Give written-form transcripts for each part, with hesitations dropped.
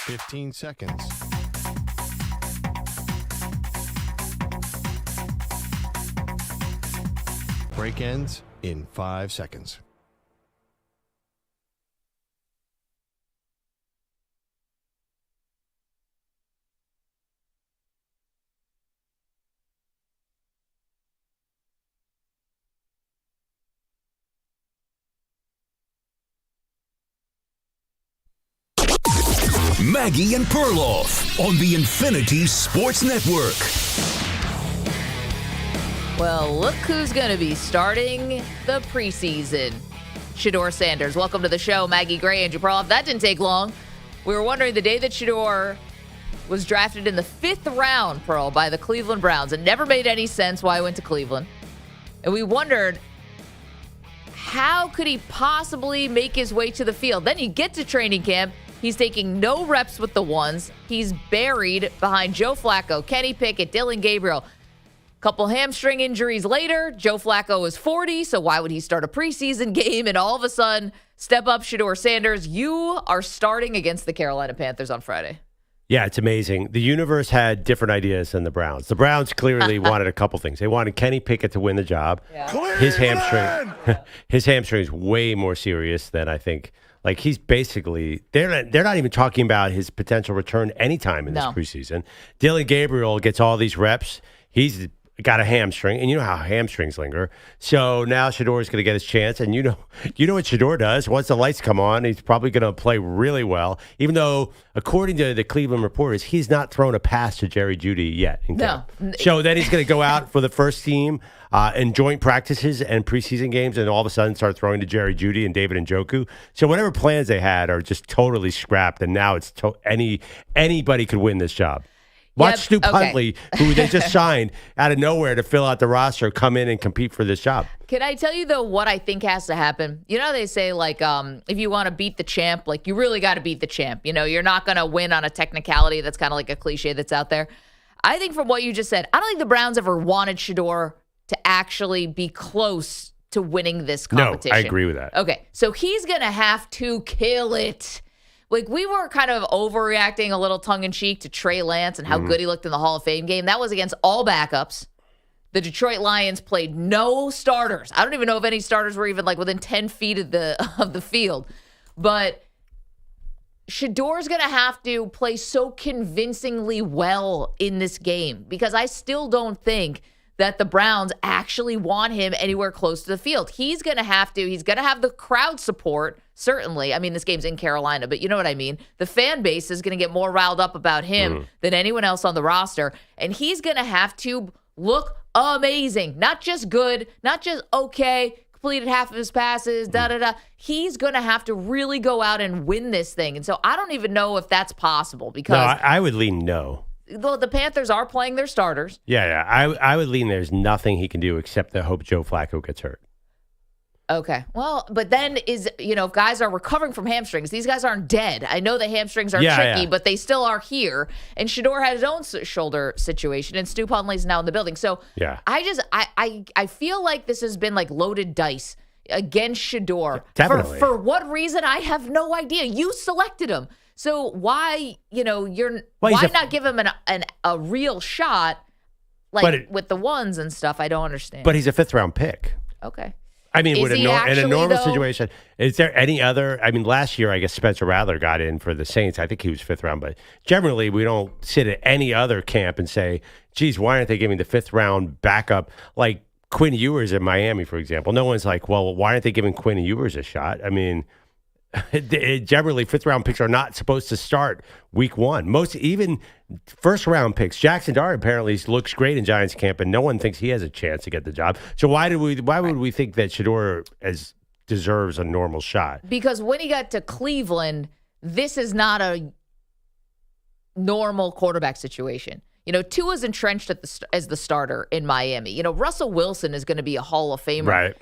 15 seconds. Break ends in 5 seconds. Maggie and Perloff on the Infinity Sports Network. Well, look who's going to be starting the preseason. Shedeur Sanders. Welcome to the show, Maggie Gray, Andrew Perloff. That didn't take long. We were wondering the day that Shedeur was drafted in the 5th round, Pearl, by the Cleveland Browns. It never made any sense why he went to Cleveland. And we wondered, how could he possibly make his way to the field? Then you get to training camp. He's taking no reps with the ones. He's buried behind Joe Flacco, Kenny Pickett, Dillon Gabriel. Couple hamstring injuries later, Joe Flacco is 40, so why would he start a preseason game? And all of a sudden, step up Shedeur Sanders. You are starting against the Carolina Panthers on Friday. Yeah, it's amazing. The universe had different ideas than the Browns. The Browns clearly wanted a couple things. They wanted Kenny Pickett to win the job. Yeah. His hamstring is way more serious than I think. Like, he's basically, they're not even talking about his potential return anytime in this preseason. Dillon Gabriel gets all these reps. He's got a hamstring, and you know how hamstrings linger. So now Shedeur is going to get his chance, and you know what Shedeur does. Once the lights come on, he's probably going to play really well, even though, according to the Cleveland reporters, he's not thrown a pass to Jerry Jeudy yet. So then he's going to go out for the first team in joint practices and preseason games, and all of a sudden start throwing to Jerry Jeudy and David Njoku. So whatever plans they had are just totally scrapped, and now it's anybody could win this job. Watch Stu Huntley, who they just signed out of nowhere to fill out the roster, come in and compete for this job. Can I tell you, though, what I think has to happen? You know, they say, like, if you want to beat the champ, like, you really got to beat the champ. You know, you're not going to win on a technicality. That's kind of like a cliche that's out there. I think from what you just said, I don't think the Browns ever wanted Shedeur to actually be close to winning this competition. No, I agree with that. Okay, so he's going to have to kill it. Like, we were kind of overreacting a little tongue-in-cheek to Trey Lance and how good he looked in the Hall of Fame game. That was against all backups. The Detroit Lions played no starters. I don't even know if any starters were even, like, within 10 feet of the field. But Shedeur's going to have to play so convincingly well in this game, because I still don't think that the Browns actually want him anywhere close to the field. He's going to have the crowd support, certainly. I mean, this game's in Carolina, but you know what I mean. The fan base is going to get more riled up about him than anyone else on the roster, and he's going to have to look amazing. Not just good, not just okay, completed half of his passes, da-da-da. He's going to have to really go out and win this thing, and so I don't even know if that's possible, because I would lean no. Well, the Panthers are playing their starters. Yeah. I would lean there's nothing he can do except to hope Joe Flacco gets hurt. Okay. Well, but then if guys are recovering from hamstrings, these guys aren't dead. I know the hamstrings are tricky, but they still are here. And Shedeur had his own shoulder situation, and Stu Huntley's now in the building. So I feel like this has been like loaded dice against Shedeur. Definitely. For what reason, I have no idea. You selected him. So why, why not give him a real shot, with the ones and stuff? I don't understand. But he's a 5th-round pick. Okay. I mean, in a normal situation, is there any other? I mean, last year, I guess Spencer Rattler got in for the Saints. I think he was 5th round, but generally, we don't sit at any other camp and say, geez, why aren't they giving the 5th-round backup? Like Quinn Ewers in Miami, for example. No one's like, well, why aren't they giving Quinn Ewers a shot? I mean, generally 5th-round picks are not supposed to start week 1. Most even 1st-round picks. Jackson Dart apparently looks great in Giants camp, and no one thinks he has a chance to get the job. So why would we think that Shedeur deserves a normal shot? Because when he got to Cleveland, this is not a normal quarterback situation. Tua's entrenched as the starter in Miami. Russell Wilson is going to be a Hall of Famer. Right.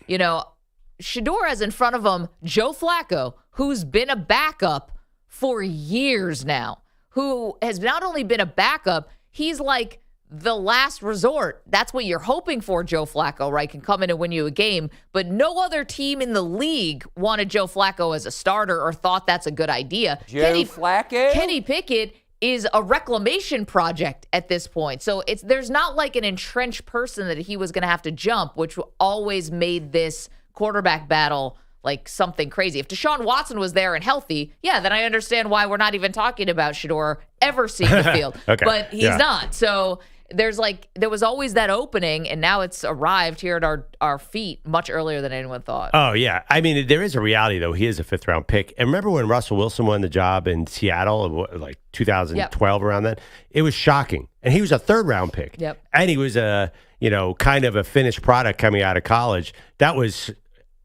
Shedeur has in front of him Joe Flacco, who's been a backup for years now, who has not only been a backup, he's like the last resort. That's what you're hoping for, Joe Flacco, right? Can come in and win you a game. But no other team in the league wanted Joe Flacco as a starter or thought that's a good idea. Kenny Pickett is a reclamation project at this point. So there's not like an entrenched person that he was going to have to jump, which always made this quarterback battle like something crazy. If Deshaun Watson was there and healthy, yeah, then I understand why we're not even talking about Shedeur ever seeing the field. Okay. But he's not. So there was always that opening, and now it's arrived here at our feet much earlier than anyone thought. Oh, yeah. I mean, there is a reality, though. He is a fifth-round pick. And remember when Russell Wilson won the job in Seattle, like 2012, around that? It was shocking. And he was a third-round pick. Yep. And he was kind of a finished product coming out of college. That was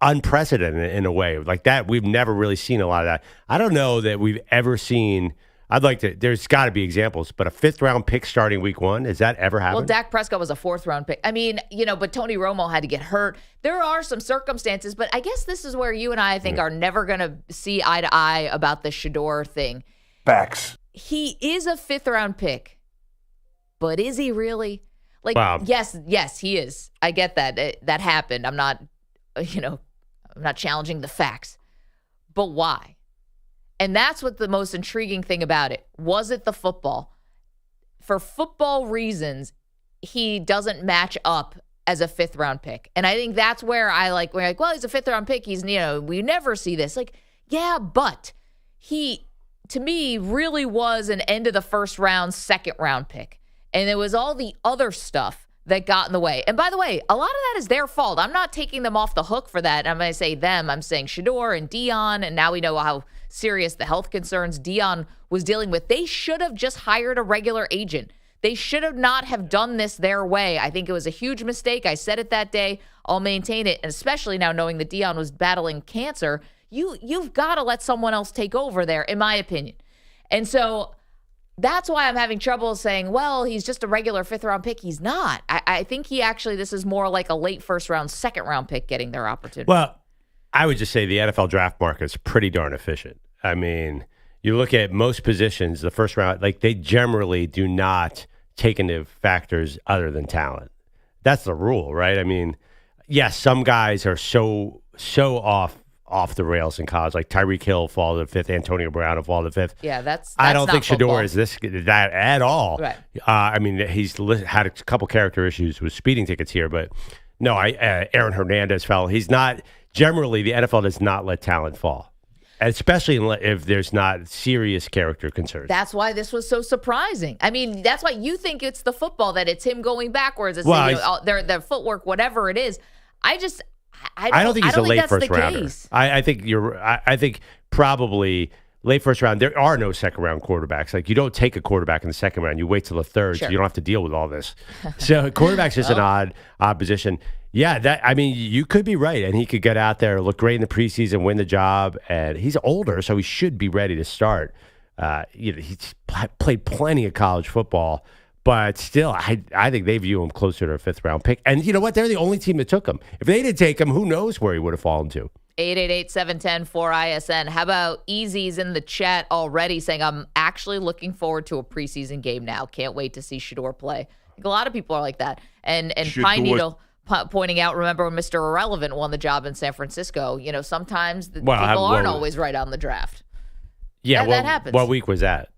unprecedented in a way. Like that, we've never really seen a lot of that. I don't know that we've ever seen... there's got to be examples, but a fifth-round pick starting week one, has that ever happened? Well, Dak Prescott was a fourth-round pick. I mean, but Tony Romo had to get hurt. There are some circumstances, but I guess this is where you and I think, are never going to see eye to eye about the Shedeur thing. Facts. He is a fifth-round pick, but is he really? Like, wow. Yes, he is. I get that. That happened. I'm not challenging the facts. But why? And that's what the most intriguing thing about it. Was it the football? For football reasons, he doesn't match up as a fifth-round pick. And I think that's where we're like, well, he's a fifth-round pick. He's, we never see this. Like, yeah, but he, to me, really was an end of the first round, second-round pick. And it was all the other stuff that got in the way. And by the way, a lot of that is their fault. I'm not taking them off the hook for that. I'm going to say them. I'm saying Shedeur and Dion, and now we know how serious the health concerns Dion was dealing with. They should have just hired a regular agent. They should have not have done this their way. I think it was a huge mistake. I said it that day. I'll maintain it. And especially now knowing that Dion was battling cancer, you've got to let someone else take over there, in my opinion. And so that's why I'm having trouble saying, well, he's just a regular fifth-round pick. He's not. I think this is more like a late first-round, second-round pick getting their opportunity. Well, I would just say the NFL draft market is pretty darn efficient. I mean, you look at most positions, the first round, like they generally do not take into factors other than talent. That's the rule, right? I mean, yes, some guys are so off the rails in college, like Tyreek Hill fall to the fifth, Antonio Brown will fall to the fifth. Yeah, that's I don't think football. Shedeur is that at all. Right. I mean, he's had a couple character issues with speeding tickets here, but no, Aaron Hernandez fell. He's not, generally, the NFL does not let talent fall, especially if there's not serious character concerns. That's why this was so surprising. I mean, that's why you think it's the football, that it's him going backwards. It's their footwork, whatever it is. I don't think he's a late first rounder. I think probably late first round. There are no second round quarterbacks. Like you don't take a quarterback in the second round. You wait till the third, so you don't have to deal with all this. So quarterback's just an odd position. Yeah, you could be right, and he could get out there, look great in the preseason, win the job, and he's older, so he should be ready to start. He's played plenty of college football. But still, I think they view him closer to a fifth-round pick. And you know what? They're the only team that took him. If they didn't take him, who knows where he would have fallen to. 888-710-4ISN. How about Easy's in the chat already saying, I'm actually looking forward to a preseason game now. Can't wait to see Shedeur play. I think a lot of people are like that. And Pine Needle pointing out, remember when Mr. Irrelevant won the job in San Francisco? Sometimes people aren't always right on the draft. Yeah, that happens. What week was that?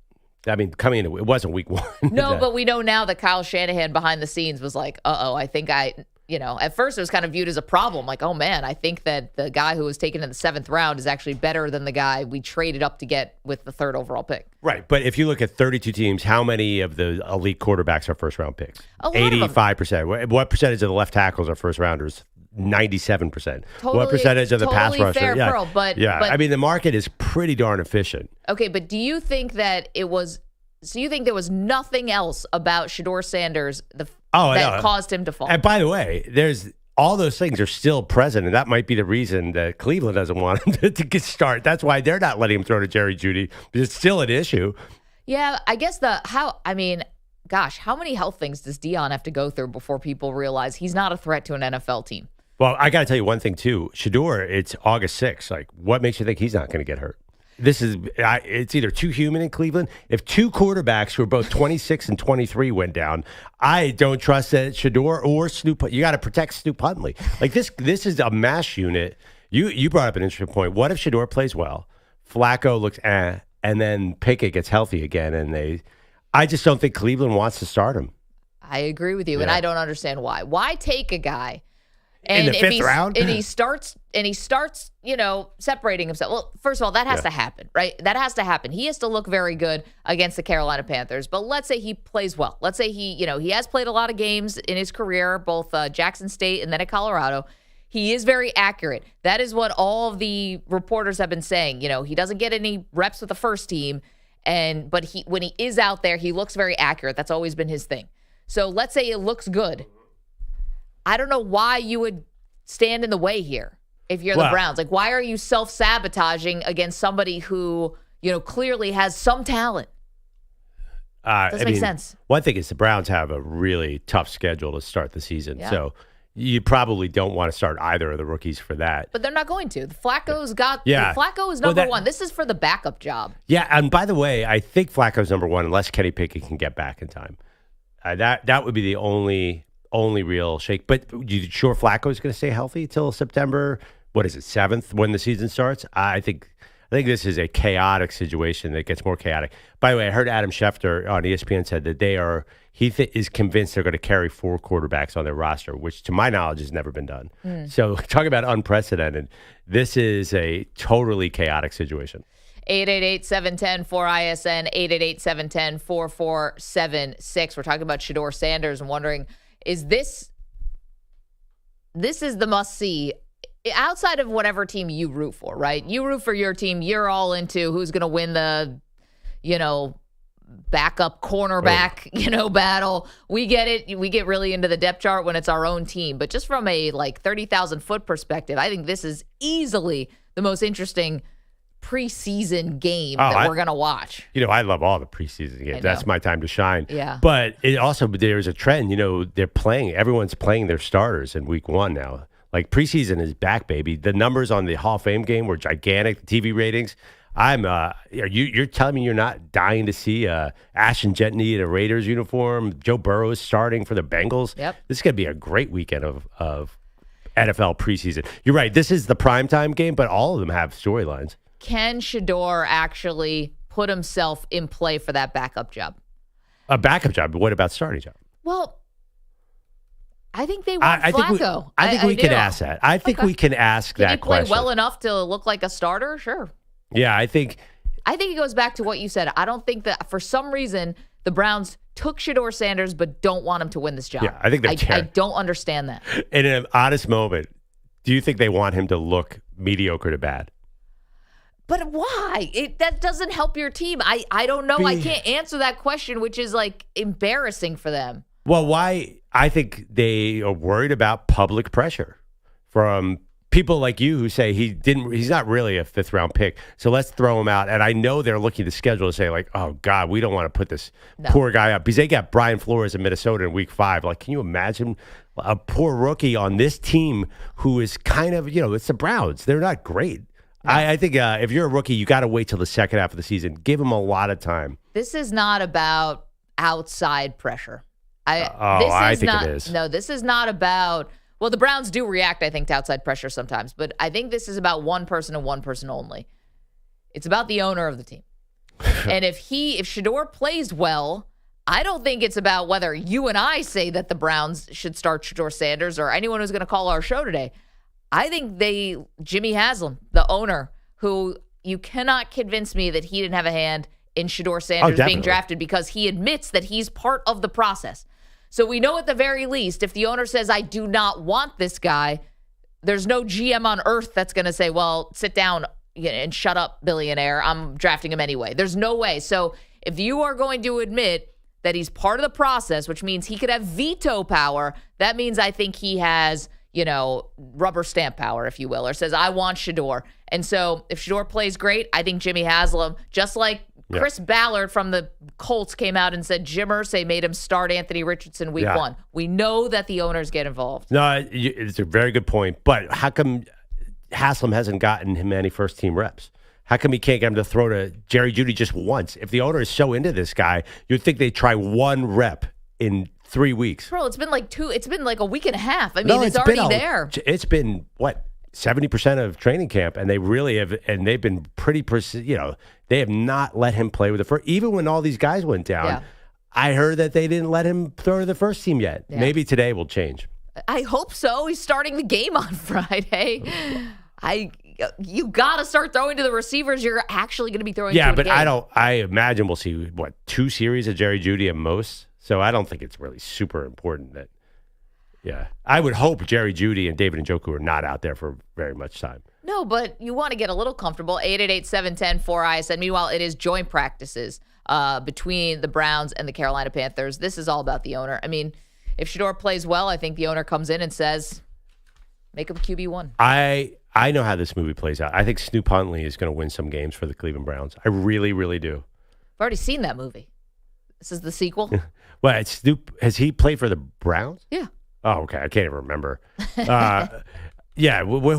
I mean, coming in, it wasn't week one. No, but we know now that Kyle Shanahan behind the scenes was like, I think at first it was kind of viewed as a problem. Like, oh man, I think that the guy who was taken in the seventh round is actually better than the guy we traded up to get with the third overall pick. Right. But if you look at 32 teams, how many of the elite quarterbacks are first round picks? 85%. What percentage of the left tackles are first rounders? 97%. What percentage of the pass rusher? Fair, Pearl, but I mean, the market is pretty darn efficient. Okay, but do you think that it was? So you think there was nothing else about Shedeur Sanders that caused him to fall? And by the way, there's all those things are still present, and that might be the reason that Cleveland doesn't want him to get start. That's why they're not letting him throw to Jerry Jeudy, because it's still an issue. Yeah, I guess how many health things does Dion have to go through before people realize he's not a threat to an NFL team? Well, I got to tell you one thing, too. Shedeur, it's August 6th. Like, what makes you think he's not going to get hurt? it's either too human in Cleveland. If two quarterbacks who are both 26 and 23 went down, I don't trust that Shedeur or Snoop. You got to protect Snoop Huntley. Like this is a mash unit. You brought up an interesting point. What if Shedeur plays well, Flacco looks and then Pickett gets healthy again, and I just don't think Cleveland wants to start him. I agree with you, and I don't understand why. Why take a guy in the fifth round? And he starts, separating himself. Well, first of all, that has to happen, right? That has to happen. He has to look very good against the Carolina Panthers. But let's say he plays well. Let's say he has played a lot of games in his career, both Jackson State and then at Colorado. He is very accurate. That is what all of the reporters have been saying. He doesn't get any reps with the first team, but when he is out there, he looks very accurate. That's always been his thing. So let's say it looks good. I don't know why you would stand in the way here if you're the Browns. Like, why are you self-sabotaging against somebody who, clearly has some talent? Doesn't make sense. One thing is the Browns have a really tough schedule to start the season. Yeah. So you probably don't want to start either of the rookies for that. But they're not going to. Flacco is number one. This is for the backup job. Yeah, and by the way, I think Flacco's number one unless Kenny Pickett can get back in time. That would be the only real shake. But you sure Flacco is going to stay healthy till September? What is it, 7th when the season starts? I think this is a chaotic situation that gets more chaotic. By the way, I heard Adam Schefter on ESPN said that he is convinced they're going to carry 4 quarterbacks on their roster, which to my knowledge has never been done. So talk about unprecedented. This is a totally chaotic situation. 888-710-4ISN, 888-710-4476. We're talking about Shedeur Sanders and wondering, this is the must-see outside of whatever team you root for, right? You root for your team. You're all into who's going to win the, backup cornerback, battle. We get it. We get really into the depth chart when it's our own team. But just from a 30,000-foot perspective, I think this is easily the most interesting preseason game that we're going to watch. I love all the preseason games. That's my time to shine. Yeah. But there's a trend, everyone's playing their starters in week 1 now. Like preseason is back, baby. The numbers on the Hall of Fame game were gigantic, the TV ratings. You're telling me you're not dying to see Ashton Jentney in a Raiders uniform, Joe Burrow is starting for the Bengals. Yep. This is going to be a great weekend of NFL preseason. You're right. This is the primetime game, but all of them have storylines. Can Shedeur actually put himself in play for that backup job? A backup job? But what about starting job? Well, I think they want Flacco. I think we can ask that. I think we can ask that question. Can he play well enough to look like a starter? Sure. Yeah, I think it goes back to what you said. I don't think that for some reason the Browns took Shedeur Sanders but don't want him to win this job. Yeah, I think I don't understand that. In an honest moment, do you think they want him to look mediocre to bad? But why? That doesn't help your team. I don't know. I can't answer that question, which is embarrassing for them. Well, why? I think they are worried about public pressure from people like you who say he's not really a 5th round pick. So let's throw him out. And I know they're looking at the schedule to say oh God, we don't want to put this poor guy up because they got Brian Flores in Minnesota in week 5. Can you imagine a poor rookie on this team who is kind of, it's the Browns. They're not great. No. I think if you're a rookie, you got to wait till the second half of the season. Give him a lot of time. This is not about outside pressure. I think it is. No, this is not about. Well, the Browns do react, I think, to outside pressure sometimes, but I think this is about one person and one person only. It's about the owner of the team. And if Shedeur plays well, I don't think it's about whether you and I say that the Browns should start Shedeur Sanders or anyone who's going to call our show today. I think Jimmy Haslam, the owner, who you cannot convince me that he didn't have a hand in Shedeur Sanders being drafted because he admits that he's part of the process. So we know at the very least, if the owner says, I do not want this guy, there's no GM on earth that's going to say, well, sit down and shut up, billionaire. I'm drafting him anyway. There's no way. So if you are going to admit that he's part of the process, which means he could have veto power, that means I think he has, rubber stamp power, if you will, or says, I want Shedeur. And so if Shedeur plays great, I think Jimmy Haslam, just like Chris Ballard from the Colts came out and said Jim Irsay made him start Anthony Richardson week 1. We know that the owners get involved. No, it's a very good point. But how come Haslam hasn't gotten him any first-team reps? How come he can't get him to throw to Jerry Jeudy just once? If the owner is so into this guy, you'd think they'd try one rep in 3 weeks. Bro, it's been like a week and a half. I mean, it's already there. It's been, 70% of training camp, and they really have, and they've been pretty, they have not let him play with the first, even when all these guys went down. Yeah. I heard that they didn't let him throw to the first team yet. Yeah. Maybe today will change. I hope so. He's starting the game on Friday. You got to start throwing to the receivers you're actually going to be throwing to. Yeah, but I imagine we'll see, 2 series of Jerry Jeudy at most. So I don't think it's really super important that, I would hope Jerry Jeudy and David Njoku are not out there for very much time. No, but you want to get a little comfortable. 888-710-4ISN. Meanwhile, it is joint practices between the Browns and the Carolina Panthers. This is all about the owner. I mean, if Shedeur plays well, I think the owner comes in and says, make him QB1. I know how this movie plays out. I think Snoop Huntley is going to win some games for the Cleveland Browns. I really, really do. I've already seen that movie. This is the sequel? Well, it's Snoop. Has he played for the Browns? Yeah. Oh, okay. I can't even remember. Who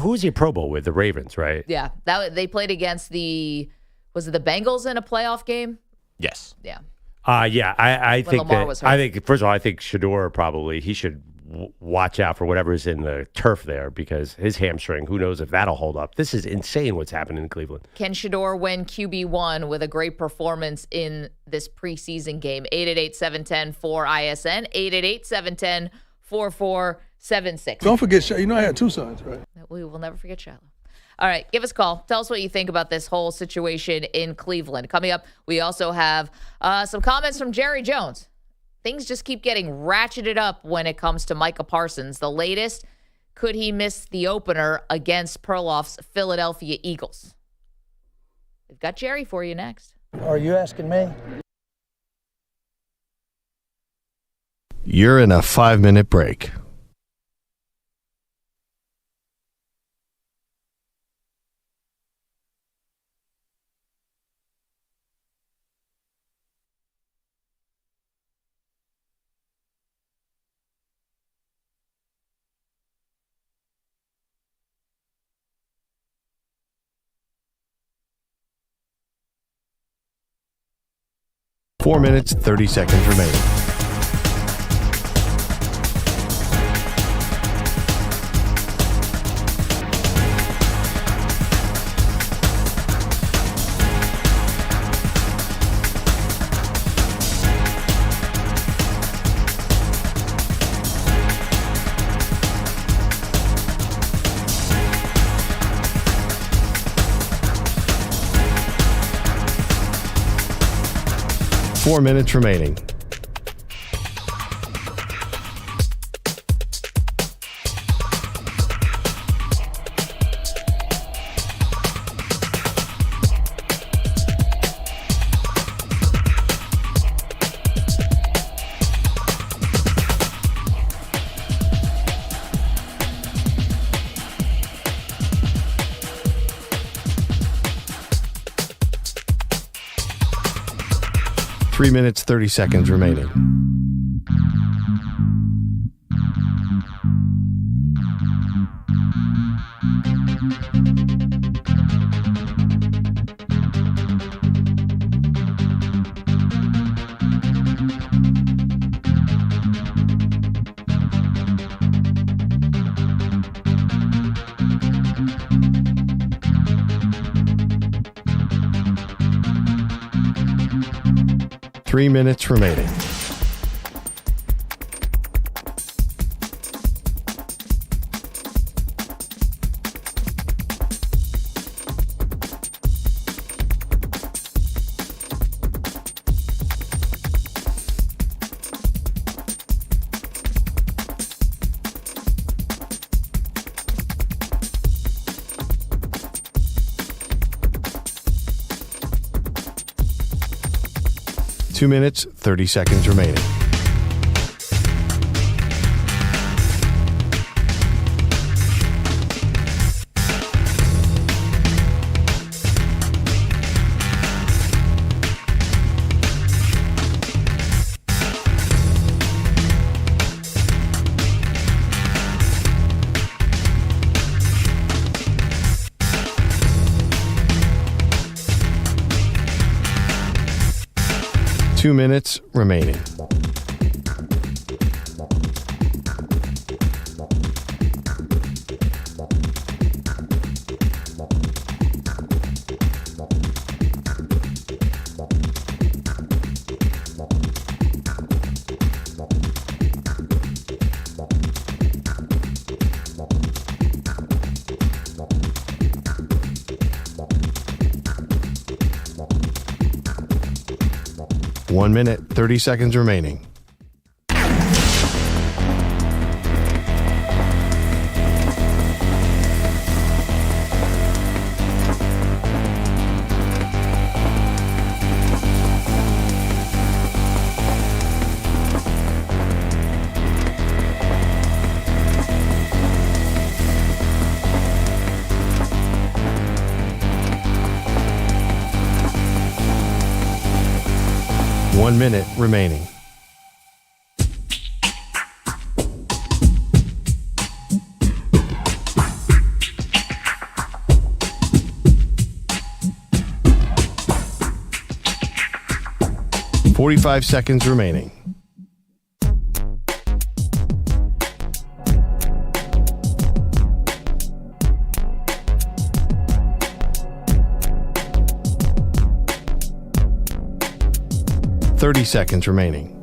was he a Pro Bowl with? The Ravens, right? Yeah. They played against was it the Bengals in a playoff game? Yes. Yeah. I think Lamar was hurt. I think, first of all, I think Shedeur probably, he should watch out for whatever's in the turf there because his hamstring, who knows if that'll hold up. This is insane what's happening in Cleveland. Can Shedeur win QB1 with a great performance in this preseason game? 888-710-4ISN, 888-710-4476. Don't forget, I had 2 sons, right? We will never forget Shiloh. All right, give us a call. Tell us what you think about this whole situation in Cleveland. Coming up, we also have some comments from Jerry Jones. Things just keep getting ratcheted up when it comes to Micah Parsons. The latest, could he miss the opener against Perloff's Philadelphia Eagles? We've got Jerry for you next. Are you asking me? You're in a 5-minute break. Four minutes, 30 seconds remaining. Four minutes remaining. Three minutes, 30 seconds remaining. Three minutes remaining. Two minutes, 30 seconds remaining. 2 minutes remaining. One minute, 30 seconds remaining. One minute remaining. Forty-five seconds remaining. Thirty seconds remaining.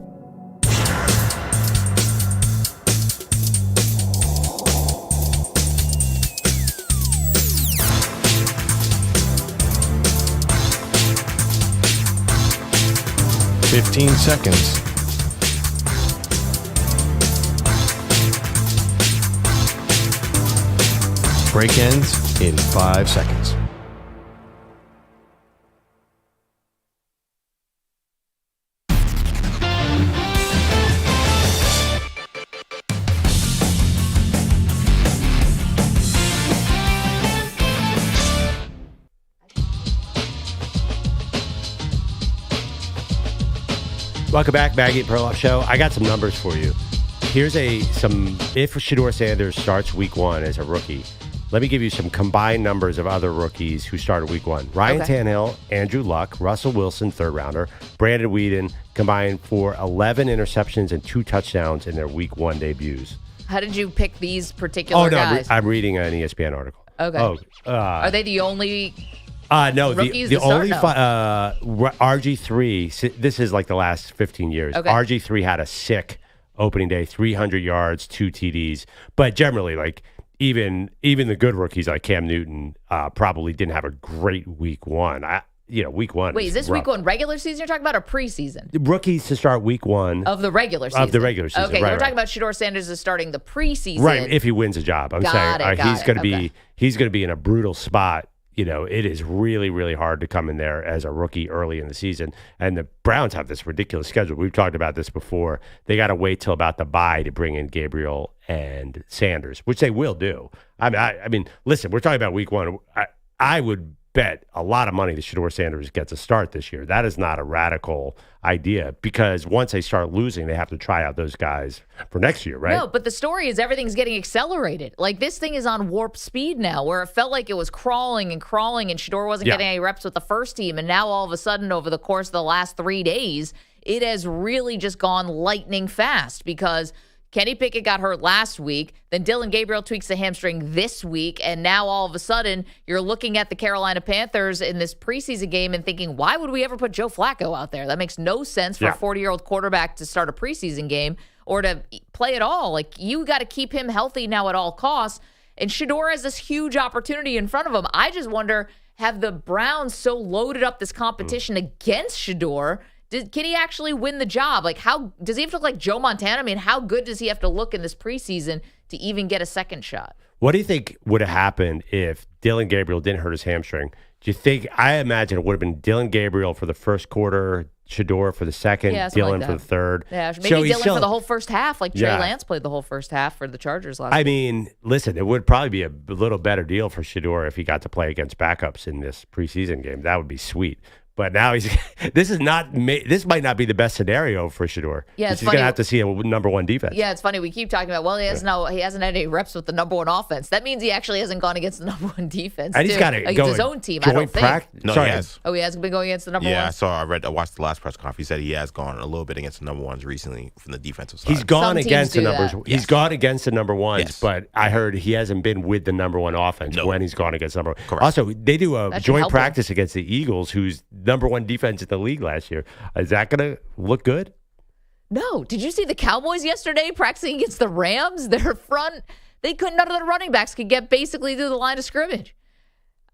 Fifteen seconds. Break ends in 5 seconds. Welcome back, Maggie Perloff Show. I got some numbers for you. Here's if Shedeur Sanders starts week 1 as a rookie, let me give you some combined numbers of other rookies who started week 1. Ryan Tannehill, Andrew Luck, Russell Wilson, third rounder, Brandon Whedon combined for 11 interceptions and 2 touchdowns in their week 1 debuts. How did you pick these particular guys? I'm reading an ESPN article. Okay. Are they the only... No, rookies the to start? only RG3, this is like the last 15 years. Okay. RG3 had a sick opening day, 300 yards, 2 TDs. But generally, like even the good rookies like Cam Newton probably didn't have a great week 1. Week 1. Wait, is this rough. week 1 regular season you're talking about or preseason? Rookies to start week 1. Of the regular season. Of the regular season, Okay, right, we're talking about Shedeur Sanders is starting the preseason. Right, if he wins a job. I'm saying he's going to be in a brutal spot. It is really, really hard to come in there as a rookie early in the season. And the Browns have this ridiculous schedule. We've talked about this before. They got to wait till about the bye to bring in Gabriel and Sanders, which they will do. I mean, listen, we're talking about week 1. I would bet a lot of money that Shedeur Sanders gets a start this year. That is not a radical idea because once they start losing, they have to try out those guys for next year, right? No, but the story is everything's getting accelerated. Like this thing is on warp speed now where it felt like it was crawling and Shedeur wasn't getting any reps with the first team. And now all of a sudden over the course of the last 3 days, it has really just gone lightning fast because Kenny Pickett got hurt last week. Then Dylan Gabriel tweaks the hamstring this week. And now all of a sudden, you're looking at the Carolina Panthers in this preseason game and thinking, why would we ever put Joe Flacco out there? That makes no sense for a 40-year-old quarterback to start a preseason game or to play at all. Like, you got to keep him healthy now at all costs. And Shedeur has this huge opportunity in front of him. I just wonder, have the Browns so loaded up this competition against Shedeur? Can he actually win the job? Like, how does he have to look like Joe Montana? I mean, how good does he have to look in this preseason to even get a second shot? What do you think would have happened if Dylan Gabriel didn't hurt his hamstring? Do you think, I imagine it would have been Dylan Gabriel for the first quarter, Shedeur for the second, Dylan for the third. Yeah, maybe Dylan for the whole first half, like Trey Lance played the whole first half for the Chargers last week. I mean, listen, it would probably be a little better deal for Shedeur if he got to play against backups in this preseason game. That would be sweet. But now this might not be the best scenario for Shedeur. Yeah, he's going to have to see a number one defense. Yeah, it's funny. We keep talking about, he hasn't had any reps with the number one offense. That means he actually hasn't gone against the number one defense. And he's got to go his own team. I don't think. No, Sorry, he has. Oh, he hasn't been going against the number one. Yeah, I watched the last press conference. He said he has gone a little bit against the number ones recently from the defensive side. He's gone Some against the teams do numbers. that. He's gone against the number ones, Yes. but I heard he hasn't been with the number one offense when he's gone against number one. Correct. Also, they do a That should joint help practice against the Eagles, who's number one defense in the league last year. Is that going to look good? No. Did you see the Cowboys yesterday practicing against the Rams? Their front, none of the running backs could get basically through the line of scrimmage.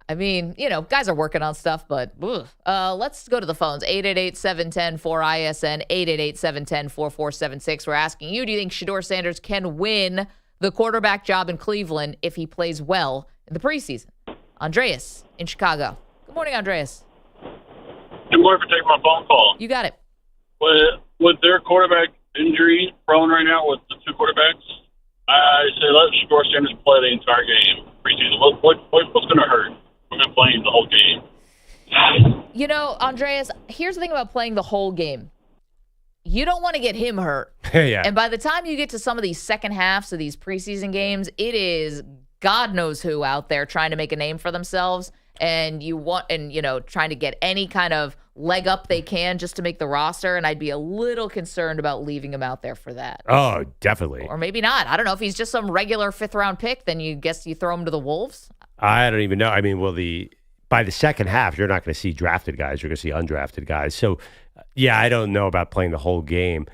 I mean, guys are working on stuff, but let's go to the phones. 888-710-4ISN, 888-710-4476. We're asking you, do you think Shedeur Sanders can win the quarterback job in Cleveland if he plays well in the preseason? Andreas in Chicago. Good morning, Andreas. Good morning for taking my phone call. You got it. With their quarterback injury prone right now with the two quarterbacks, I say let Shedeur Sanders play the entire game preseason. What's going to hurt? We're going to play the whole game. Andreas, here's the thing about playing the whole game. You don't want to get him hurt. Yeah. And by the time you get to some of these second halves of these preseason games, it is God knows who out there trying to make a name for themselves. And trying to get any kind of leg up they can just to make the roster. And I'd be a little concerned about leaving him out there for that. Oh, definitely. Or maybe not. I don't know. If he's just some regular fifth-round pick, then you throw him to the Wolves. I don't even know. I mean, by the second half, you're not going to see drafted guys. You're going to see undrafted guys. So, yeah, I don't know about playing the whole game.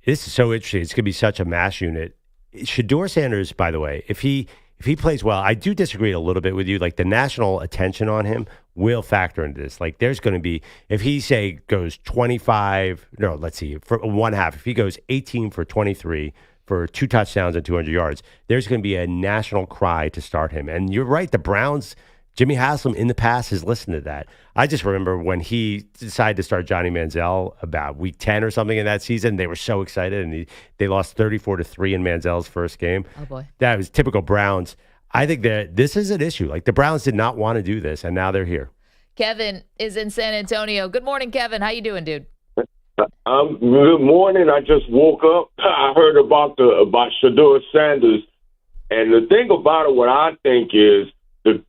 This is so interesting. It's going to be such a mass unit. Shedeur Sanders, by the way, if he plays well, I do disagree a little bit with you. Like, the national attention on him will factor into this. Like, there's going to be, if he, say, goes for one half, if he goes 18 for 23 for 2 touchdowns and 200 yards, there's going to be a national cry to start him. And you're right, the Browns, Jimmy Haslam in the past has listened to that. I just remember when he decided to start Johnny Manziel about week 10 or something in that season, they were so excited, and they lost 34-3 in Manziel's first game. Oh, boy. That was typical Browns. I think that this is an issue. Like, the Browns did not want to do this, and now they're here. Kevin is in San Antonio. Good morning, Kevin. How you doing, dude? Good morning. I just woke up. I heard about Shedeur Sanders, and the thing about it, what I think is the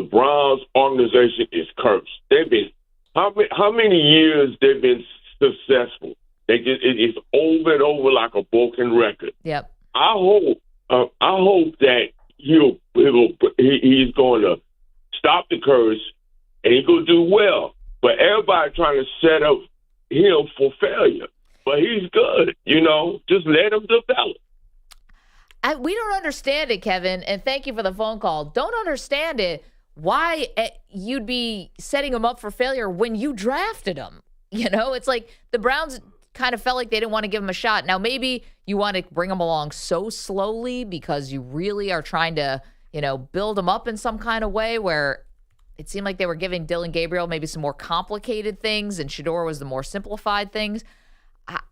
Browns organization is cursed. They've been how many years they've been successful? It's over and over like a broken record. Yep. I hope that he's going to stop the curse and he's going to do well. But everybody trying to set up him for failure. But he's good, Just let him develop. We don't understand it, Kevin, and thank you for the phone call. Don't understand it. Why you'd be setting him up for failure when you drafted him? It's like the Browns kind of felt like they didn't want to give him a shot. Now, maybe you want to bring him along so slowly because you really are trying to, build him up in some kind of way where it seemed like they were giving Dylan Gabriel maybe some more complicated things and Shedeur was the more simplified things.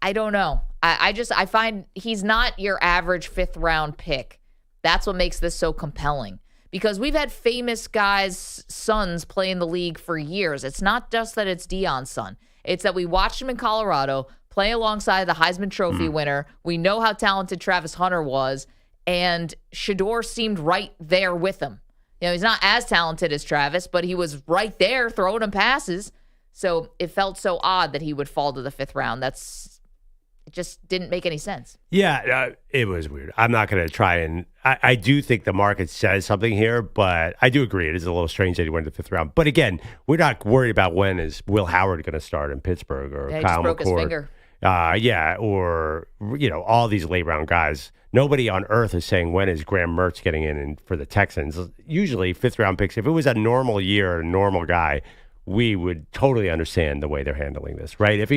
I don't know. I find he's not your average 5th-round pick. That's what makes this so compelling. Because we've had famous guys' sons play in the league for years. It's not just that it's Deion's son. It's that we watched him in Colorado play alongside the Heisman Trophy winner. We know how talented Travis Hunter was, and Shedeur seemed right there with him. He's not as talented as Travis, but he was right there throwing him passes. So it felt so odd that he would fall to the 5th round. It just didn't make any sense. Yeah, it was weird. I'm not going to try and I do think the market says something here, but I do agree it is a little strange that he went to the 5th round. But again, we're not worried about when is Will Howard going to start in Pittsburgh or he Kyle just broke his McCord. finger. Or all these late round guys. Nobody on earth is saying when is Graham Mertz getting in for the Texans. Usually 5th round picks. If it was a normal year, a normal guy, we would totally understand the way they're handling this, right? If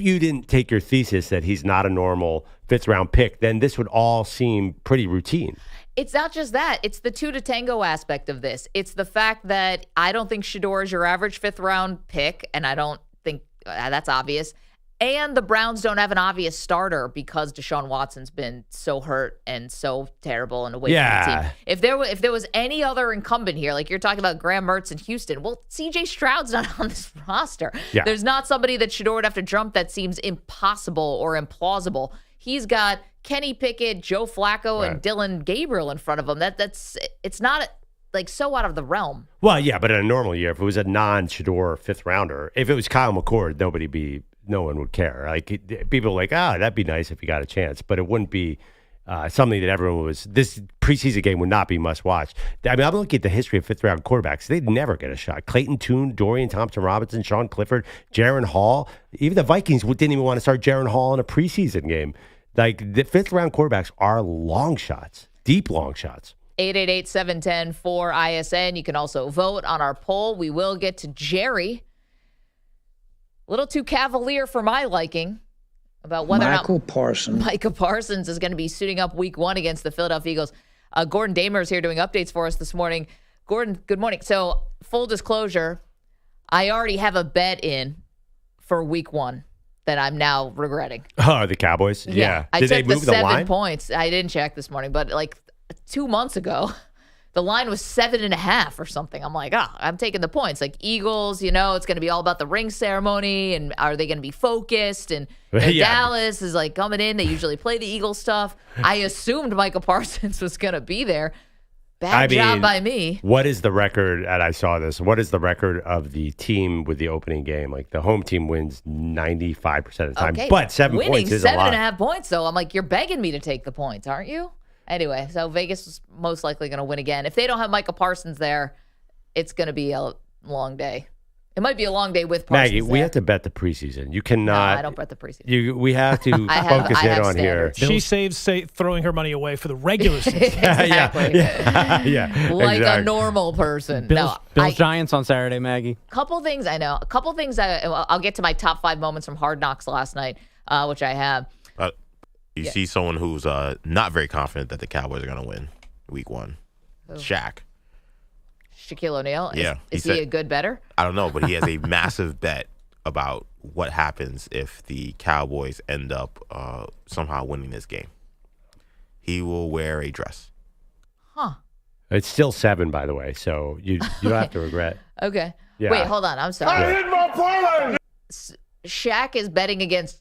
you didn't take your thesis that he's not a normal 5th round pick, then this would all seem pretty routine. It's not just that. It's the two to tango aspect of this. It's the fact that I don't think Shedeur is your average 5th round pick, and I don't think that's obvious. And the Browns don't have an obvious starter because Deshaun Watson's been so hurt and so terrible and away from the team. If there was any other incumbent here, like you're talking about Graham Mertz in Houston, well, C.J. Stroud's not on this roster. Yeah. There's not somebody that Shedeur would have to jump that seems impossible or implausible. He's got Kenny Pickett, Joe Flacco, and Dylan Gabriel in front of him. It's not like so out of the realm. Well, yeah, but in a normal year, if it was a non-Shedeur fifth rounder, if it was Kyle McCord, no one would care. Like people are like, that'd be nice if he got a chance, but it wouldn't be something that everyone was. This preseason game would not be must watch. I mean, I'm looking at the history of fifth round quarterbacks. They'd never get a shot. Clayton Tune, Dorian Thompson-Robinson, Sean Clifford, Jaron Hall. Even the Vikings didn't even want to start Jaron Hall in a preseason game. Like the fifth round quarterbacks are long shots, deep long shots. 888-710-4ISN. You can also vote on our poll. We will get to Jerry. A little too cavalier for my liking about whether or not Micah Parsons is going to be suiting up week 1 against the Philadelphia Eagles. Gordon Damer is here doing updates for us this morning. Gordon, good morning. So, full disclosure, I already have a bet in for week 1 that I'm now regretting. Oh, the Cowboys? Yeah. I Did took they move the the 7 line? points. I didn't check this morning, but like 2 months ago, the line was 7.5 or something. I'm like, I'm taking the points. Like Eagles, it's going to be all about the ring ceremony, and are they going to be focused? And Dallas is like coming in. They usually play the Eagles stuff. I assumed Micah Parsons was going to be there. Bad job by me. What is the record? And I saw this. What is the record of the team with the opening game? Like the home team wins 95% of the time, but 7 points is a lot. Winning 7.5 points, though. I'm like, you're begging me to take the points, aren't you? Anyway, so Vegas is most likely going to win again. If they don't have Micah Parsons there, it's going to be a long day. It might be a long day with Parsons. Maggie, we have to bet the preseason. You cannot. No, I don't bet the preseason. We have to focus in on here. She saves throwing her money away for the regular season. Exactly. Yeah. Like a normal person. Bills Giants on Saturday, Maggie. Couple things I know. A couple things I'll get to my top 5 moments from Hard Knocks last night, which I have. You see someone who's not very confident that the Cowboys are going to win week 1. Who? Shaq. Shaquille O'Neal? Yeah. Is he a good bettor? I don't know, but he has a massive bet about what happens if the Cowboys end up somehow winning this game. He will wear a dress. Huh. It's still 7, by the way, so you don't have to regret. Okay. Yeah. Wait, hold on. I'm sorry. I hit my parlay. Shaq is betting against.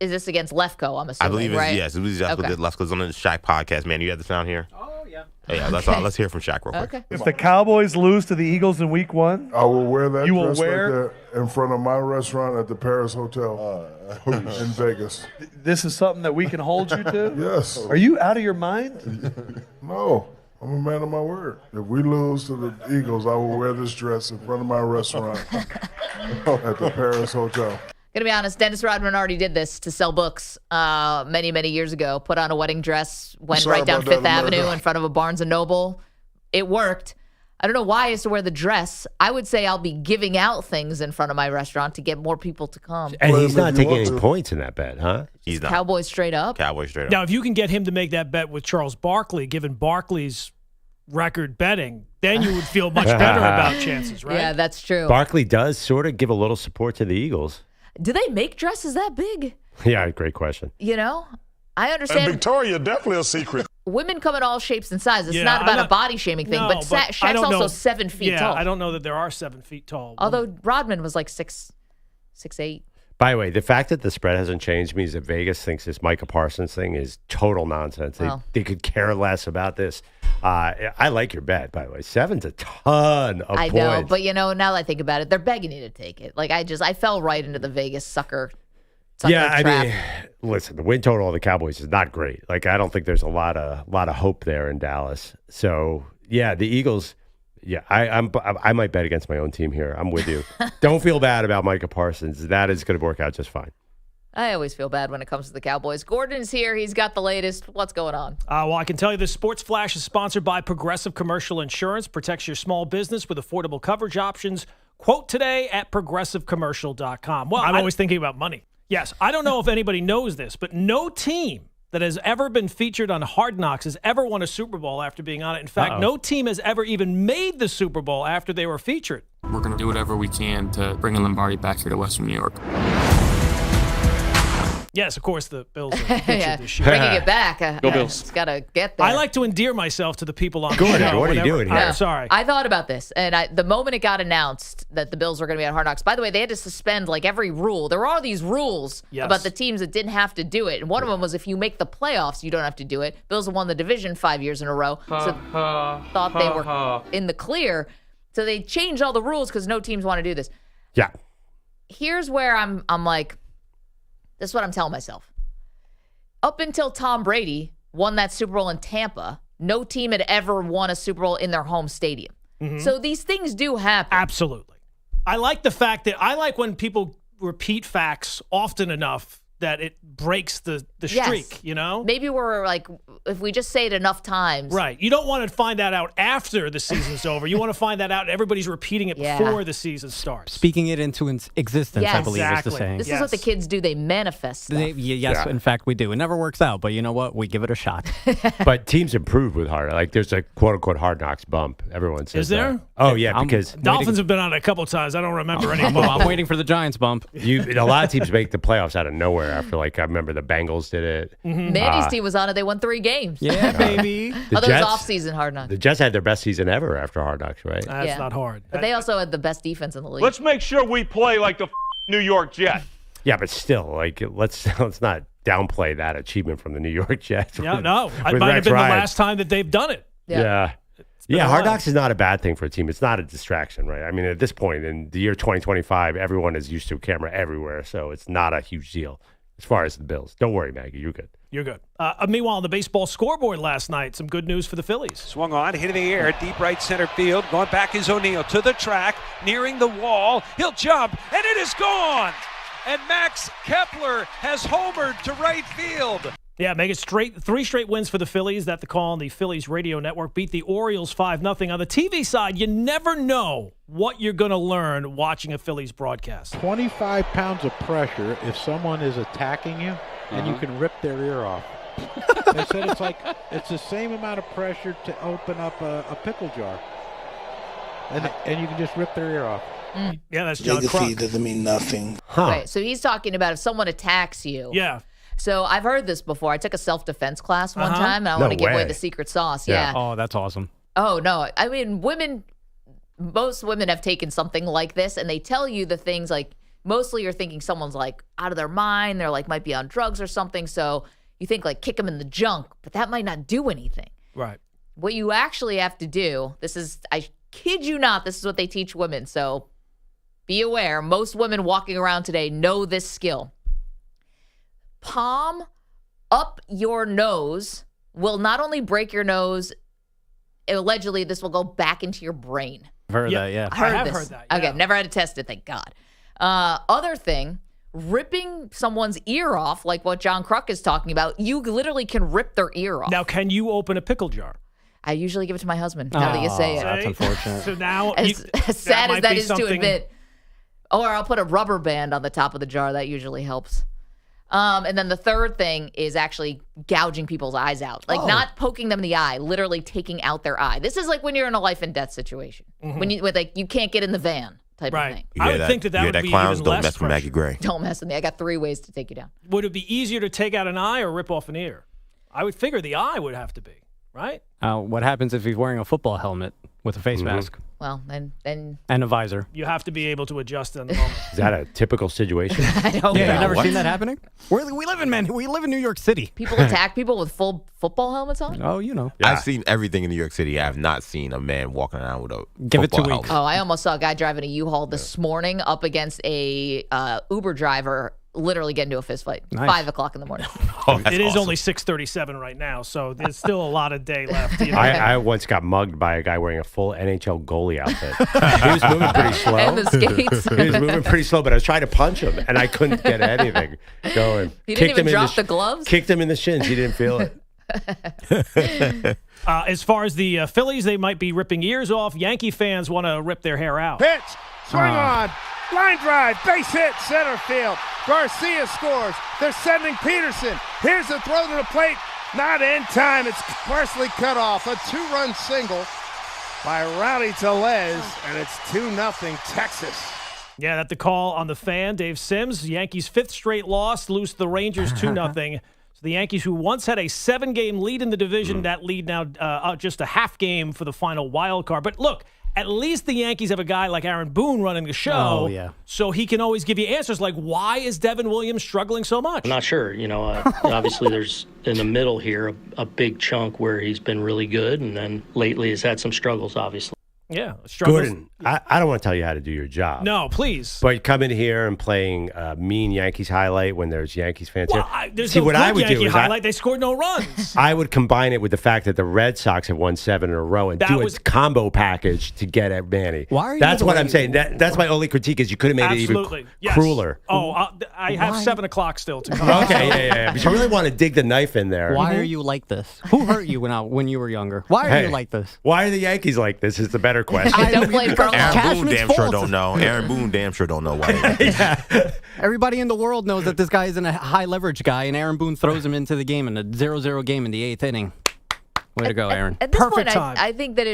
Is this against Lefko? I'm assuming. I believe it's right? yes. It was that's what Lefko's on the Shaq podcast. Man, you have the sound here. Oh yeah. Yeah, let's hear from Shaq real quick. Okay. If the Cowboys lose to the Eagles in week 1, I will wear that You will dress wear- right there in front of my restaurant at the Paris Hotel in Vegas. this is something that we can hold you to? Yes. Are you out of your mind? No, I'm a man of my word. If we lose to the Eagles, I will wear this dress in front of my restaurant at the Paris Hotel. Gonna be honest, Dennis Rodman already did this to sell books many, many years ago. Put on a wedding dress, went Sorry right down about that, Fifth Avenue America. in front of a Barnes & Noble. It worked. I don't know why I used to wear the dress. I would say I'll be giving out things in front of my restaurant to get more people to come. And Well, he's if not you taking want any to. points in that bet, huh? He's not. Cowboys straight up. Cowboys straight up. Now, if you can get him to make that bet with Charles Barkley, given Barkley's record betting, then you would feel much better about chances, right? Yeah, that's true. Barkley does sort of give a little support to the Eagles. Do they make dresses that big? Yeah, great question. I understand. Victoria, definitely a secret. Women come in all shapes and sizes. It's Yeah, not about I'm a not- body shaming thing, No, but I Shaq's don't also know. 7 feet yeah, tall. I don't know that there are 7 feet tall. Although Rodman was like 6'8". By the way, the fact that the spread hasn't changed means that Vegas thinks this Micah Parsons thing is total nonsense. They could care less about this. I like your bet, by the way. 7's a ton of points. I know, but now that I think about it, they're begging you to take it. Like I fell right into the Vegas sucker yeah, trap. I mean, listen, the win total of the Cowboys is not great. Like I don't think there's a lot of hope there in Dallas. So yeah, the Eagles. Yeah, I might bet against my own team here. I'm with you. Don't feel bad about Micah Parsons. That is going to work out just fine. I always feel bad when it comes to the Cowboys. Gordon's here. He's got the latest. What's going on? Well, I can tell you this Sports Flash is sponsored by Progressive Commercial Insurance. Protects your small business with affordable coverage options. Quote today at progressivecommercial.com. Well, I'm always thinking about money. Yes, I don't know if anybody knows this, but no team that has ever been featured on Hard Knocks has ever won a Super Bowl after being on it. In fact, no team has ever even made the Super Bowl after they were featured. We're going to do whatever we can to bring Lombardi back here to Western New York. Yes, of course, the Bills are featured this year. Bringing it back. Go Bills. It's got to get there. I like to endear myself to the people on the Gordon, show. what are you doing here? I'm sorry. I thought about this, and the moment it got announced that the Bills were going to be at Hard Knocks, by the way, they had to suspend like every rule. There were all these rules about the teams that didn't have to do it, and one of them was if you make the playoffs, you don't have to do it. Bills have won the division 5 years in a row, so thought they were in the clear. So they changed all the rules because no teams want to do this. Yeah. Here's where I'm like, this is what I'm telling myself. Up until Tom Brady won that Super Bowl in Tampa, no team had ever won a Super Bowl in their home stadium. So these things do happen. Absolutely. I like the fact that I like when people repeat facts often enough that it breaks the streak, you know? Maybe we're like, if we just say it enough times. Right. You don't want to find that out after the season's over. You want to find that out. Everybody's repeating it before the season starts. Speaking it into existence, I believe is the saying. This is what the kids do. They manifest stuff. Yes, in fact, we do. It never works out, but you know what? We give it a shot. But teams improve with hard. Like there's a quote-unquote Hard Knocks bump. Everyone says Is there? that. Oh, yeah, because Dolphins have been on it a couple times. I don't remember anymore. I'm waiting for the Giants bump. a lot of teams make the playoffs out of nowhere after, like, I remember the Bengals did it. Manny's team was on it. They won 3 games. Yeah, baby. Those off-season Hard Knocks. The Jets had their best season ever after Hard Knocks, right? That's not hard. But they also had the best defense in the league. Let's make sure we play like the New York Jets. Yeah, but still, like, let's not downplay that achievement from the New York Jets. Yeah, no. It might have been the last time that they've done it. Yeah. Hard Knocks is not a bad thing for a team. It's not a distraction, right? I mean, at this point in the year 2025, everyone is used to a camera everywhere, so it's not a huge deal as far as the Bills. Don't worry, Maggie. You're good. You're good. Meanwhile, on the baseball scoreboard last night, some good news for the Phillies. Swung on, hit in the air, deep right center field. Going back is O'Neill to the track, nearing the wall. He'll jump, and it is gone. And Max Kepler has homered to right field. Yeah, make it 3 straight wins for the Phillies. That the call on the Phillies radio network. Beat the Orioles 5-0. On the TV side, you never know what you're going to learn watching a Phillies broadcast. 25 pounds of pressure if someone is attacking you, and you can rip their ear off. They said it's the same amount of pressure to open up a pickle jar, and you can just rip their ear off. Yeah, that's John Legacy doesn't mean nothing. Right, so he's talking about if someone attacks you. Yeah. So I've heard this before. I took a self-defense class one time, and I want to give away the secret sauce. Yeah. Oh, that's awesome. Oh, no. I mean, most women have taken something like this, and they tell you the things like, mostly you're thinking someone's like out of their mind. They're like might be on drugs or something. So you think like kick them in the junk, but that might not do anything. Right. What you actually have to do, I kid you not, this is what they teach women. So be aware. Most women walking around today know this skill. Palm up your nose will not only break your nose, allegedly this will go back into your brain. I've heard that, yeah. I have heard that. Yeah. Okay, I've never had to test it, thank God. Other thing, ripping someone's ear off, like what John Kruk is talking about, you literally can rip their ear off. Now, can you open a pickle jar? I usually give it to my husband, now that you say it. That's unfortunate. So now, as sad as that is to admit. Or I'll put a rubber band on the top of the jar. That usually helps. And then the third thing is actually gouging people's eyes out. Like not poking them in the eye, literally taking out their eye. This is like when you're in a life and death situation. When you can't get in the van type of thing. I would think that would be clowns even don't less mess with pressure. Maggie Gray. Don't mess with me. I got 3 ways to take you down. Would it be easier to take out an eye or rip off an ear? I would figure the eye would have to be, right? What happens if he's wearing a football helmet with a face mask? Well, then And a visor. You have to be able to adjust in the moment. Is that a typical situation? I don't know. Yeah, you never seen that happening? We live in New York City. People attack people with full football helmets on? Oh, you know. I've seen everything in New York City. I have not seen a man walking around with a Give it 2 football weeks. helmet. Oh, I almost saw a guy driving a U-Haul this morning up against a Uber driver, literally get into a fist fight. Nice. 5 o'clock in the morning. It is only 6:37 right now, so there's still a lot of day left. You know? I once got mugged by a guy wearing a full NHL goalie outfit. He was moving pretty slow. And the skates. He was moving pretty slow, but I was trying to punch him, and I couldn't get anything going. He didn't even drop the gloves? Kicked him in the shins. He didn't feel it. As far as the Phillies, they might be ripping ears off. Yankee fans want to rip their hair out. Pitch, swing on, line drive, base hit, center field. Garcia scores. They're sending Peterson. Here's the throw to the plate. Not in time. It's partially cut off. A 2-run single by Rowdy Tellez, and it's 2-0 Texas. Yeah, that's the call on the Fan. Dave Sims, Yankees' fifth straight loss, lose to the Rangers 2-0. So the Yankees, who once had a 7-game lead in the division, that lead now just a half game for the final wild card. But look, at least the Yankees have a guy like Aaron Boone running the show. Oh, yeah. So he can always give you answers like, why is Devin Williams struggling so much? I'm not sure. Obviously there's in the middle here a big chunk where he's been really good, and then lately has had some struggles, obviously. Yeah, struggles. Gordon, I don't want to tell you how to do your job. No, please. But come in here and playing mean Yankees highlight when there's Yankees fans here. There's See, no what good I would Yankee do is highlight. They scored no runs. I would combine it with the fact that the Red Sox have won 7 in a row and do a combo package to get at Manny. Why are you That's the what way- I'm saying. That's my only critique is you could have made Absolutely. it even Yes. crueler. Oh, I have 7 o'clock still to come. Okay, yeah. But you really want to dig the knife in there. Why are you like this? Who hurt you when you were younger? Why are you like this? Why are the Yankees like this is the better question. I don't play for Aaron Boone damn sure don't know. Aaron Boone damn sure don't know why. Everybody in the world knows that this guy isn't a high leverage guy, and Aaron Boone throws him into the game in a 0-0 game in the 8th inning. Way to go, Aaron. At this Perfect point, time. I think that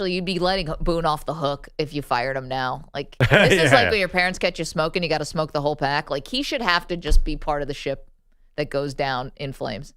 you'd be letting Boone off the hook if you fired him now. Like, this is like when your parents catch you smoking, you got to smoke the whole pack. Like, he should have to just be part of the ship that goes down in flames.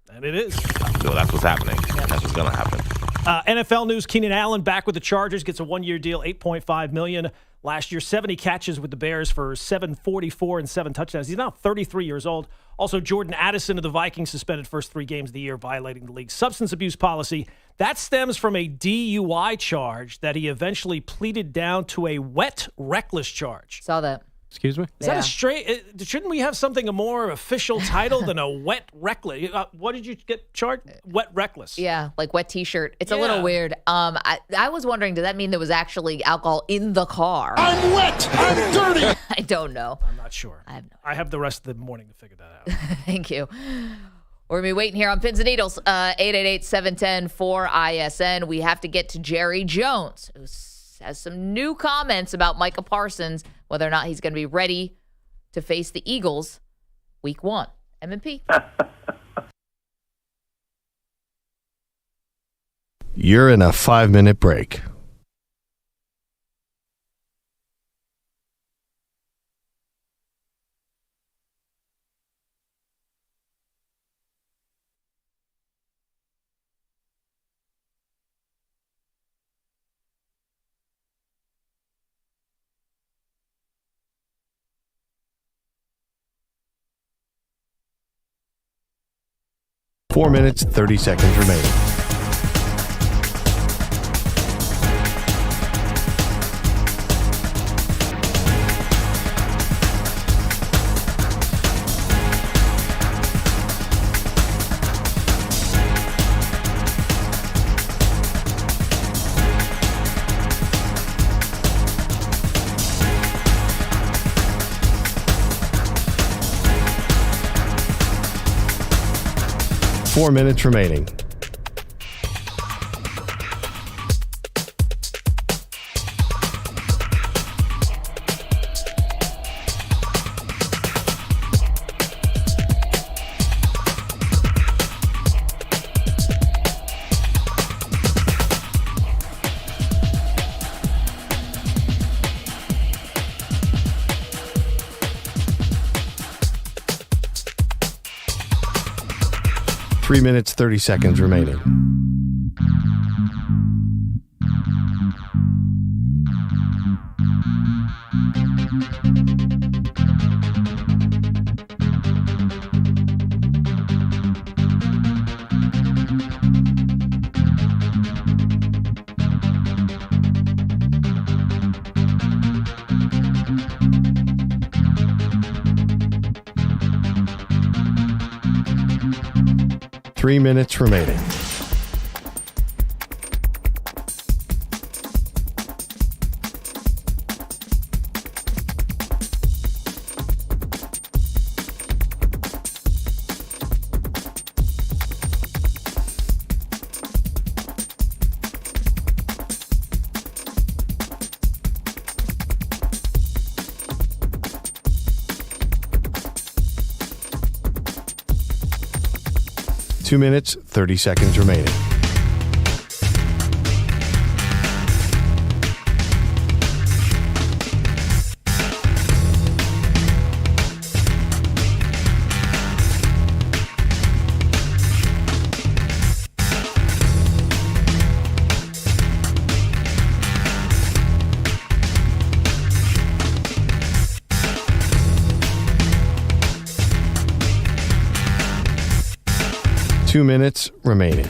And it is. So that's what's happening. That's what's going to happen. NFL news, Keenan Allen back with the Chargers, gets a 1-year deal, $8.5 million. Last year, 70 catches with the Bears for 744 and 7 touchdowns. He's now 33 years old. Also, Jordan Addison of the Vikings suspended first 3 games of the year, violating the league's substance abuse policy. That stems from a DUI charge that he eventually pleaded down to a wet, reckless charge. Saw that. Excuse me? Is that a straight? Shouldn't we have something a more official title than a wet reckless? What did you get charged? Wet reckless. Yeah, like wet T-shirt. It's a little weird. I was wondering, did that mean there was actually alcohol in the car? I'm wet. I'm dirty. I don't know. I'm not sure. I have the rest of the morning to figure that out. Thank you. We're going to be waiting here on Pins and Needles, 888-710-4ISN. We have to get to Jerry Jones, who has some new comments about Micah Parsons, whether or not he's going to be ready to face the Eagles week 1. M&P. You're in a 5-minute break. Four minutes, 30 seconds remaining. Four minutes remaining. Three minutes, 30 seconds remaining. Three minutes remaining. Two minutes, 30 seconds remaining. 2 minutes remaining.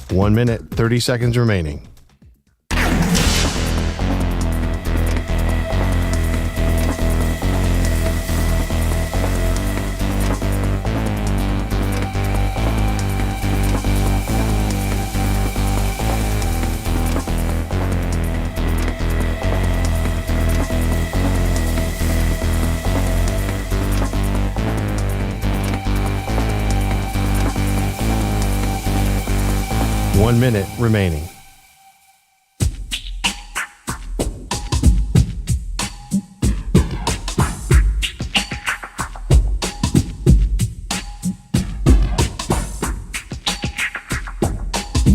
One minute, 30 seconds remaining. One minute remaining.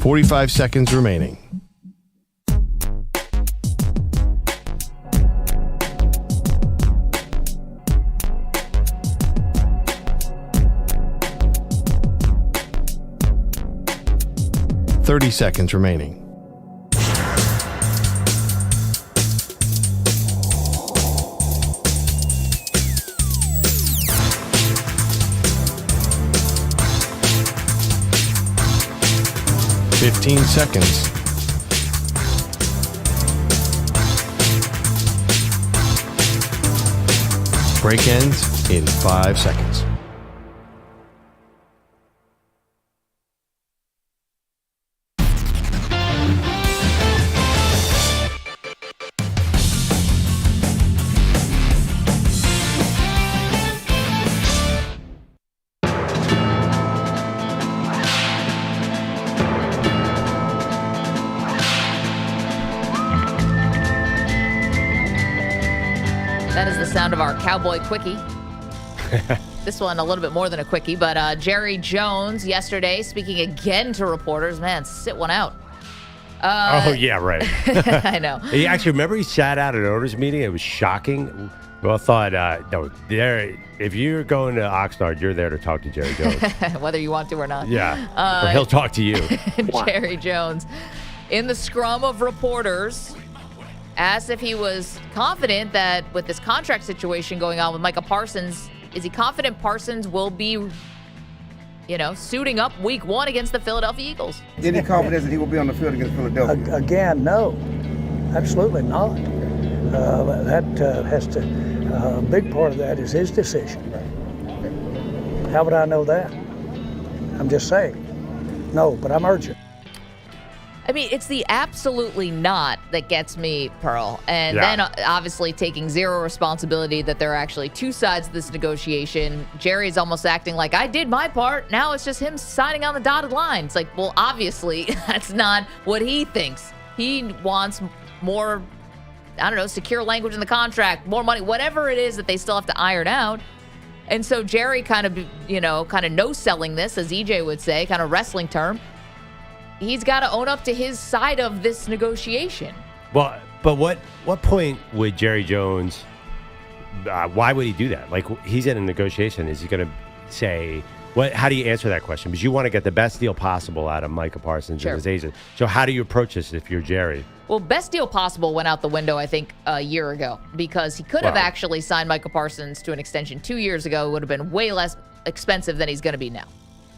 $45 seconds remaining. $30 seconds remaining. $15 seconds. Break ends in 5 seconds. Of our Cowboy Quickie. This one a little bit more than a quickie, but Jerry Jones yesterday speaking again to reporters. Man, sit one out. Oh, yeah, right. I know. He actually, remember he sat out at an owners meeting? It was shocking. We all thought, no, if you're going to Oxnard, you're there to talk to Jerry Jones. Whether you want to or not. Yeah, or he'll talk to you. Jerry Jones, in the scrum of reporters, asked if he was confident that with this contract situation going on with Micah Parsons, is he confident Parsons will be, suiting up week 1 against the Philadelphia Eagles? Any confidence that he will be on the field against Philadelphia? Again, no. Absolutely not. That has to, a big part of that is his decision. How would I know that? I'm just saying. No, but I'm urgent. I mean, it's the absolutely not that gets me, Pearl. And then obviously taking zero responsibility that there are actually two sides to this negotiation. Jerry's almost acting like, I did my part. Now it's just him signing on the dotted line. It's like, well, obviously that's not what he thinks. He wants more, secure language in the contract, more money, whatever it is that they still have to iron out. And so Jerry kind of no-selling this, as EJ would say, kind of wrestling term. He's got to own up to his side of this negotiation. Well, but what point would Jerry Jones, why would he do that? Like, he's in a negotiation. Is he going to say, how do you answer that question? Because you want to get the best deal possible out of Micah Parsons and his agent. So how do you approach this if you're Jerry? Well, best deal possible went out the window, I think, a year ago, because he could have actually signed Micah Parsons to an extension 2 years ago. It would have been way less expensive than he's going to be now.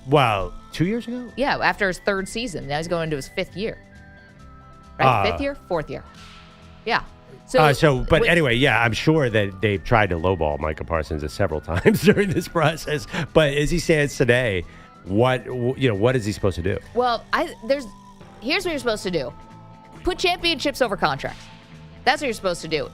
Well, 2 years ago? Yeah, after his third season. Now he's going into his fifth year. Right? Fifth year? Fourth year. Yeah. But anyway, yeah, I'm sure that they've tried to lowball Micah Parsons several times during this process. But as he stands today, what is he supposed to do? Well, here's what you're supposed to do. Put championships over contracts. That's what you're supposed to do.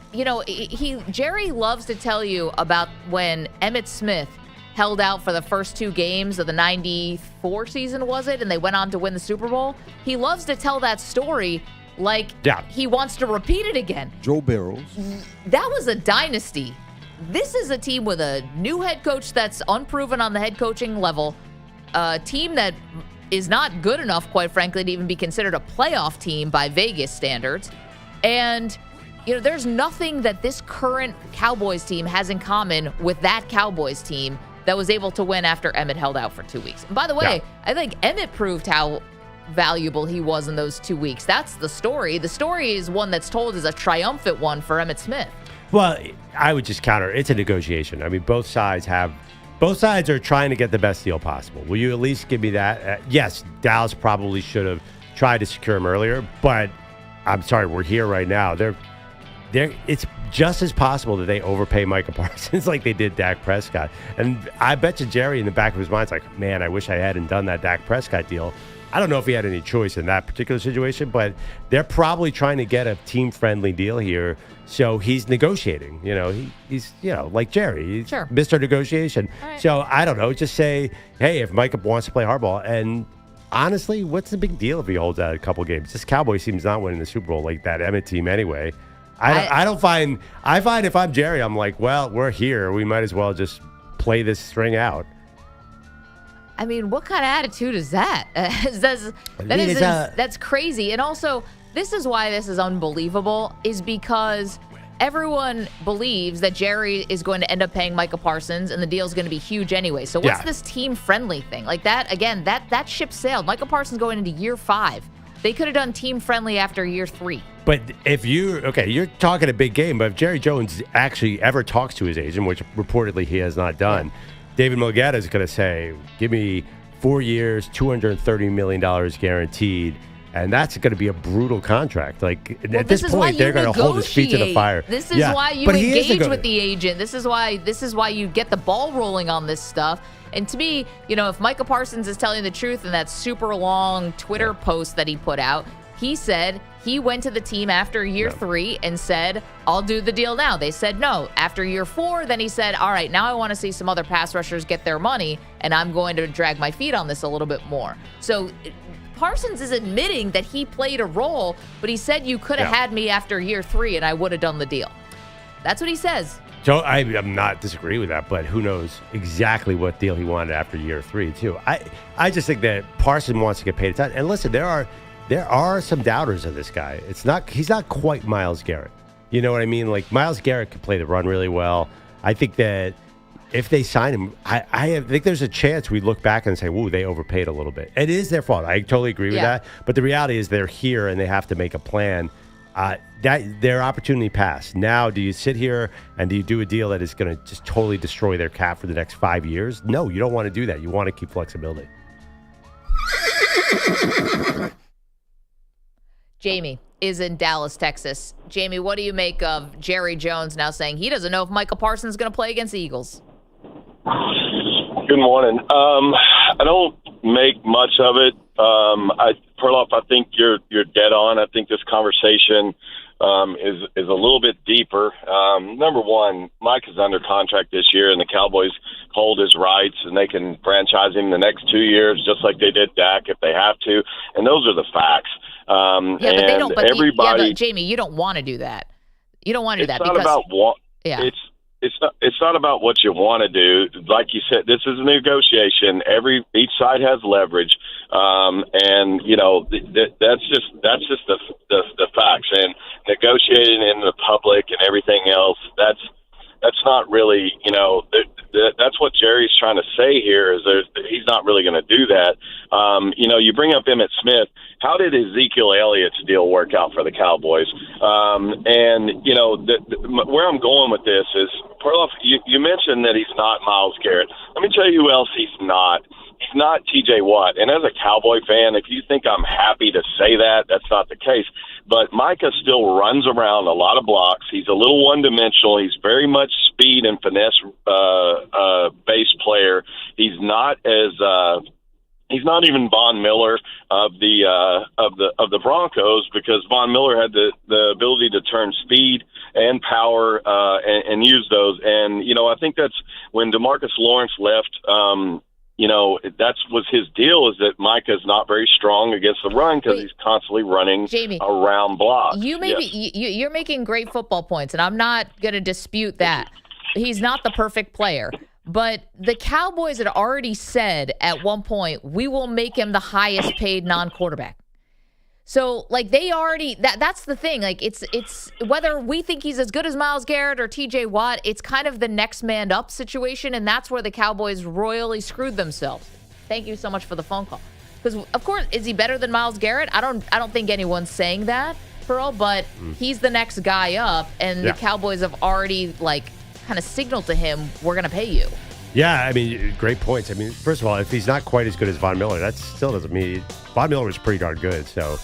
Jerry loves to tell you about when Emmitt Smith held out for the first two games of the 94 season, was it? And they went on to win the Super Bowl. He loves to tell that story like he wants to repeat it again. Joe Burrow. That was a dynasty. This is a team with a new head coach that's unproven on the head coaching level. A team that is not good enough, quite frankly, to even be considered a playoff team by Vegas standards. And, there's nothing that this current Cowboys team has in common with that Cowboys team that was able to win after Emmett held out for 2 weeks. And by the way, I think Emmett proved how valuable he was in those 2 weeks. That's the story. The story is one that's told as a triumphant one for Emmitt Smith. Well, I would just counter. It's a negotiation. I mean, both sides are trying to get the best deal possible. Will you at least give me that? Yes, Dallas probably should have tried to secure him earlier, but I'm sorry, we're here right now. It's just as possible that they overpay Micah Parsons like they did Dak Prescott. And I bet you Jerry in the back of his mind's like, man, I wish I hadn't done that Dak Prescott deal. I don't know if he had any choice in that particular situation, but they're probably trying to get a team-friendly deal here. So he's negotiating. He's like Jerry. He's Mr. Negotiation. Right. So I don't know. Just say, hey, if Micah wants to play hardball, and honestly, what's the big deal if he holds out a couple games? This Cowboys team's not winning the Super Bowl like that Emmett team anyway. I find if I'm Jerry, I'm like, well, we're here. We might as well just play this string out. I mean, what kind of attitude is that? That's crazy. And also, this is why this is unbelievable, is because everyone believes that Jerry is going to end up paying Micah Parsons and the deal is going to be huge anyway. So what's this team-friendly thing? Like that, again, that ship sailed. Micah Parsons going into year 5. They could have done team-friendly after year 3. But if you're talking a big game, but if Jerry Jones actually ever talks to his agent, which reportedly he has not done, David Mulgeta is going to say, give me 4 years, $230 million guaranteed, and that's going to be a brutal contract. Like, at this point, they're going to hold his feet to the fire. This is why you engage with the agent. This is why you get the ball rolling on this stuff. And to me, if Micah Parsons is telling the truth in that super long Twitter post that he put out, he said he went to the team after year 3 and said, I'll do the deal now. They said no. After year 4, then he said, all right, now I want to see some other pass rushers get their money, and I'm going to drag my feet on this a little bit more. So Parsons is admitting that he played a role, but he said you could have had me after year 3 and I would have done the deal. That's what he says. So I'm not disagreeing with that, but who knows exactly what deal he wanted after year 3 too. I just think that Parsons wants to get paid a ton. And listen, there are some doubters of this guy. He's not quite Myles Garrett. You know what I mean? Like, Myles Garrett can play the run really well. I think that if they sign him, I think there's a chance we look back and say, "Whoa, they overpaid a little bit." It is their fault. I totally agree with that. But the reality is they're here and they have to make a plan. That their opportunity passed. Now, do you sit here and do you do a deal that is going to just totally destroy their cap for the next 5 years? No, you don't want to do that. You want to keep flexibility. Jamie is in Dallas, Texas. Jamie, what do you make of Jerry Jones now saying he doesn't know if Micah Parsons is going to play against the Eagles? Good morning. I don't make much of it. Perloff, I think you're dead on. I think this conversation is a little bit deeper. Number one, Mike is under contract this year, and the Cowboys hold his rights, and they can franchise him the next 2 years, just like they did Dak if they have to. And those are the facts. But they don't. But but Jamie, you don't want to do that. You don't want to do that because it's not about what you want to do. Like you said, this is a negotiation. Each side has leverage, and that's just the facts. And negotiating in the public and everything else, that's not really, that's what Jerry's trying to say here is he's not really going to do that. You bring up Emmitt Smith. How did Ezekiel Elliott's deal work out for the Cowboys? Where I'm going with this is, Perloff, you mentioned that he's not Myles Garrett. Let me tell you who else he's not. He's not T.J. Watt. And as a Cowboy fan, if you think I'm happy to say that, that's not the case. But Micah still runs around a lot of blocks. He's a little one-dimensional. He's very much speed and finesse based player. He's not even Von Miller of the Broncos, because Von Miller had the ability to turn speed and power and use those. And I think that's when DeMarcus Lawrence left. That was his deal, is that Micah's not very strong against the run because he's constantly running around blocks. You're making great football points, and I'm not going to dispute that. He's not the perfect player. But the Cowboys had already said at one point, we will make him the highest paid non-quarterback. So, like, they already, that's the thing. Like, it's whether we think he's as good as Myles Garrett or TJ Watt, it's kind of the next man up situation, and that's where the Cowboys royally screwed themselves. Thank you so much for the phone call. Because, of course, is he better than Myles Garrett? I don't think anyone's saying that, Pearl, but he's the next guy up, and the Cowboys have already, like, kind of signaled to him, we're going to pay you. Yeah, I mean, great points. I mean, first of all, if he's not quite as good as Von Miller, that still doesn't mean Von Miller was pretty darn good. So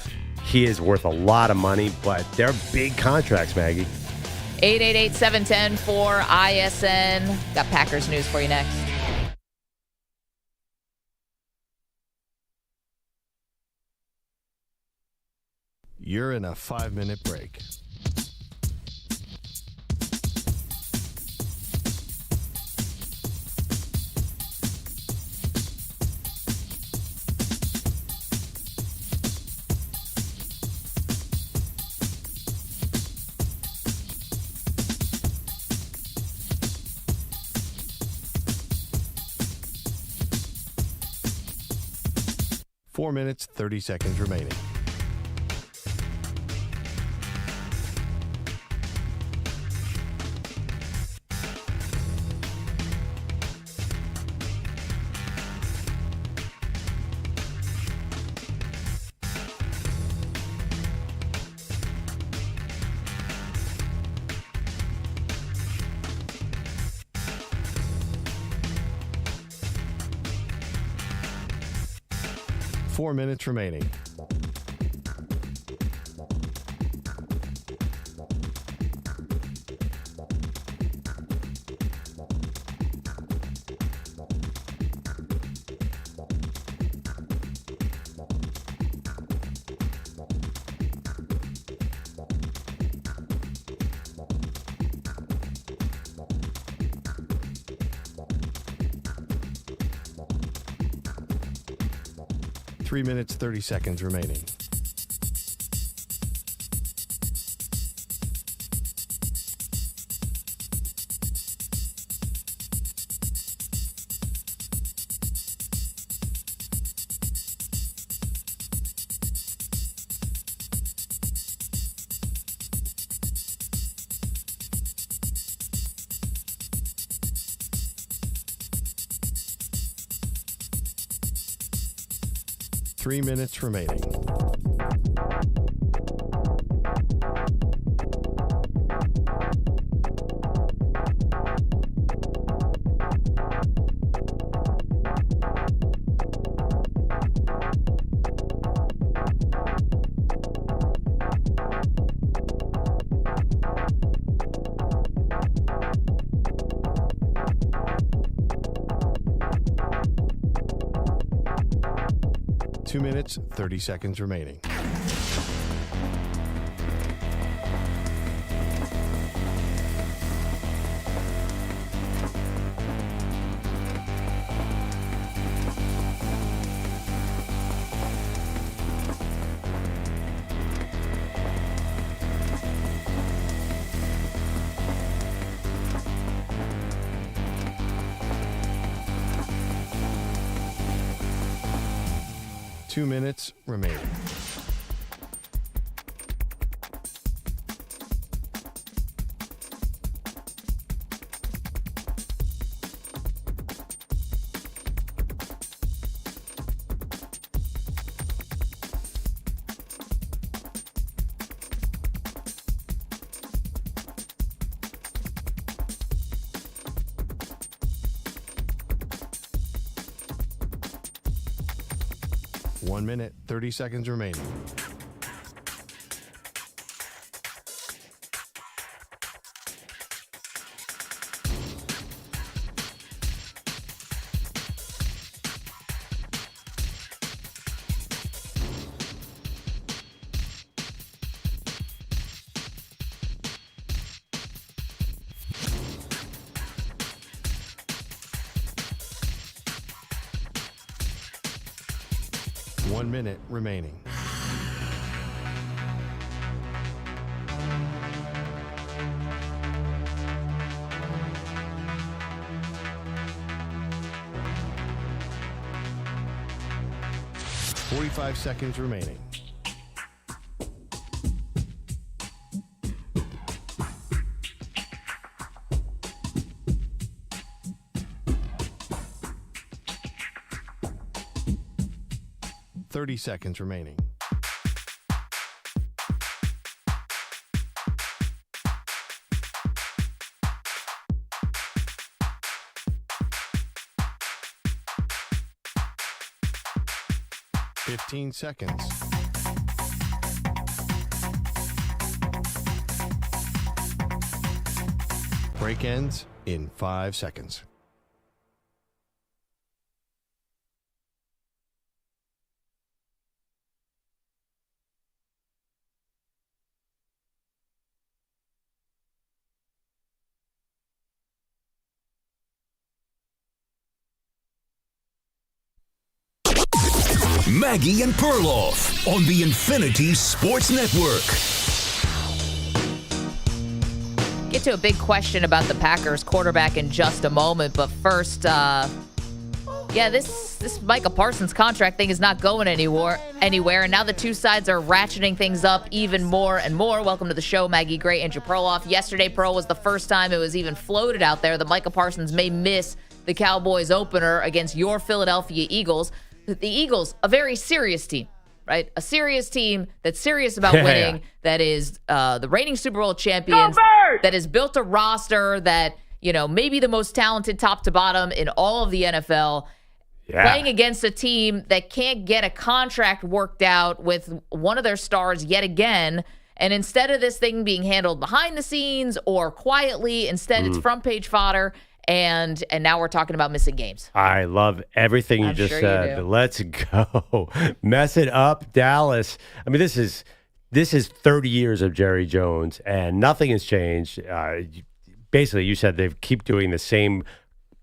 he is worth a lot of money, but they're big contracts, Maggie. 888-710-4ISN. Got Packers news for you next. You're in a 5-minute break. Four minutes, 30 seconds remaining. Four minutes remaining. Three minutes, 30 seconds remaining. Three minutes remaining. Two minutes, 30 seconds remaining. Two minutes remaining. One minute, 30 seconds remaining. One minute remaining. 45 seconds remaining. Seconds remaining. Fifteen seconds. Break ends in 5 seconds. Maggie and Perloff on the Infinity Sports Network. Get to a big question about the Packers quarterback in just a moment, but first, this Micah Parsons contract thing is not going anywhere, and now the two sides are ratcheting things up even more and more. Welcome to the show, Maggie Gray, Andrew Perloff. Yesterday, Pearl, was the first time it was even floated out there that Micah Parsons may miss the Cowboys opener against your Philadelphia Eagles. The Eagles, a very serious team, right? A serious team that's serious about winning, that is the reigning Super Bowl champions, that has built a roster that, maybe the most talented top to bottom in all of the NFL, playing against a team that can't get a contract worked out with one of their stars yet again. And instead of this thing being handled behind the scenes or quietly, instead it's front page fodder. And now we're talking about missing games. I love everything you just said. Let's go. Mess it up, Dallas. I mean, this is 30 years of Jerry Jones, and nothing has changed. Basically, you said they keep doing the same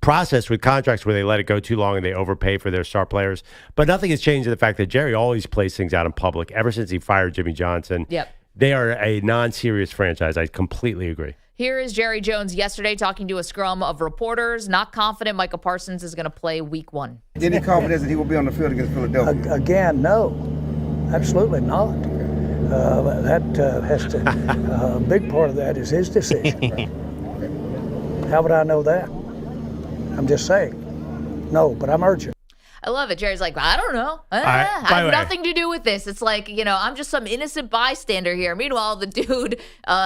process with contracts where they let it go too long and they overpay for their star players. But nothing has changed in the fact that Jerry always plays things out in public ever since he fired Jimmy Johnson. Yep. They are a non-serious franchise. I completely agree. Here is Jerry Jones yesterday talking to a scrum of reporters, not confident Micah Parsons is going to play week 1. Any confidence that he will be on the field against Philadelphia? Again, no. Absolutely not. That has to, a big part of that is his decision. How would I know that? I'm just saying. No, but I'm urgent. I love it. Jerry's like, I don't know. I have nothing to do with this. It's like, I'm just some innocent bystander here. Meanwhile, the dude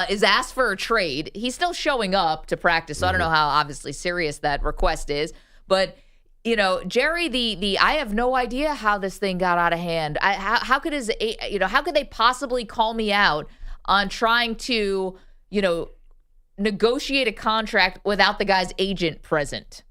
is asked for a trade. He's still showing up to practice, so I don't know how obviously serious that request is. But, Jerry, I have no idea how this thing got out of hand. How could how could they possibly call me out on trying to, negotiate a contract without the guy's agent present?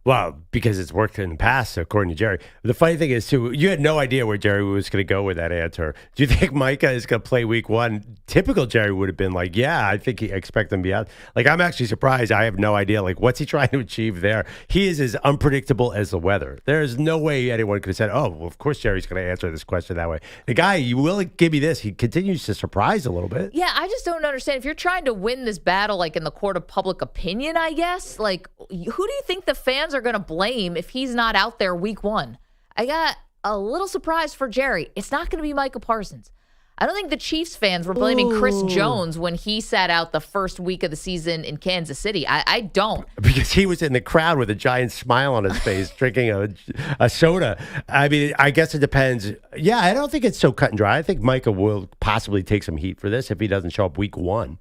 Well, because it's worked in the past, according to Jerry. The funny thing is, too, you had no idea where Jerry was going to go with that answer. Do you think Micah is going to play week 1? Typical Jerry would have been like, yeah, I think he expect him to be out. Like, I'm actually surprised. I have no idea. Like, what's he trying to achieve there? He is as unpredictable as the weather. There is no way anyone could have said, oh, well, of course Jerry's going to answer this question that way. The guy, you will give me this. He continues to surprise a little bit. Yeah, I just don't understand. If you're trying to win this battle, like in the court of public opinion, I guess, like, who do you think the fans are going to blame if he's not out there week 1? I got a little surprise for Jerry. It's not going to be Micah Parsons. I don't think the Chiefs fans were blaming Chris Jones when he sat out the first week of the season in Kansas City. I don't. Because he was in the crowd with a giant smile on his face, drinking a soda. I mean, I guess it depends. Yeah, I don't think it's so cut and dry. I think Micah will possibly take some heat for this if he doesn't show up week 1.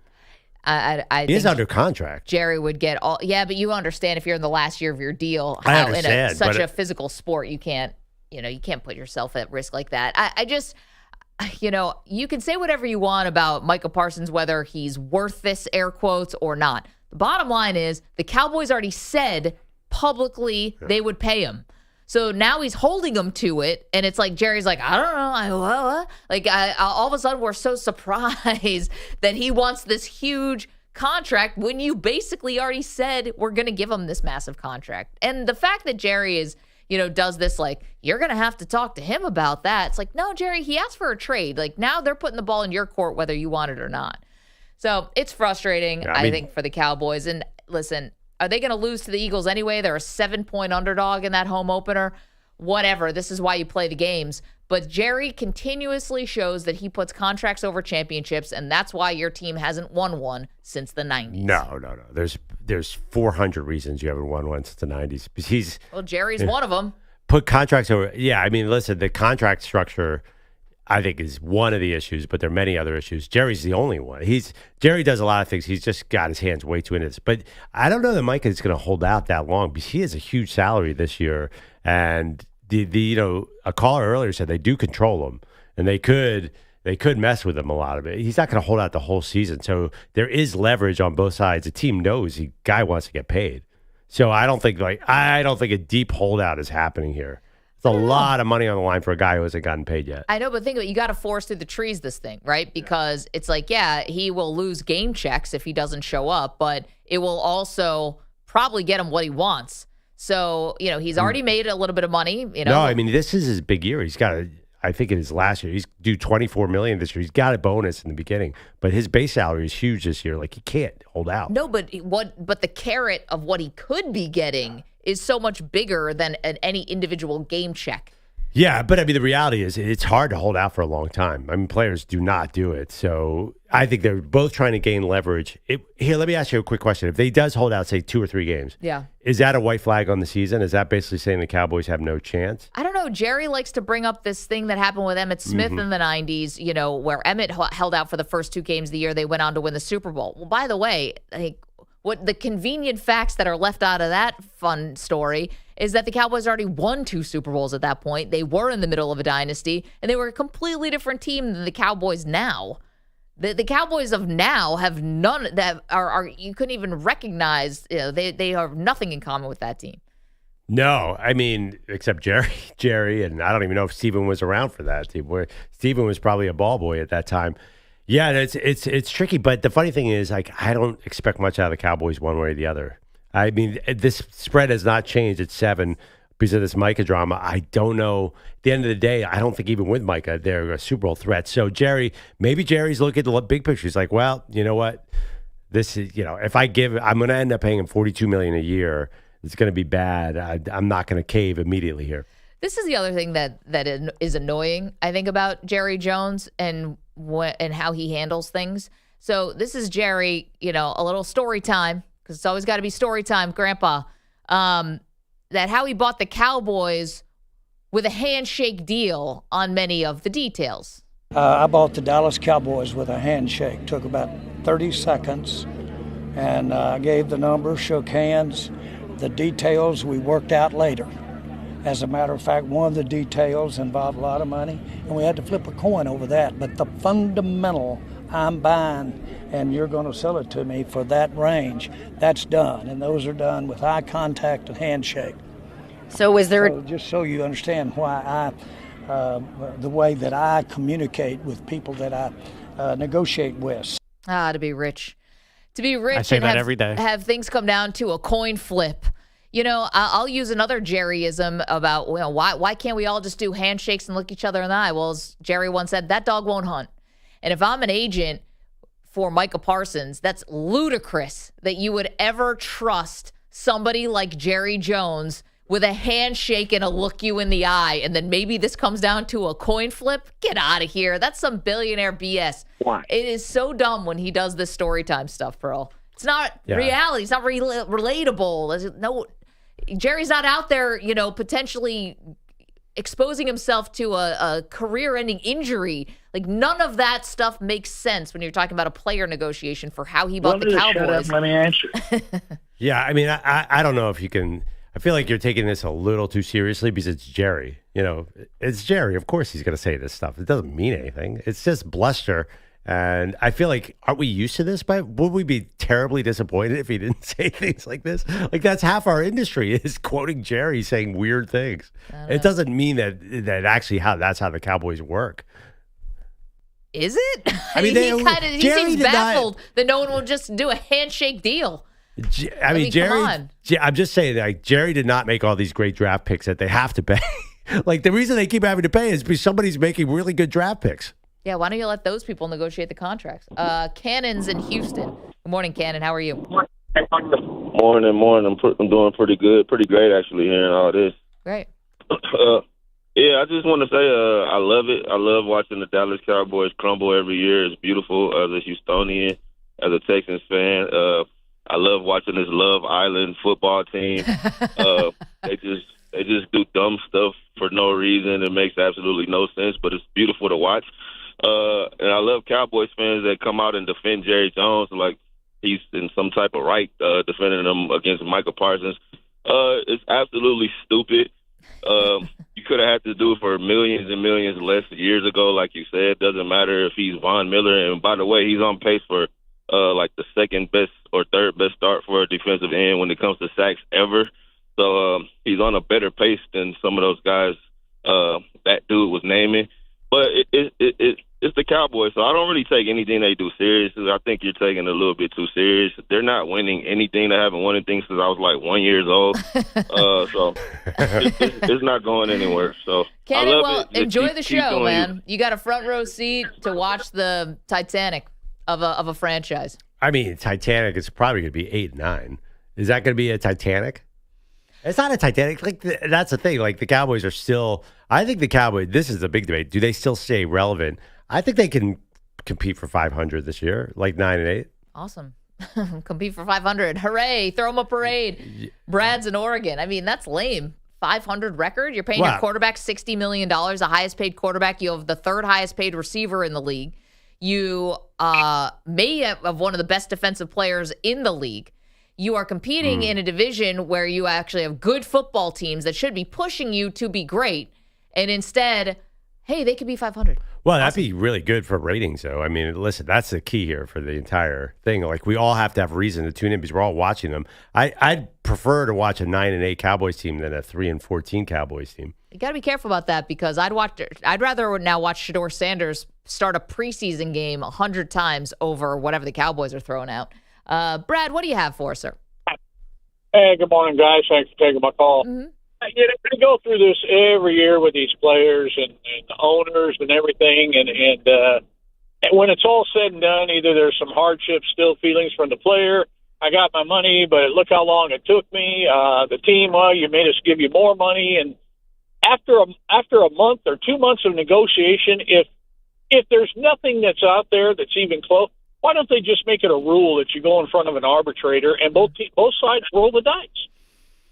He is under contract. Jerry would get all. Yeah, but you understand if you're in the last year of your deal, I how understand, in such a physical sport, you can't put yourself at risk like that. I just, you can say whatever you want about Micah Parsons, whether he's worth this air quotes or not. The bottom line is the Cowboys already said publicly they would pay him. So now he's holding them to it, and it's like Jerry's like, I don't know. All of a sudden we're so surprised that he wants this huge contract when you basically already said we're going to give him this massive contract. And the fact that Jerry is, does this like, you're going to have to talk to him about that. It's like, no, Jerry, he asked for a trade. Like now they're putting the ball in your court whether you want it or not. So it's frustrating, I think, for the Cowboys. And listen, are they going to lose to the Eagles anyway? They're a 7-point underdog in that home opener. whatever. This is why you play the games. But Jerry continuously shows that he puts contracts over championships, and that's why your team hasn't won one since the 90s. No. There's 400 reasons you haven't won one since the 90s. Because Jerry's one of them. Put contracts over. Yeah, I mean, listen, the contract structure, I think, is one of the issues, but there are many other issues. Jerry's the only one. Jerry does a lot of things. He's just got his hands way too into this. But I don't know that Micah is going to hold out that long because he has a huge salary this year, and a caller earlier said they do control him, and they could mess with him a lot of it. He's not going to hold out the whole season, so there is leverage on both sides. The team knows the guy wants to get paid, so I don't think a deep holdout is happening here. It's a lot of money on the line for a guy who hasn't gotten paid yet. I know, but think of it. You got to force through the trees this thing, right? Because it's like, he will lose game checks if he doesn't show up, but it will also probably get him what he wants. So, he's already made a little bit of money. No, I mean, this is his big year. He's got I think in his last year, he's due $24 million this year. He's got a bonus in the beginning, but his base salary is huge this year. Like, he can't hold out. No, but the carrot of what he could be getting is so much bigger than any individual game check. Yeah, but I mean, the reality is it's hard to hold out for a long time. I mean, players do not do it. So I think they're both trying to gain leverage. Here, let me ask you a quick question. If he does hold out, say, 2 or 3 games, is that a white flag on the season? Is that basically saying the Cowboys have no chance? I don't know. Jerry likes to bring up this thing that happened with Emmitt Smith in the 90s, where Emmitt held out for the first 2 games of the year. They went on to win the Super Bowl. Well, by the way, what the convenient facts that are left out of that fun story is that the Cowboys already won 2 Super Bowls at that point. They were in the middle of a dynasty, and they were a completely different team than the Cowboys now. The Cowboys of now have none that are you couldn't even recognize. They have nothing in common with that team. No, I mean, except Jerry, and I don't even know if Steven was around for that team. Where Steven was probably a ball boy at that time. Yeah, it's tricky, but the funny thing is, like, I don't expect much out of the Cowboys one way or the other. I mean, this spread has not changed at 7 because of this Micah drama. I don't know. At the end of the day, I don't think even with Micah, they're a Super Bowl threat. So maybe Jerry's looking at the big picture. He's like, well, you know what? This is, if I'm going to end up paying him $42 million a year. It's going to be bad. I'm not going to cave immediately here. This is the other thing that is annoying, I think, about Jerry Jones and how he handles things. So this is Jerry, a little story time, because it's always got to be story time, Grandpa, that how he bought the Cowboys with a handshake deal on many of the details. I bought the Dallas Cowboys with a handshake. Took about 30 seconds, and I gave the number, shook hands. The details we worked out later. As a matter of fact, one of the details involved a lot of money, and we had to flip a coin over that. But the fundamental, I'm buying, and you're going to sell it to me for that range, that's done. And those are done with eye contact and handshake. So just so you understand why the way that I communicate with people that I negotiate with. To be rich. To be rich I say and that every day. Have things come down to a coin flip. I'll use another Jerryism about why can't we all just do handshakes and look each other in the eye? Well, as Jerry once said, that dog won't hunt. And if I'm an agent for Micah Parsons, that's ludicrous that you would ever trust somebody like Jerry Jones with a handshake and a look you in the eye, and then maybe this comes down to a coin flip. Get out of here. That's some billionaire BS. Why? It is so dumb when he does this story time stuff, Pearl. It's not reality. It's not relatable. Jerry's not out there, potentially exposing himself to a career-ending injury. Like, none of that stuff makes sense when you're talking about a player negotiation for how he bought the Cowboys. Shut up, let me answer. Yeah, I mean, I don't know if you can. I feel like you're taking this a little too seriously because it's Jerry. It's Jerry. Of course he's going to say this stuff. It doesn't mean anything. It's just bluster. And I feel like, aren't we used to this? But would we be terribly disappointed if he didn't say things like this? Like, that's half our industry is quoting Jerry saying weird things. It doesn't mean that actually that's how the Cowboys work. Is it? I mean, he seems baffled that no one will just do a handshake deal. Jerry. I'm just saying, like, Jerry did not make all these great draft picks that they have to pay. Like, the reason they keep having to pay is because somebody's making really good draft picks. Yeah, why don't you let those people negotiate the contracts? Cannon's in Houston. Good morning, Cannon. How are you? Morning. I'm doing pretty good, pretty great actually. Hearing all this. Great. Yeah, I just want to say I love it. I love watching the Dallas Cowboys crumble every year. It's beautiful as a Houstonian, as a Texans fan. I love watching this Love Island football team. They just do dumb stuff for no reason. It makes absolutely no sense, but it's beautiful to watch. And I love Cowboys fans that come out and defend Jerry Jones like he's in some type of right, defending him against Micah Parsons. It's absolutely stupid. You could have had to do it for millions and millions less years ago, like you said. Doesn't matter if he's Von Miller. And by the way, he's on pace for like the second best or third best start for a defensive end when it comes to sacks ever. So he's on a better pace than some of those guys that dude was naming. But it's the Cowboys, so I don't really take anything they do seriously. I think you're taking it a little bit too serious. They're not winning anything. They haven't won anything since I was like 1 year old. So it's not going anywhere. So Kenny, I love well, it. enjoy Keep the show, doing man. You got a front row seat to watch the Titanic of a franchise. I mean, Titanic is probably going to be 8-9. Is that going to be a Titanic? It's not a Titanic. Like that's the thing. Like the Cowboys are still. I think the Cowboys. This is a big debate. Do they still stay relevant? I think they can compete for 500 this year, like 9-8. Awesome. Compete for 500. Hooray. Throw them a parade. Brad's in Oregon. I mean, that's lame. 500 record. You're paying your quarterback $60 million, the highest paid quarterback. You have the third highest paid receiver in the league. You may have one of the best defensive players in the league. You are competing in a division where you actually have good football teams that should be pushing you to be great. And instead, hey, they could be 500. Well, that'd be really good for ratings, though. I mean, listen, that's the key here for the entire thing. Like, we all have to have reason to tune in because we're all watching them. I'd prefer to watch a 9-8 Cowboys team than a 3-14 Cowboys team. You got to be careful about that because I'd rather now watch Shedeur Sanders start a preseason game 100 times over whatever the Cowboys are throwing out. Brad, what do you have for us, sir? Hey, good morning, guys. Thanks for taking my call. Mm-hmm. You know, we go through this every year with these players and the owners and everything, and when it's all said and done, either there's some hardship, still feelings from the player. I got my money, but look how long it took me. The team, well, you made us give you more money, and after a month or 2 months of negotiation, if there's nothing that's out there that's even close, why don't they just make it a rule that you go in front of an arbitrator and both sides roll the dice?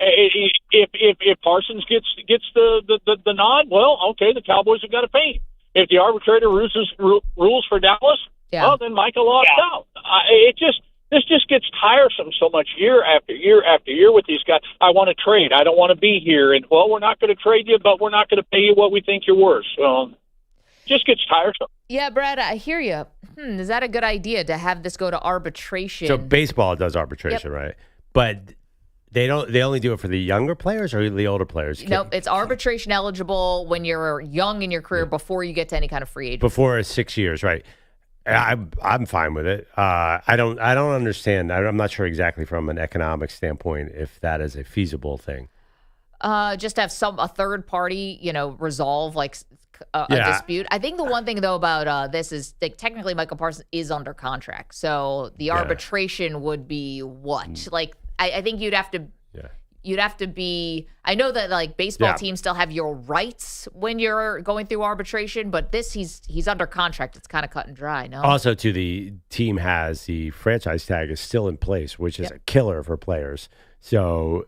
If Parsons gets the nod, well, okay, the Cowboys have got to pay him. If the arbitrator rules for Dallas, well, then Micah lost out. This just gets tiresome so much year after year after year with these guys. I want to trade. I don't want to be here. And, well, we're not going to trade you, but we're not going to pay you what we think you're worth. Just gets tiresome. Yeah, Brad, I hear you. Is that a good idea to have this go to arbitration? So baseball does arbitration, right? But they only do it for the younger players or the older players? Nope, it's arbitration eligible when you're young in your career before you get to any kind of free agent. Before 6 years, right? I'm fine with it. I don't understand. I'm not sure exactly from an economic standpoint if that is a feasible thing. Just have a third party, resolve like a dispute. I think the one thing though about this is that technically Michael Parsons is under contract, so the arbitration would be what? Like I think you'd have to. You'd have to be. I know that like baseball teams still have your rights when you're going through arbitration, but he's under contract. It's kind of cut and dry. No. Also, the team has the franchise tag is still in place, which is a killer for players. So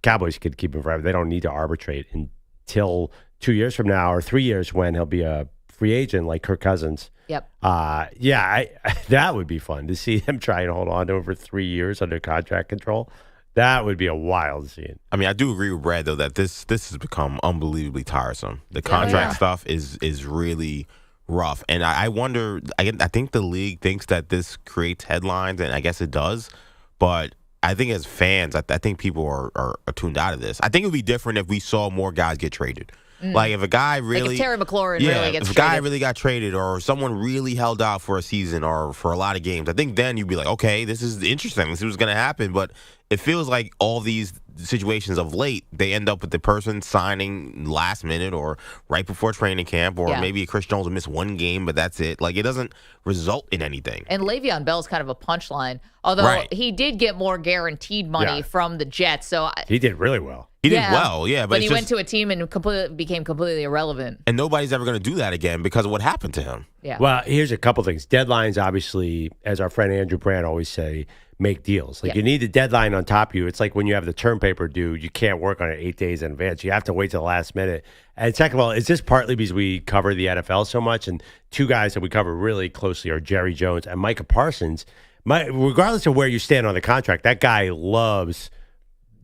Cowboys could keep him forever. They don't need to arbitrate until 2 years from now or 3 years when he'll be a free agent like Kirk Cousins. Yep. That would be fun to see him try and hold on to him for 3 years under contract control. That would be a wild scene. I mean, I do agree with Brad, though, that this has become unbelievably tiresome. The contract stuff is really rough. And I wonder, I think the league thinks that this creates headlines, and I guess it does. But I think as fans, I think people are tuned out of this. I think it would be different if we saw more guys get traded. Like if a guy really, like if Terry McLaurin really gets if a traded. guy really got traded, or someone really held out for a season or for a lot of games, I think then you'd be like, okay, this is interesting. This is what's going to happen. But it feels like all these situations of late, they end up with the person signing last minute or right before training camp, or maybe Chris Jones will miss one game, but that's it. Like it doesn't result in anything. And Le'Veon Bell's kind of a punchline, although he did get more guaranteed money from the Jets. So he did really well. He did well, yeah. But he went to a team and became completely irrelevant. And nobody's ever going to do that again because of what happened to him. Yeah. Well, here's a couple things. Deadlines, obviously, as our friend Andrew Brandt always say, make deals. Like you need the deadline on top of you. It's like when you have the term paper due, you can't work on it 8 days in advance. You have to wait till the last minute. And second of all, is this partly because we cover the NFL so much? And two guys that we cover really closely are Jerry Jones and Micah Parsons. Regardless of where you stand on the contract, that guy loves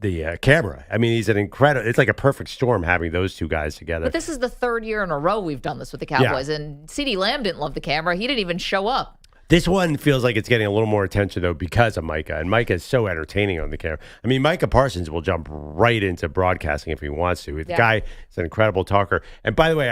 the camera. I mean, he's an incredible. It's like a perfect storm having those two guys together. But this is the third year in a row we've done this with the Cowboys, and CeeDee Lamb didn't love the camera. He didn't even show up. This one feels like it's getting a little more attention, though, because of Micah. And Micah is so entertaining on the camera. I mean, Micah Parsons will jump right into broadcasting if he wants to. The guy is an incredible talker. And by the way,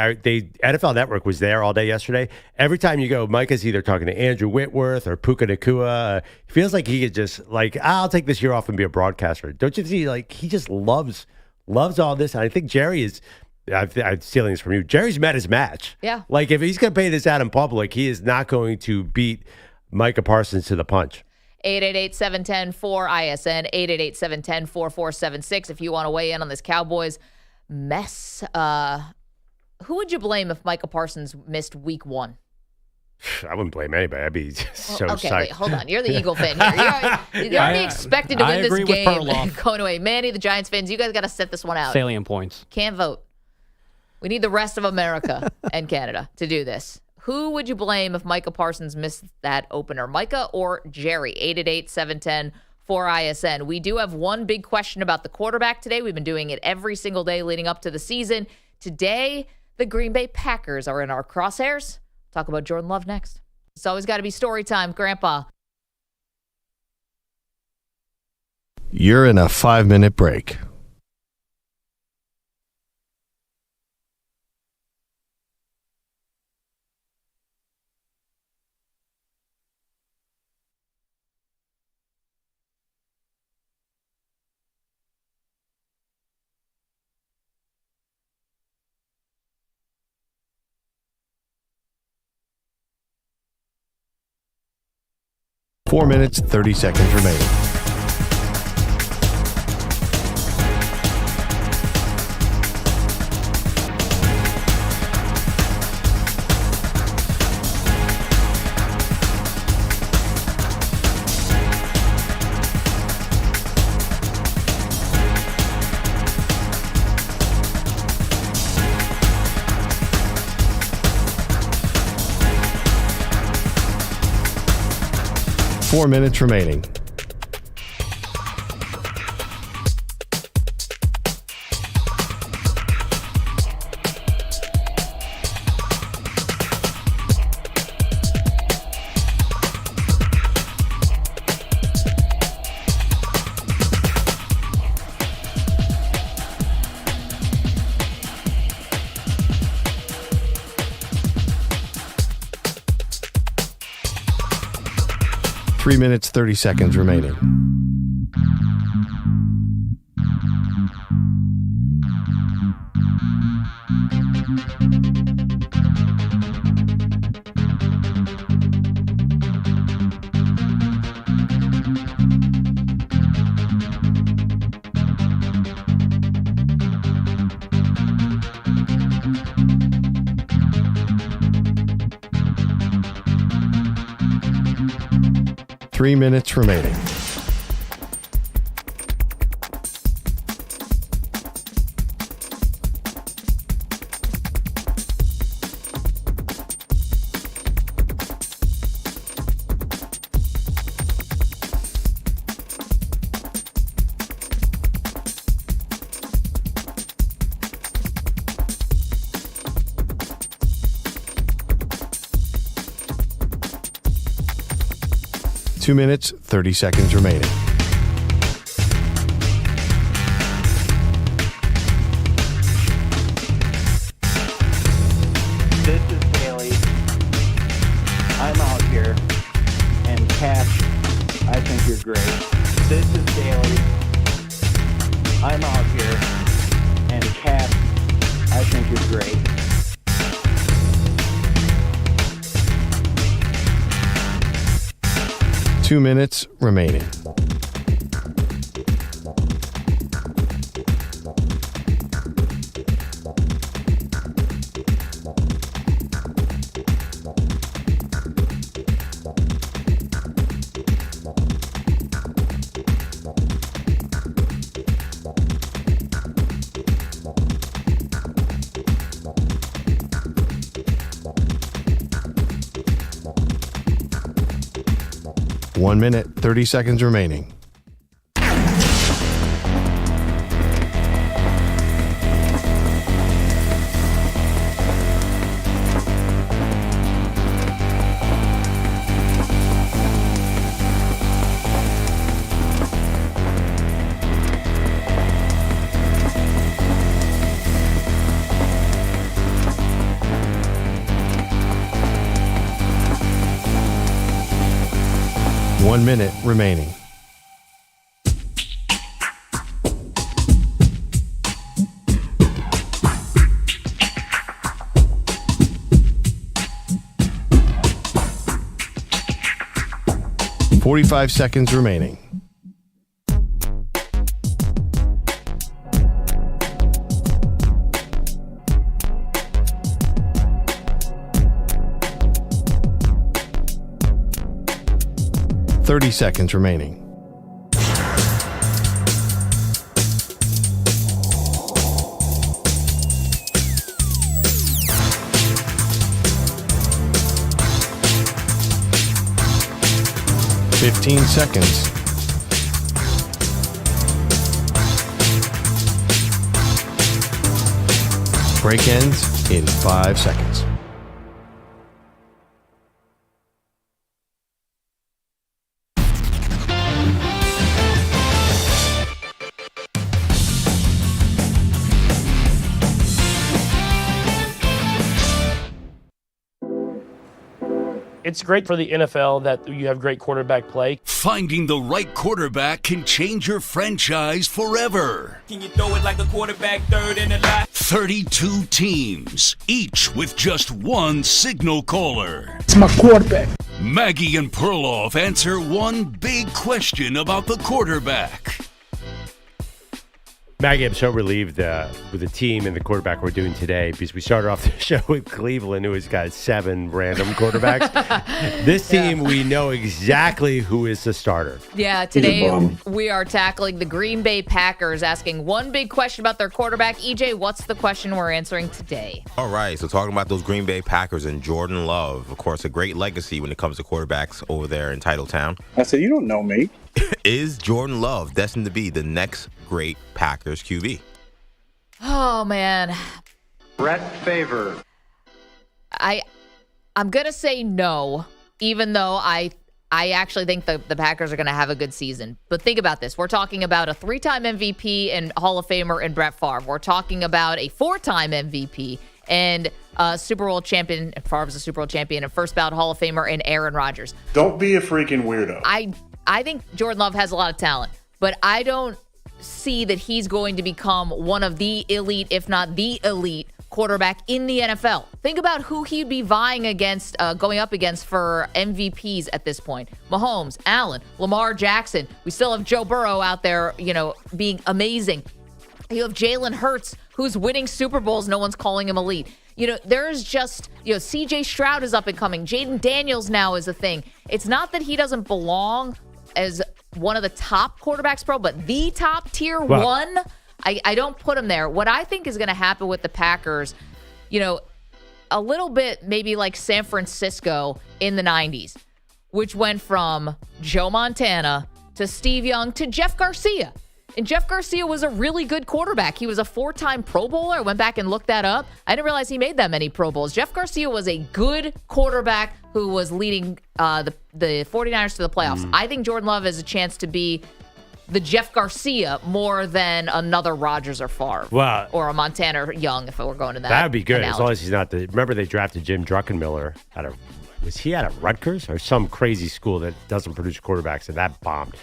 NFL Network was there all day yesterday. Every time you go, Micah's either talking to Andrew Whitworth or Puka Nacua. He feels like he could just, I'll take this year off and be a broadcaster. Don't you see, he just loves all this. And I think Jerry is... I'm stealing this from you. Jerry's met his match. Yeah. If he's going to pay this out in public, he is not going to beat Micah Parsons to the punch. 888-710-4ISN, 888-710-4476. If you want to weigh in on this Cowboys mess, who would you blame if Micah Parsons missed week 1? I wouldn't blame anybody. I'd be so okay, psyched. wait, hold on. You're the Eagle fan here. You're already expected to win this game. Going away. Manny, the Giants fans, you guys got to set this one out. Salient points. Can't vote. We need the rest of America and Canada to do this. Who would you blame if Micah Parsons missed that opener? Micah or Jerry? 888-710-4ISN. We do have one big question about the quarterback today. We've been doing it every single day leading up to the season. Today, the Green Bay Packers are in our crosshairs. Talk about Jordan Love next. It's always got to be story time, Grandpa. You're in a 5-minute break. Four minutes, 30 seconds remaining. Four minutes remaining. Three minutes, 30 seconds remaining. Three minutes remaining. Two minutes, 30 seconds remaining. This is Bailey. I'm out here. And Cash, I think you're great. This is Bailey. I'm out here. And Cash, I think you're great. Two minutes remaining. 1 minute, 30 seconds remaining. One minute remaining. $45 seconds remaining. $30 seconds remaining. $15 seconds. Break ends in 5 seconds. It's great for the NFL that you have great quarterback play. Finding the right quarterback can change your franchise forever. Can you throw it like a quarterback, third in the line? 32 teams, each with just one signal caller. It's my quarterback. Maggie and Perloff answer one big question about the quarterback. Maggie, I'm so relieved with the team and the quarterback we're doing today because we started off the show with Cleveland, who has got 7 random quarterbacks. This team, we know exactly who is the starter. Yeah, today we are tackling the Green Bay Packers, asking one big question about their quarterback. EJ, what's the question we're answering today? All right, so talking about those Green Bay Packers and Jordan Love, of course, a great legacy when it comes to quarterbacks over there in Titletown. I said, you don't know me. Is Jordan Love destined to be the next great Packers QB? Oh, man. Brett Favre. I'm going to say no, even though I actually think the Packers are going to have a good season. But think about this. We're talking about a 3-time MVP and Hall of Famer in Brett Favre. We're talking about a 4-time MVP and Super Bowl champion. Favre's a Super Bowl champion and first ballot Hall of Famer in Aaron Rodgers. Don't be a freaking weirdo. I think Jordan Love has a lot of talent, but I don't see that he's going to become one of the elite, if not the elite, quarterback in the NFL. Think about who he'd be vying against, going up against for MVPs at this point. Mahomes, Allen, Lamar Jackson. We still have Joe Burrow out there, being amazing. You have Jalen Hurts, who's winning Super Bowls. No one's calling him elite. There's just, C.J. Stroud is up and coming. Jaden Daniels now is a thing. It's not that he doesn't belong as one of the top quarterbacks, but the top tier one, I don't put him there. What I think is going to happen with the Packers, a little bit maybe like San Francisco in the 90s, which went from Joe Montana to Steve Young to Jeff Garcia. And Jeff Garcia was a really good quarterback. He was a 4-time Pro Bowler. I went back and looked that up. I didn't realize he made that many Pro Bowls. Jeff Garcia was a good quarterback who was leading the 49ers to the playoffs. I think Jordan Love has a chance to be the Jeff Garcia more than another Rodgers or Favre. Wow. Or a Montana or Young, if we're going to that. That would be good, analogy. as long as he's not remember they drafted Jim Druckenmiller was he out of Rutgers or some crazy school that doesn't produce quarterbacks, and that bombed.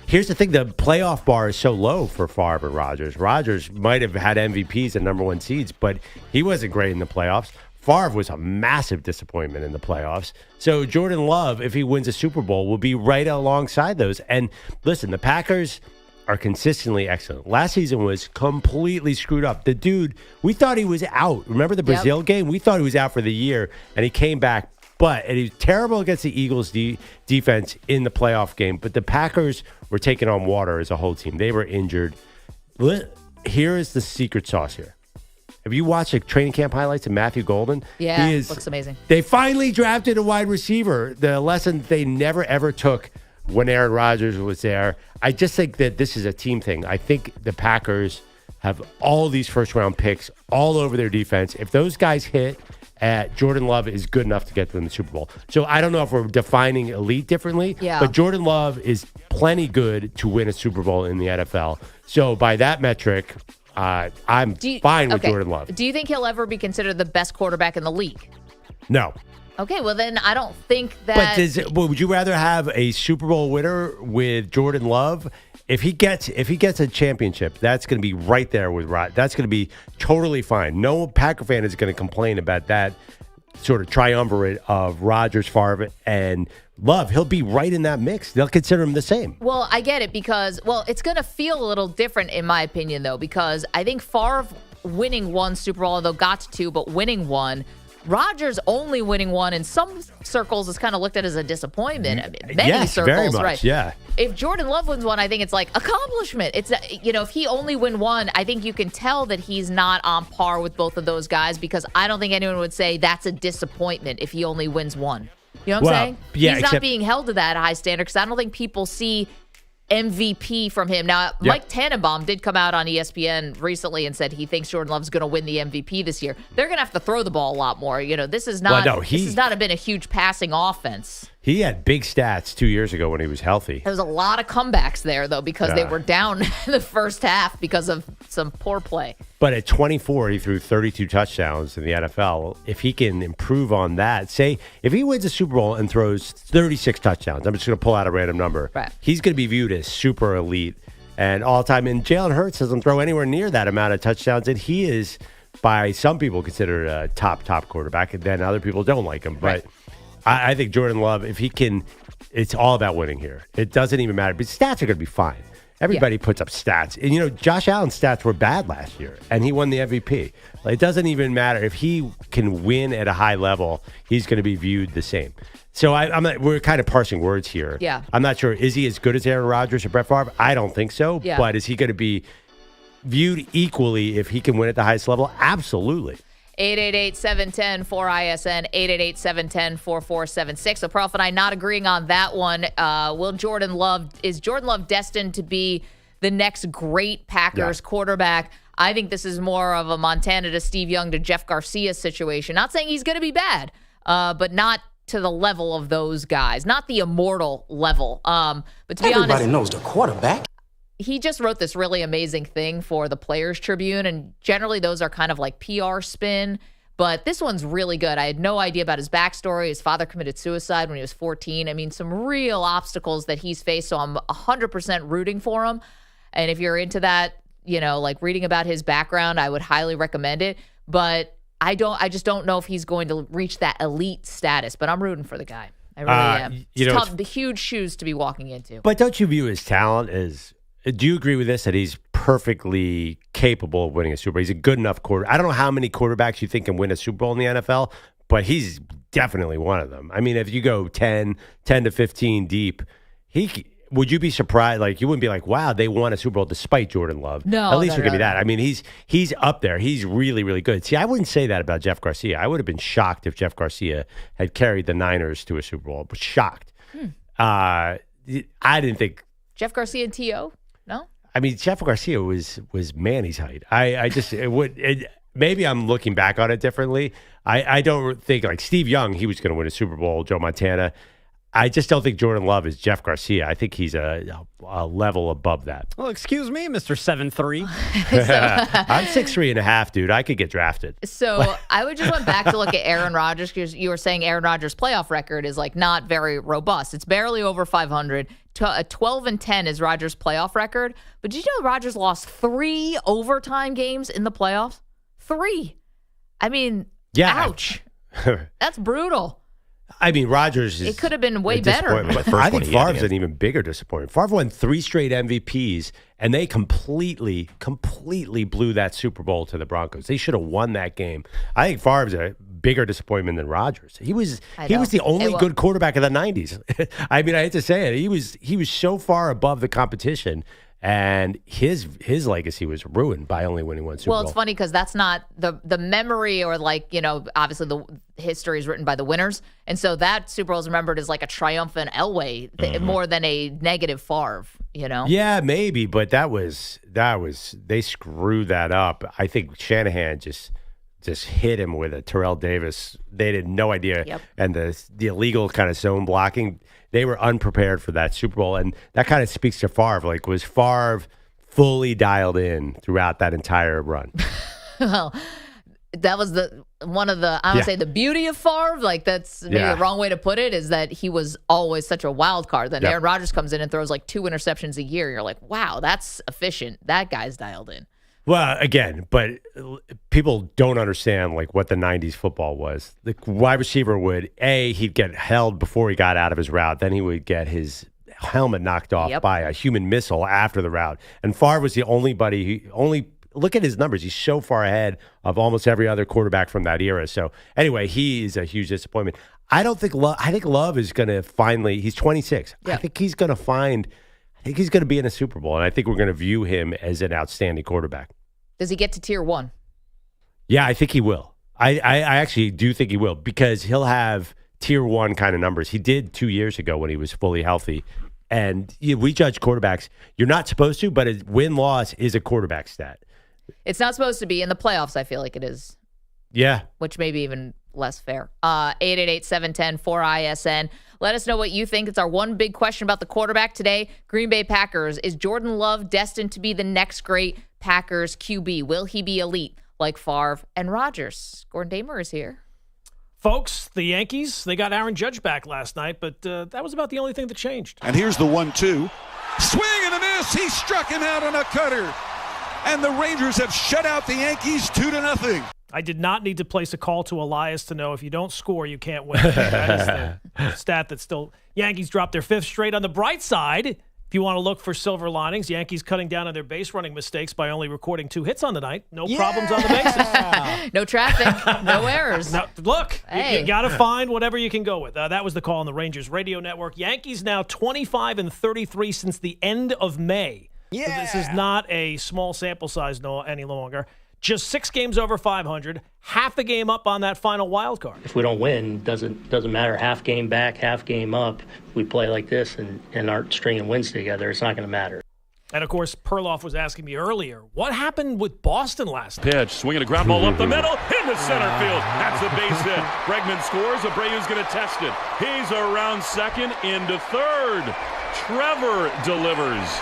Here's the thing. The playoff bar is so low for Favre and Rodgers. Rodgers might have had MVPs and number 1 seeds, but he wasn't great in the playoffs. Favre was a massive disappointment in the playoffs. So Jordan Love, if he wins a Super Bowl, will be right alongside those. And listen, the Packers are consistently excellent. Last season was completely screwed up. The dude, we thought he was out. Remember the Brazil game? We thought he was out for the year, and he came back. And he was terrible against the Eagles' defense in the playoff game. But the Packers were taking on water as a whole team. They were injured. Here is the secret sauce here. Have you watched the training camp highlights of Matthew Golden? Yeah, looks amazing. They finally drafted a wide receiver. The lesson they never, ever took when Aaron Rodgers was there. I just think that this is a team thing. I think the Packers have all these first-round picks all over their defense. If those guys hit, Jordan Love is good enough to get them in the Super Bowl. So I don't know if we're defining elite differently, but Jordan Love is plenty good to win a Super Bowl in the NFL. So by that metric, I'm fine with Jordan Love. Do you think he'll ever be considered the best quarterback in the league? No. Okay, well then I don't think that. But would you rather have a Super Bowl winner with Jordan Love? If he gets a championship, that's going to be right there with Rod. That's going to be totally fine. No Packer fan is going to complain about that sort of triumvirate of Rodgers, Favre, and Love. He'll be right in that mix. They'll consider him the same. Well, I get it because, it's going to feel a little different in my opinion, though, because I think Favre winning one Super Bowl, although got to two, but winning one, Rodgers only winning one in some circles is kind of looked at as a disappointment. I mean, many circles, very much, right? Yeah. If Jordan Love wins one, I think it's like accomplishment. It's, if he only win one, I think you can tell that he's not on par with both of those guys because I don't think anyone would say that's a disappointment if he only wins one. You know what I'm saying? Yeah, he's not being held to that high standard because I don't think people see MVP from him. Now, Mike Tannenbaum did come out on ESPN recently and said he thinks Jordan Love's going to win the MVP this year. They're going to have to throw the ball a lot more. This is not this has not been a huge passing offense. He had big stats 2 years ago when he was healthy. There was a lot of comebacks there, though, because they were down in the first half because of some poor play. But at 24, he threw 32 touchdowns in the NFL. If he can improve on that, say if he wins a Super Bowl and throws 36 touchdowns, I'm just going to pull out a random number. Right. He's going to be viewed as super elite and all time. And Jalen Hurts doesn't throw anywhere near that amount of touchdowns, and he is, by some people, considered a top quarterback, and then other people don't like him. But I think Jordan Love, if he can, it's all about winning here. It doesn't even matter. But stats are going to be fine. Everybody puts up stats. And, Josh Allen's stats were bad last year, and he won the MVP. It doesn't even matter. If he can win at a high level, he's going to be viewed the same. So we're kind of parsing words here. Yeah. I'm not sure. Is he as good as Aaron Rodgers or Brett Favre? I don't think so. Yeah. But is he going to be viewed equally if he can win at the highest level? Absolutely. 888-710-4ISN, 888-710-4476. So Prof and I not agreeing on that one. Is Jordan Love destined to be the next great Packers quarterback? I think this is more of a Montana to Steve Young to Jeff Garcia situation. Not saying he's going to be bad, but not to the level of those guys, not the immortal level. But to be honest, everybody knows the quarterback. He just wrote this really amazing thing for the Players Tribune, and generally those are kind of like PR spin, but this one's really good. I had no idea about his backstory. His father committed suicide when he was 14. I mean, some real obstacles that he's faced, so I'm 100% rooting for him. And if you're into that, like reading about his background, I would highly recommend it. But I just don't know if he's going to reach that elite status, but I'm rooting for the guy. I really am. It's tough, the huge shoes to be walking into. But don't you view his talent as... Do you agree with this, that he's perfectly capable of winning a Super Bowl? He's a good enough quarterback. I don't know how many quarterbacks you think can win a Super Bowl in the NFL, but he's definitely one of them. I mean, if you go 10 to 15 deep, would you be surprised? Like, you wouldn't be like, wow, they won a Super Bowl despite Jordan Love. No. At least you're going to be that. I mean, he's up there. He's really, really good. See, I wouldn't say that about Jeff Garcia. I would have been shocked if Jeff Garcia had carried the Niners to a Super Bowl. But shocked. I didn't think. Jeff Garcia and T.O.? No? I mean, Jeff Garcia was Manny's height. Maybe I'm looking back on it differently. I don't think, like Steve Young, he was going to win a Super Bowl, Joe Montana. I just don't think Jordan Love is Jeff Garcia. I think he's a level above that. Well, excuse me, Mr. 7'3". I'm 6'3.5", dude. I could get drafted. So I would just went back to look at Aaron Rodgers because you were saying Aaron Rodgers' playoff record is like not very robust. It's barely over 500. 12-10 is Rodgers' playoff record. But did you know Rodgers lost 3 overtime games in the playoffs? 3. I mean, ouch. That's brutal. I mean, Rodgers is... It could have been way better. I think Favre's an even bigger disappointment. Favre won 3 straight MVPs, and they completely blew that Super Bowl to the Broncos. They should have won that game. I think Favre's a bigger disappointment than Rodgers. He was the only good quarterback of the 90s. I mean, I hate to say it. He was so far above the competition. And his legacy was ruined by only winning one Super Bowl. Well, it's funny because that's not the memory or obviously the history is written by the winners. And so that Super Bowl is remembered as like a triumphant Elway more than a negative Favre, Yeah, maybe, but that was they screwed that up. I think Shanahan just hit him with a Terrell Davis. They had no idea. Yep. And the illegal kind of zone blocking, they were unprepared for that Super Bowl. And that kind of speaks to Favre. Like, was Favre fully dialed in throughout that entire run? Well, that was one of the, I would say the beauty of Favre. Like, that's maybe the wrong way to put it, is that he was always such a wild card. Then Aaron Rodgers comes in and throws like 2 interceptions a year. You're like, wow, that's efficient. That guy's dialed in. Well, again, but people don't understand like what the 90s football was. The wide receiver he'd get held before he got out of his route. Then he would get his helmet knocked off by a human missile after the route. And Favre was the look at his numbers. He's so far ahead of almost every other quarterback from that era. So anyway, he is a huge disappointment. I think Love is going to finally, he's 26. Yeah. I think he's going to be in a Super Bowl. And I think we're going to view him as an outstanding quarterback. Does he get to tier 1? Yeah, I think he will. I actually do think he will, because he'll have tier 1 kind of numbers. He did 2 years ago when he was fully healthy. And we judge quarterbacks. You're not supposed to, but a win-loss is a quarterback stat. It's not supposed to be. In the playoffs, I feel like it is. Yeah. Which may be even less fair. 888-710-4ISN. Let us know what you think. It's our one big question about the quarterback today. Green Bay Packers. Is Jordan Love destined to be the next great Packers QB? Will he be elite like Favre and Rodgers? Gordon Damer is here. Folks, the Yankees, they got Aaron Judge back last night, but that was about the only thing that changed. And here's the 1-2. Swing and a miss. He struck him out on a cutter. And the Rangers have shut out the Yankees 2-0. I did not need to place a call to Elias to know if you don't score, you can't win. That is the stat that still... Yankees dropped their 5th straight. On the bright side, if you want to look for silver linings, Yankees cutting down on their base running mistakes by only recording 2 hits on the night. No problems on the bases. No traffic. No errors. No, look, hey. You got to find whatever you can go with. That was the call on the Rangers radio network. Yankees now 25-33 since the end of May. Yeah. So this is not a small sample size any longer. Just 6 games over 500, half a game up on that final wild card. If we don't win, doesn't matter. Half game back, half game up. If we play like this and aren't stringing wins together, it's not going to matter. And, of course, Perloff was asking me earlier, what happened with Boston last night? Pitch, swinging a ground ball up the middle, into center field. That's a base hit. Bregman scores. Abreu's going to test it. He's around second, into third. Trevor delivers.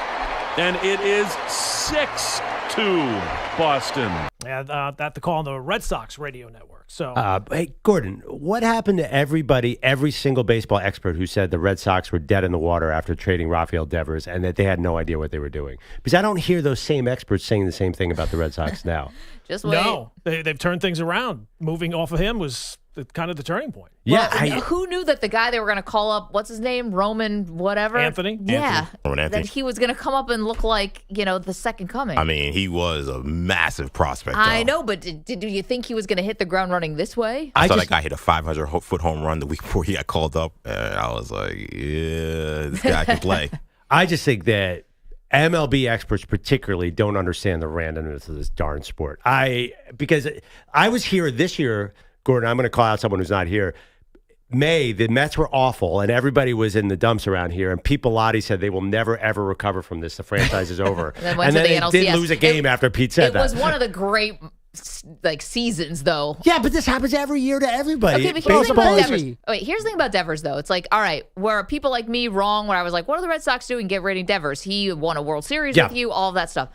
And it is 6-2 Boston. Yeah, that's the call on the Red Sox radio network. So, hey, Gordon, what happened to every single baseball expert who said the Red Sox were dead in the water after trading Rafael Devers and that they had no idea what they were doing? Because I don't hear those same experts saying the same thing about the Red Sox now. Just wait. No, they've turned things around. Moving off of him was kind of the turning point. Yeah. Well, who knew that the guy they were going to call up, what's his name? Roman whatever? Anthony? Yeah. Roman Anthony. That he was going to come up and look like, the second coming. I mean, he was a massive prospect. I know, but did you think he was going to hit the ground running this way? I saw that guy hit a 500-foot home run the week before he got called up. And I was like, yeah, this guy can play. I just think that MLB experts particularly don't understand the randomness of this darn sport. Because I was here this year, Gordon, I'm going to call out someone who's not here. The Mets were awful, and everybody was in the dumps around here, and Pete Bellotti said they will never, ever recover from this. The franchise is over. and then they did lose a game after Pete said that. It was one of the great seasons, though. Yeah, but this happens every year to everybody. Okay, but here's the thing about Devers. Here's the thing about Devers, though. It's like, all right, were people like me wrong where I was like, what are the Red Sox doing get rating Devers? He won a World Series with you, all of that stuff.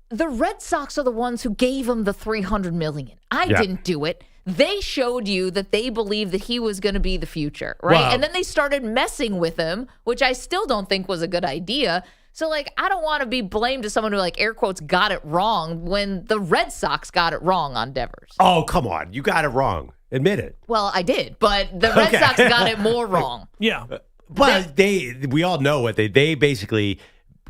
The Red Sox are the ones who gave him the $300 million. I didn't do it. They showed you that they believed that he was going to be the future, right? Wow. And then they started messing with him, which I still don't think was a good idea. So, I don't want to be blamed as someone who, air quotes, got it wrong when the Red Sox got it wrong on Devers. Oh, come on. You got it wrong. Admit it. Well, I did, but the Red Sox got it more wrong. Yeah. But we all know what they basically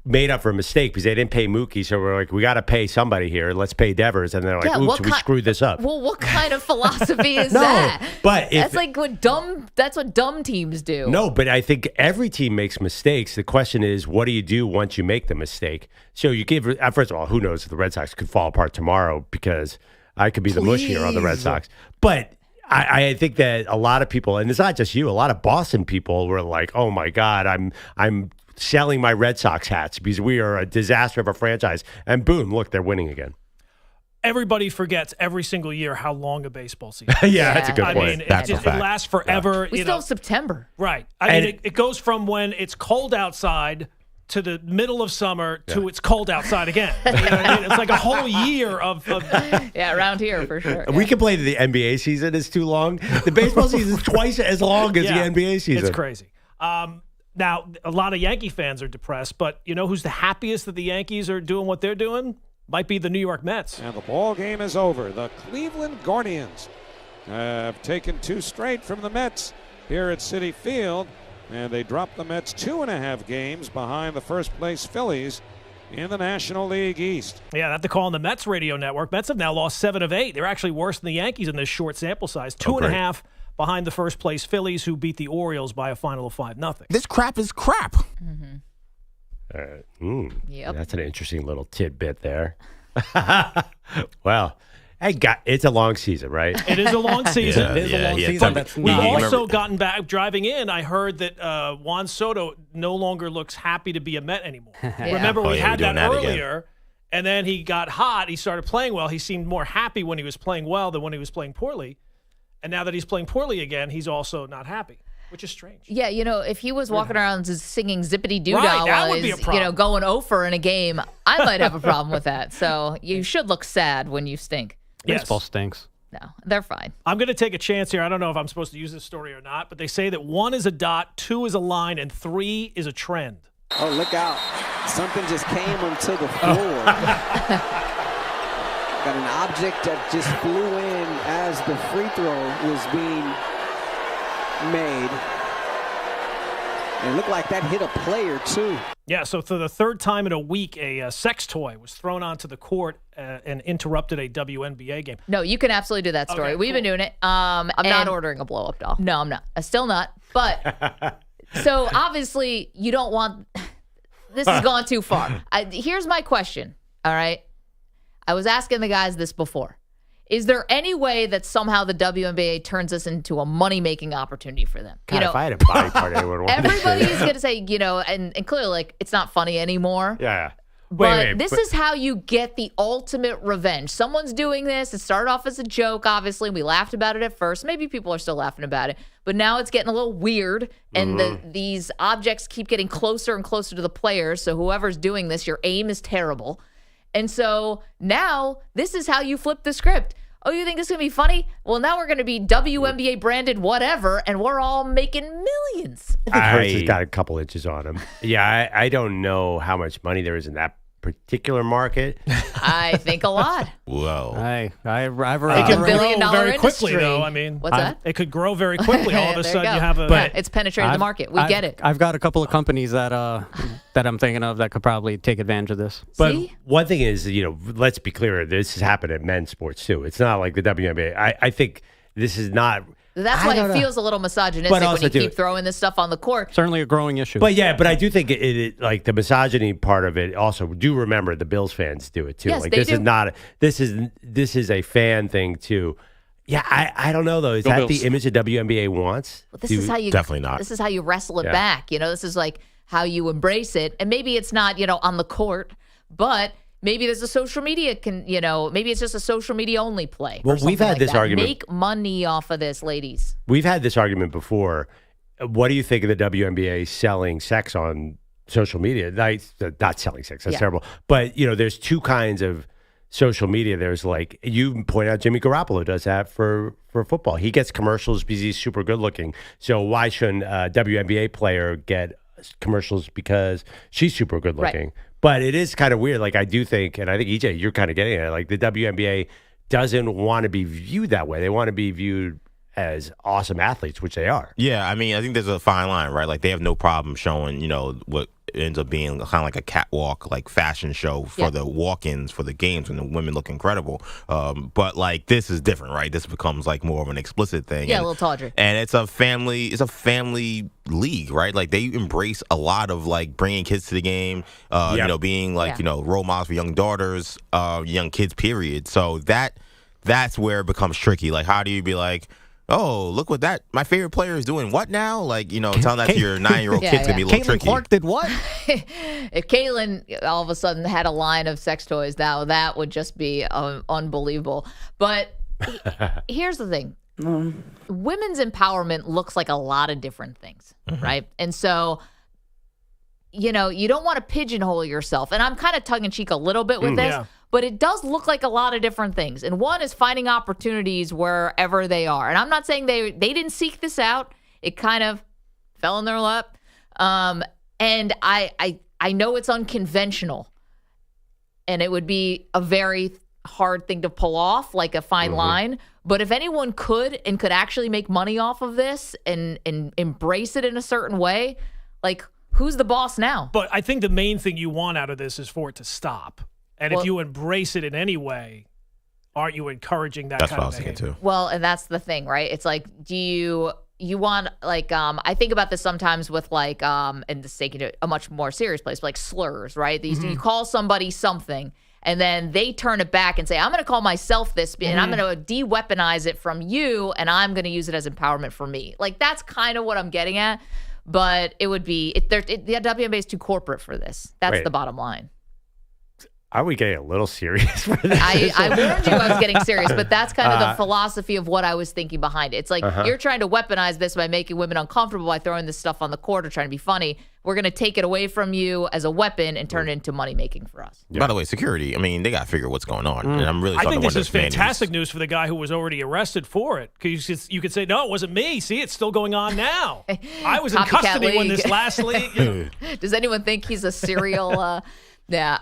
made up for a mistake because they didn't pay Mookie. So we're like, we got to pay somebody here. Let's pay Devers. And they're like, oops, we screwed this up. Well, what kind of philosophy is that? But that's what dumb teams do. No, but I think every team makes mistakes. The question is, what do you do once you make the mistake? So you give, first of all, who knows if the Red Sox could fall apart tomorrow because I could be the mush here on the Red Sox. But I think that a lot of people, and it's not just you, a lot of Boston people were like, oh my God, I'm selling my Red Sox hats because we are a disaster of a franchise. And boom, look, they're winning again. Everybody forgets every single year how long a baseball season is. Yeah, that's a good point. I mean, it lasts forever. We still have September. Right. I mean, it goes from when it's cold outside to the middle of summer to it's cold outside again. You know what I mean? It's like a whole year of yeah, around here for sure. We complain that the NBA season is too long. The baseball season is twice as long as the NBA season. It's crazy. Now, a lot of Yankee fans are depressed, but you know who's the happiest that the Yankees are doing what they're doing? Might be the New York Mets. And the ball game is over. The Cleveland Guardians have taken 2 straight from the Mets here at Citi Field, and they dropped the Mets 2.5 games behind the first-place Phillies in the National League East. Yeah, that's the call on the Mets radio network. Mets have now lost 7 of 8. They're actually worse than the Yankees in this short sample size. 2.5 behind the first-place Phillies, who beat the Orioles by a final of 5-0. This crap is crap. Mm-hmm. Yep. That's an interesting little tidbit there. Well, it's a long season, right? It is a long season. It is a long season. We've also gotten back, driving in, I heard that Juan Soto no longer looks happy to be a Met anymore. Remember, we had that earlier, and then he got hot. He started playing well. He seemed more happy when he was playing well than when he was playing poorly. And now that he's playing poorly again, he's also not happy, which is strange. Yeah, if he was walking around singing Zippity Doo Dah while he's going over in a game, I might have a problem with that. So you should look sad when you stink. Baseball stinks. No, they're fine. I'm going to take a chance here. I don't know if I'm supposed to use this story or not, but they say that 1 is a dot, 2 is a line, and 3 is a trend. Oh, look out. Something just came onto the floor. Got an object that just flew in as the free throw was being made. And it looked like that hit a player, too. Yeah, so for the third time in a week, a sex toy was thrown onto the court and interrupted a WNBA game. No, you can absolutely do that story. Okay, We've been doing it. I'm not ordering a blow-up doll. No, I'm not. Still not. But, so obviously you don't want – this has gone too far. Here's my question, all right? I was asking the guys this before. Is there any way that somehow the WNBA turns this into a money-making opportunity for them? God, if I had a body part, I would want everybody's going to say, and clearly, it's not funny anymore. Yeah. But this is how you get the ultimate revenge. Someone's doing this. It started off as a joke, obviously. We laughed about it at first. Maybe people are still laughing about it. But now it's getting a little weird, and these objects keep getting closer and closer to the players. So whoever's doing this, your aim is terrible. And so now this is how you flip the script. Oh, you think this is going to be funny? Well, now we're going to be WNBA branded whatever, and we're all making millions. I think Hurts has got a couple inches on him. Yeah, I don't know how much money there is in that particular market. I think a lot. Whoa. I've it can grow very quickly, though. I mean, what's that? It could grow very quickly. All of a sudden, you have a. But it's penetrated the market. We get it. I've got a couple of companies that I'm thinking of that could probably take advantage of this. But one thing is, let's be clear. This has happened in men's sports too. It's not like the WNBA. I think this is not. That's why it feels a little misogynistic when you keep throwing this stuff on the court. Certainly a growing issue. But I do think it like the misogyny part of it. Also, do remember the Bills fans do it too. Yes, like they this do. is not. This is a fan thing too. Yeah, I don't know though. Is that the image the WNBA wants? Well, this is how you definitely not. This is how you wrestle it back. This is like how you embrace it, and maybe it's not on the court, but. Maybe there's a social media maybe it's just a social media only play. Well, we've had this argument. Make money off of this, ladies. We've had this argument before. What do you think of the WNBA selling sex on social media? Not selling sex. That's terrible. But, there's two kinds of social media. There's like, you point out Jimmy Garoppolo does that for football. He gets commercials because he's super good looking. So why shouldn't a WNBA player get commercials because she's super good looking? Right. But it is kind of weird. Like, I do think, and I think, EJ, you're kind of getting it, like the WNBA doesn't want to be viewed that way. They want to be viewed as awesome athletes, which they are. Yeah, I mean, I think there's a fine line, right? Like, they have no problem showing, what ends up being kind of like a catwalk, like fashion show for the walk-ins for the games, and the women look incredible. But like this is different, right? This becomes like more of an explicit thing. Yeah, a little tawdry. And it's a family league, right? Like they embrace a lot of like bringing kids to the game, being like role models for young daughters, young kids, period. So that's where it becomes tricky. Like, how do you be like, oh, look what my favorite player is doing what now? Like, telling that to your 9-year-old kid's gonna be a little tricky. Clark did what? If Caitlin all of a sudden had a line of sex toys, now that would just be unbelievable. But here's the thing. Women's empowerment looks like a lot of different things, right? And so, you don't want to pigeonhole yourself. And I'm kind of tongue-in-cheek a little bit with this. But it does look like a lot of different things. And one is finding opportunities wherever they are. And I'm not saying they didn't seek this out. It kind of fell in their lap. And I know it's unconventional. And it would be a very hard thing to pull off, like a fine line. But if anyone could actually make money off of this and embrace it in a certain way, like, who's the boss now? But I think the main thing you want out of this is for it to stop. And if you embrace it in any way, aren't you encouraging that kind of behavior? That's what I was thinking, too. Well, and that's the thing, right? It's like, do you want, like, I think about this sometimes with, like, and this is taking it a much more serious place, like slurs, right? You call somebody something, and then they turn it back and say, I'm going to call myself this, and I'm going to de-weaponize it from you, and I'm going to use it as empowerment for me. Like, that's kind of what I'm getting at. But it would be, the WNBA is too corporate for this. That's the bottom line. Are we getting a little serious for this? I warned you I was getting serious, but that's kind of the philosophy of what I was thinking behind it. It's like you're trying to weaponize this by making women uncomfortable by throwing this stuff on the court or trying to be funny. We're going to take it away from you as a weapon and turn it into money-making for us. By the way, security, I mean, they got to figure what's going on. And I'm really I think this is fantastic news for the guy who was already arrested for it. Because you could say, no, it wasn't me. See, it's still going on now. I was in custody when this last league. Does anyone think he's a serial... Yeah,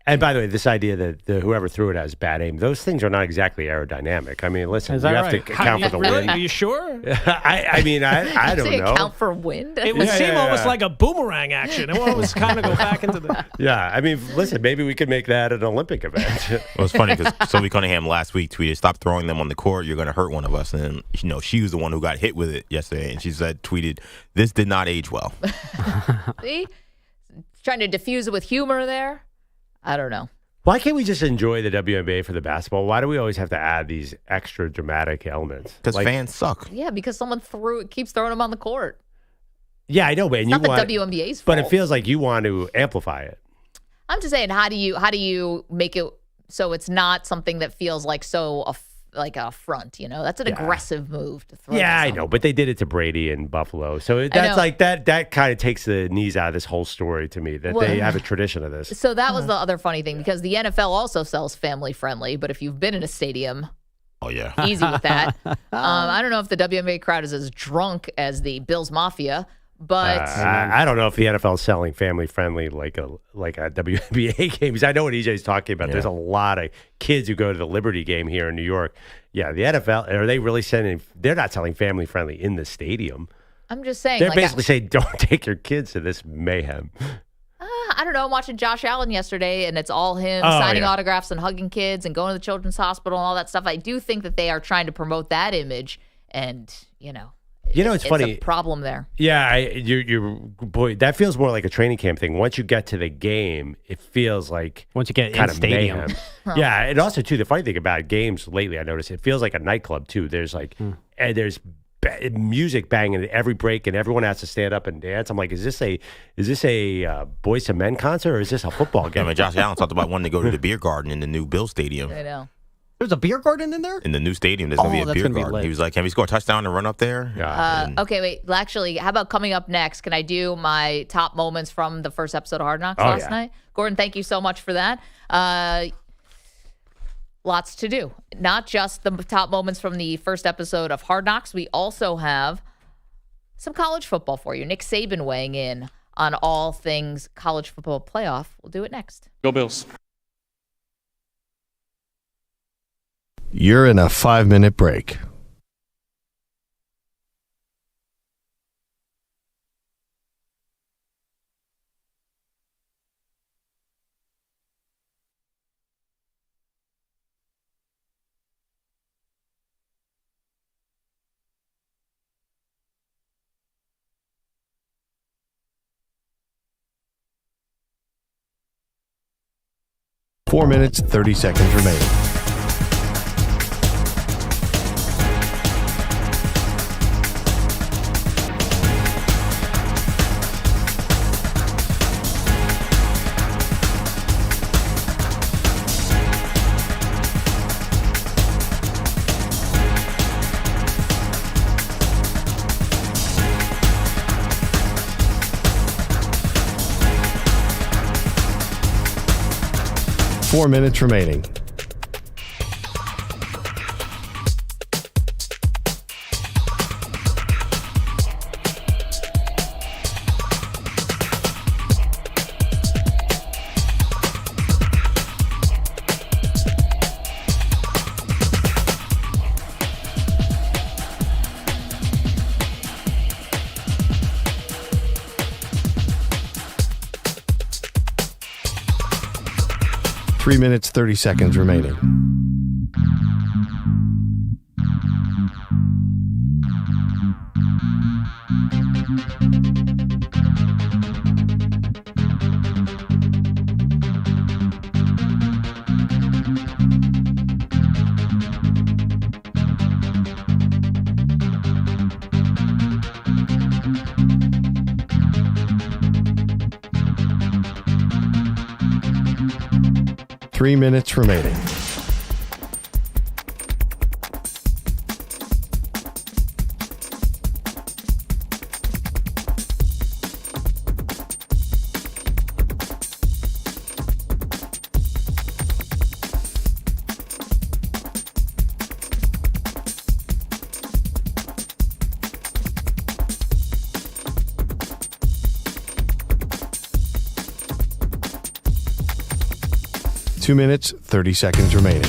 and by the way, this idea that whoever threw it has bad aim, those things are not exactly aerodynamic. I mean, listen, you have to account for the wind. Are you sure? I mean, I don't know. Account for wind? It would seem almost like a boomerang action. It would always kind of go back into the... Yeah, I mean, listen, maybe we could make that an Olympic event. Well, it's funny because Sylvie Cunningham last week tweeted, "Stop throwing them on the court. You're going to hurt one of us." And she was the one who got hit with it yesterday, and she tweeted, "This did not age well." See? Trying to diffuse it with humor there. I don't know. Why can't we just enjoy the WNBA for the basketball? Why do we always have to add these extra dramatic elements? Because fans suck. Yeah, because someone keeps throwing them on the court. Yeah, I know, but it's not the WNBA's fault. But it feels like you want to amplify it. I'm just saying, how do you make it so it's not something that feels like like a front, that's an aggressive move to throw. Yeah, I know, but they did it to Brady in Buffalo. So that's like that kind of takes the knees out of this whole story to me, that they have a tradition of this. So that was the other funny thing, because the NFL also sells family friendly, but if you've been in a stadium, easy with that. I don't know if the WNBA crowd is as drunk as the Bills Mafia, but I don't know if the NFL is selling family friendly like a WNBA game. Because I know what EJ's talking about. Yeah. There's a lot of kids who go to the Liberty game here in New York. Yeah, the NFL, are they really sending? They're not selling family friendly in the stadium. I'm just saying. They're basically saying, don't take your kids to this mayhem. I don't know. I'm watching Josh Allen yesterday, and it's all him signing autographs and hugging kids and going to the children's hospital and all that stuff. I do think that they are trying to promote that image, and it's funny. A problem there. Yeah, boy, that feels more like a training camp thing. Once you get to the game, it feels like once you get kind in stadium. Mayhem. Yeah, and also too, the funny thing about games lately, I noticed it feels like a nightclub too. There's and there's music banging at every break, and everyone has to stand up and dance. I'm like, is this a Boys to Men concert, or is this a football game? I mean, Josh Allen talked about wanting to go to the beer garden in the new Bill Stadium. I know. There's a beer garden in there? In the new stadium, there's going to be a beer garden. He was like, can we score a touchdown and run up there? Okay, wait. Actually, how about coming up next? Can I do my top moments from the first episode of Hard Knocks last night? Gordon, thank you so much for that. Lots to do. Not just the top moments from the first episode of Hard Knocks. We also have some college football for you. Nick Saban weighing in on all things college football playoff. We'll do it next. Go Bills. You're in a 5-minute break. 4 minutes, 30 seconds remaining. Four minutes remaining. Three minutes, 30 seconds remaining. Three minutes remaining. Two minutes, 30 seconds remaining.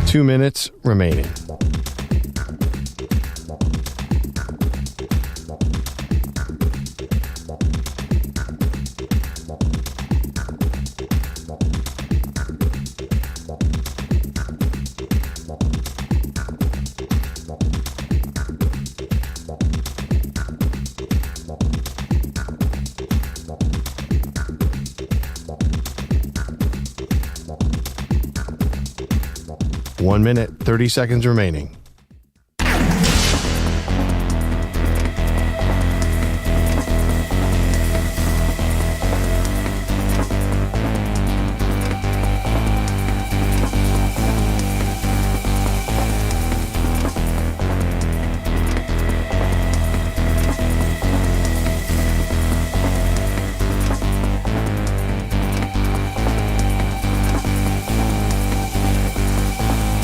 Two minutes remaining. One minute, 30 seconds remaining.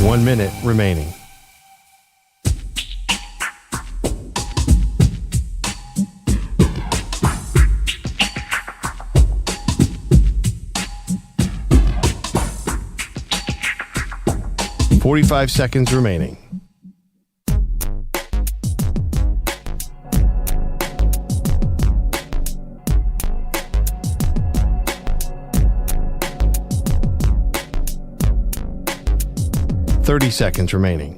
One minute remaining. .45 seconds remaining. .30 seconds remaining.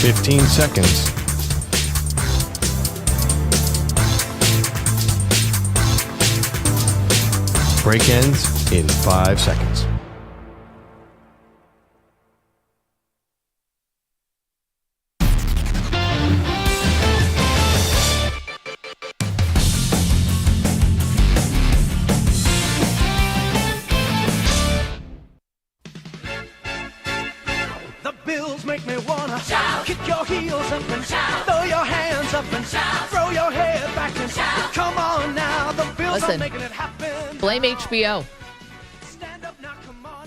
.15 seconds. Break ends in 5 seconds. Make me wanna shout. Kick your heels up and shout. Throw your hands up and shout. Throw your head back and shout. Come on now, the Bills are making it happen. Blame HBO. Stand up now, come on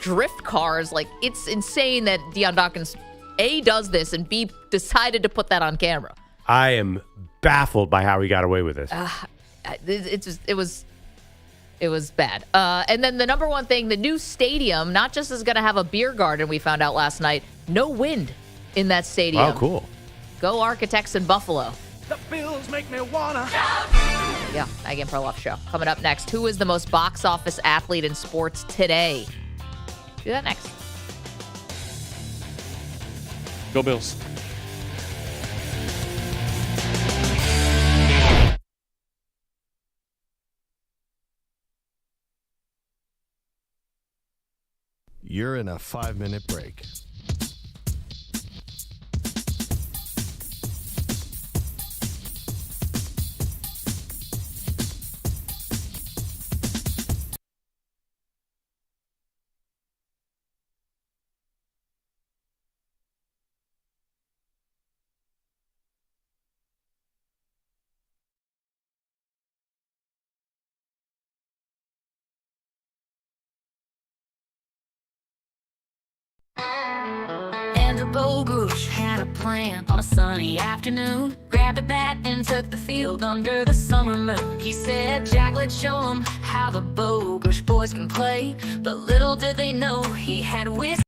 drift cars. Like, it's insane that Deion Dawkins, A, does this, and B, decided to put that on camera. I am baffled by how he got away with this. It was bad. And then the number one thing, the new stadium, not just is going to have a beer garden, we found out last night, no wind in that stadium. Oh, cool. Go Architects in Buffalo. The Bills make me wanna. Yeah, Maggie Perloff show. Coming up next, who is the most box office athlete in sports today? Do that next. Go Bills. You're in a 5-minute break. Andrew Bogusch had a plan on a sunny afternoon. Grabbed a bat and took the field under the summer moon. He said, Jack, let's show 'em how the Bogusch boys can play. But little did they know he had whiskey.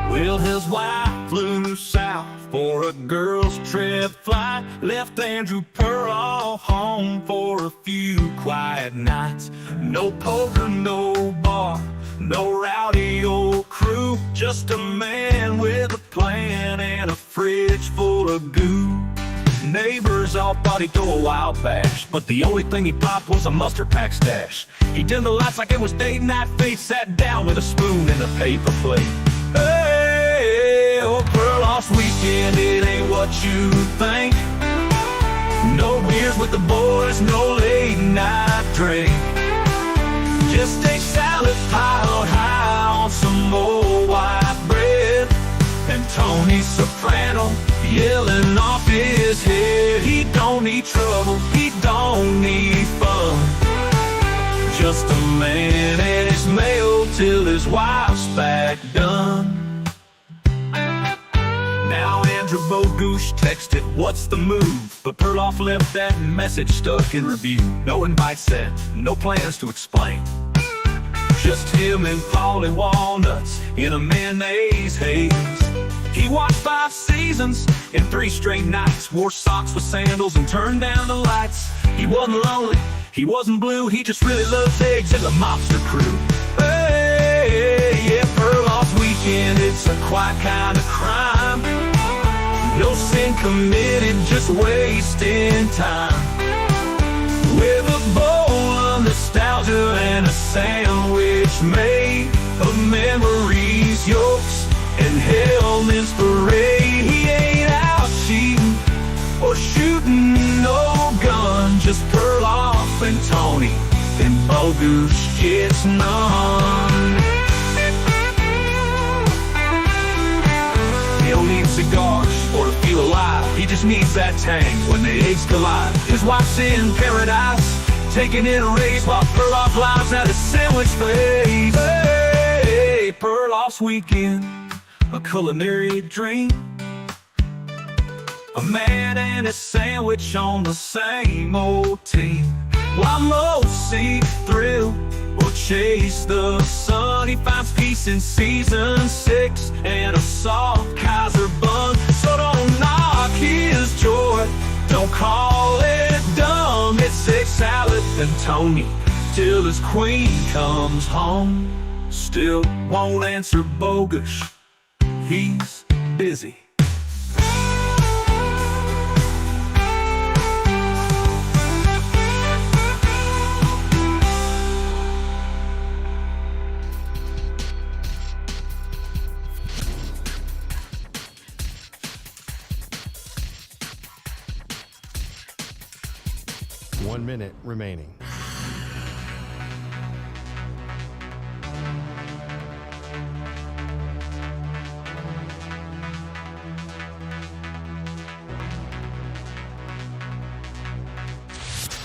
Well, his wife flew south for a girls' trip flight. Left Andrew Perloff home for a few quiet nights. No poker, no bar, no rowdy old crew. Just a man with a plan and a fridge full of goo. Neighbors all thought he'd throw a wild bash, but the only thing he popped was a mustard pack stash. He dimmed the lights like it was date night. Fate sat down with a spoon and a paper plate. Hey, oh, Perloff's weekend, it ain't what you think. No beers with the boys, no late night drink. Just a salad piled high on some old white bread. And Tony Soprano yelling off his head. He don't need trouble, he don't need fun. Just a man and his mail till his wife's back done. Now Andrew Bogusch texted, what's the move? But Perloff left that message stuck in review. No invite sent, no plans to explain. Just him and Paulie Walnuts in a mayonnaise haze. He watched 5 seasons in 3 straight nights. Wore socks with sandals and turned down the lights. He wasn't lonely, he wasn't blue. He just really loves eggs and the mobster crew. Hey, yeah, Perloff's weekend, it's a quiet kind of crime. No sin committed, just wasting time. With a bowl of nostalgia and a sandwich made of memories, yolks and helmets parade. He ain't out cheating or shooting no gun, just Perloff and Tony and Bogusch gets none. He don't need cigars or to feel alive. He just needs that tang when the eggs collide. His wife's in paradise, taking in a race while Perloff lives at a sandwich place. Hey, Perloff's weekend, a culinary dream. A man and a sandwich on the same old team. While most seek thrill or chase the sun, he finds peace in season 6 and a soft Kaiser bun. So don't knock his joy, don't call it dumb. It's egg salad and Tony till his queen comes home. Still won't answer Bogusch, he's busy. One minute remaining.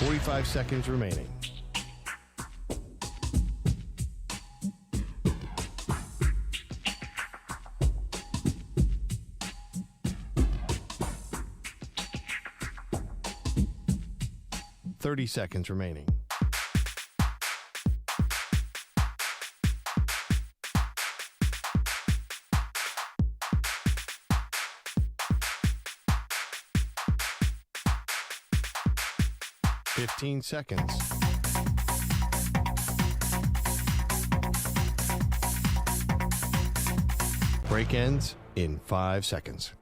$45 seconds remaining. 30 seconds remaining. Fifteen seconds. Break ends in 5 seconds.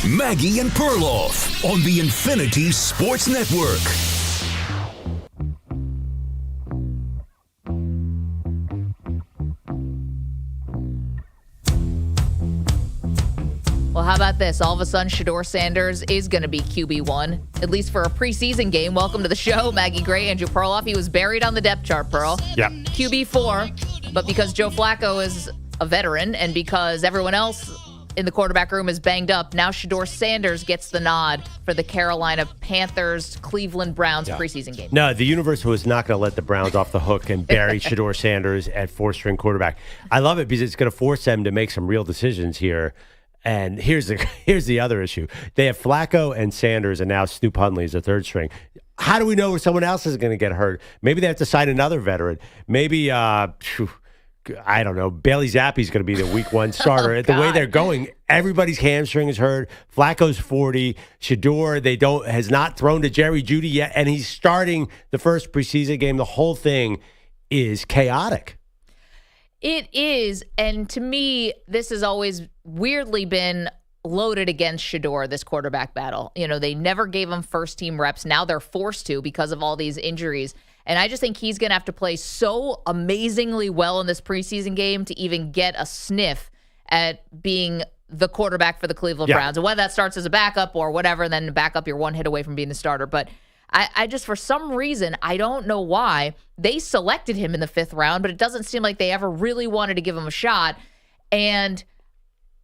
Maggie and Perloff on the Infinity Sports Network. Well, how about this? All of a sudden, Shedeur Sanders is going to be QB1, at least for a preseason game. Welcome to the show, Maggie Gray, Andrew Perloff. He was buried on the depth chart, Pearl. Yeah. QB4, but because Joe Flacco is a veteran and because everyone else in the quarterback room is banged up, now Shedeur Sanders gets the nod for the Carolina Panthers Cleveland Browns preseason game. No, the universe was not going to let the Browns off the hook and bury Shedeur Sanders at four-string quarterback. I love it because it's going to force them to make some real decisions here. And here's the other issue. They have Flacco and Sanders, and now Snoop Hundley is a third string. How do we know someone else is going to get hurt? Maybe they have to sign another veteran. Maybe, I don't know, Bailey Zappi's going to be the week one starter. The way they're going, everybody's hamstring is hurt. Flacco's 40. Shedeur, has not thrown to Jerry Jeudy yet, and he's starting the first preseason game. The whole thing is chaotic. It is, and to me, this has always weirdly been loaded against Shedeur, this quarterback battle. You know, they never gave him first-team reps. Now they're forced to because of all these injuries. And I just think he's going to have to play so amazingly well in this preseason game to even get a sniff at being the quarterback for the Cleveland Browns. And whether that starts as a backup or whatever, then backup, you're one hit away from being the starter. But I just, for some reason, I don't know why, they selected him in the 5th round, but it doesn't seem like they ever really wanted to give him a shot. And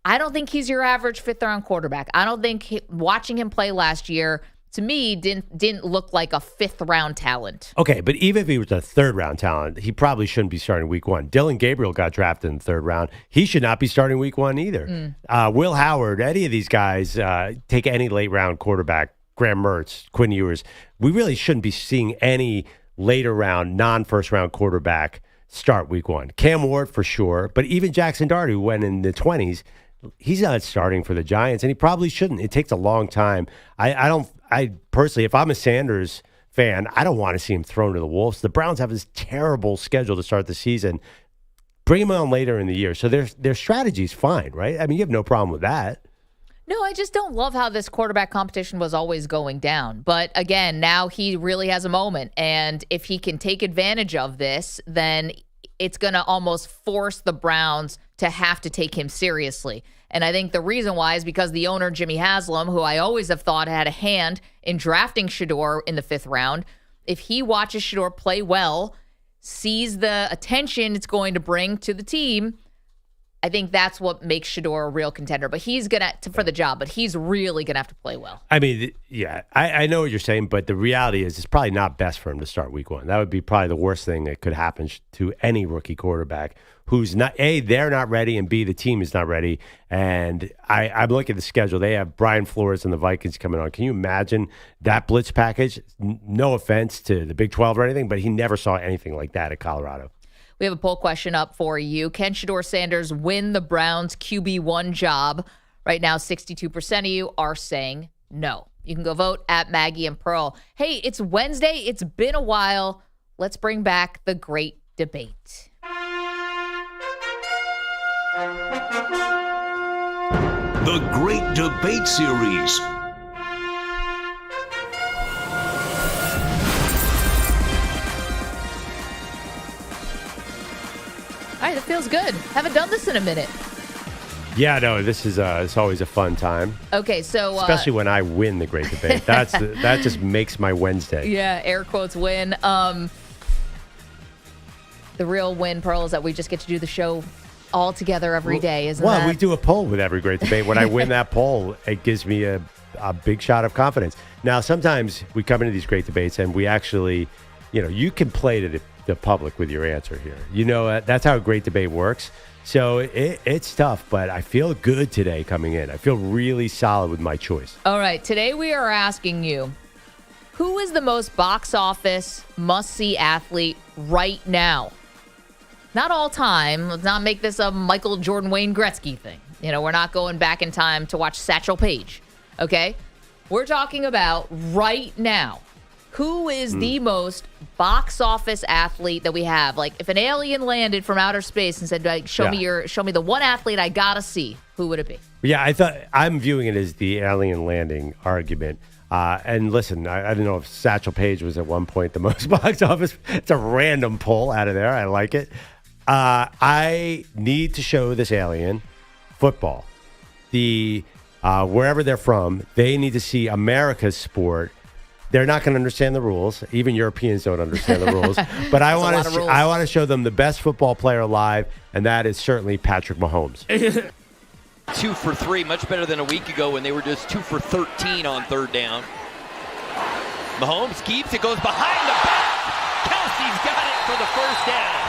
I don't think he's your average 5th-round quarterback. I don't think watching him play last year, to me, didn't look like a 5th-round talent. Okay, but even if he was a 3rd-round talent, he probably shouldn't be starting week 1. Dylan Gabriel got drafted in the 3rd round. He should not be starting week 1 either. Will Howard, any of these guys, take any late-round quarterback, Graham Mertz, Quinn Ewers, we really shouldn't be seeing any later-round, non-first-round quarterback start week 1. Cam Ward, for sure, but even Jackson Dart, who went in the 20s, he's not starting for the Giants, and he probably shouldn't. It takes a long time. I personally, if I'm a Sanders fan, I don't want to see him thrown to the Wolves. The Browns have this terrible schedule to start the season. Bring him on later in the year. So their strategy is fine, right? I mean, you have no problem with that. No, I just don't love how this quarterback competition was always going down. But again, now he really has a moment. And if he can take advantage of this, then it's going to almost force the Browns to have to take him seriously. And I think the reason why is because the owner, Jimmy Haslam, who I always have thought had a hand in drafting Shedeur in the 5th round, if he watches Shedeur play well, sees the attention it's going to bring to the team, I think that's what makes Shedeur a real contender. But he's going to, for the job, but he's really going to have to play well. I mean, yeah, I know what you're saying, but the reality is it's probably not best for him to start week 1. That would be probably the worst thing that could happen to any rookie quarterback who's not, A, they're not ready, and B, the team is not ready. And I'm looking at the schedule. They have Brian Flores and the Vikings coming on. Can you imagine that blitz package? No offense to the Big 12 or anything, but he never saw anything like that at Colorado. We have a poll question up for you. Can Shedeur Sanders win the Browns QB1 job? Right now, 62% of you are saying no. You can go vote at Maggie and Pearl. Hey, it's Wednesday. It's been a while. Let's bring back the great debate. The Great Debate Series. All right, it feels good. Haven't done this in a minute. Yeah, no, this is it's always a fun time. Okay, so especially when I win the great debate. That just makes my Wednesday. Yeah, air quotes win. The real win, Pearl, is that we just get to do the show all together every day, isn't that? Well, we do a poll with every great debate. When I win that poll, it gives me a a big shot of confidence. Now, sometimes we come into these great debates and we actually, you can play to the public with your answer here. That's how a great debate works. So it's tough, but I feel good today coming in. I feel really solid with my choice. All right. Today we are asking you, who is the most box office must-see athlete right now? Not all time. Let's not make this a Michael Jordan, Wayne Gretzky thing. We're not going back in time to watch Satchel Paige. Okay? We're talking about right now. Who is the most box office athlete that we have? Like, if an alien landed from outer space and said, like, show me the one athlete I gotta see, who would it be? Yeah, I'm viewing it as the alien landing argument. And listen, I don't know if Satchel Paige was at one point the most box office. It's a random pull out of there. I like it. I need to show this alien football. Wherever they're from, they need to see America's sport. They're not going to understand the rules. Even Europeans don't understand the rules. But I want to show them the best football player alive, and that is certainly Patrick Mahomes. 2 for 3, much better than a week ago when they were just 2 for 13 on third down. Mahomes keeps it, goes behind the back. Kelsey's got it for the first down.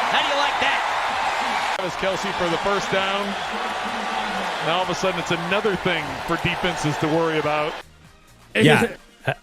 How do you like that? That was Kelsey for the first down. Now all of a sudden it's another thing for defenses to worry about. Yeah,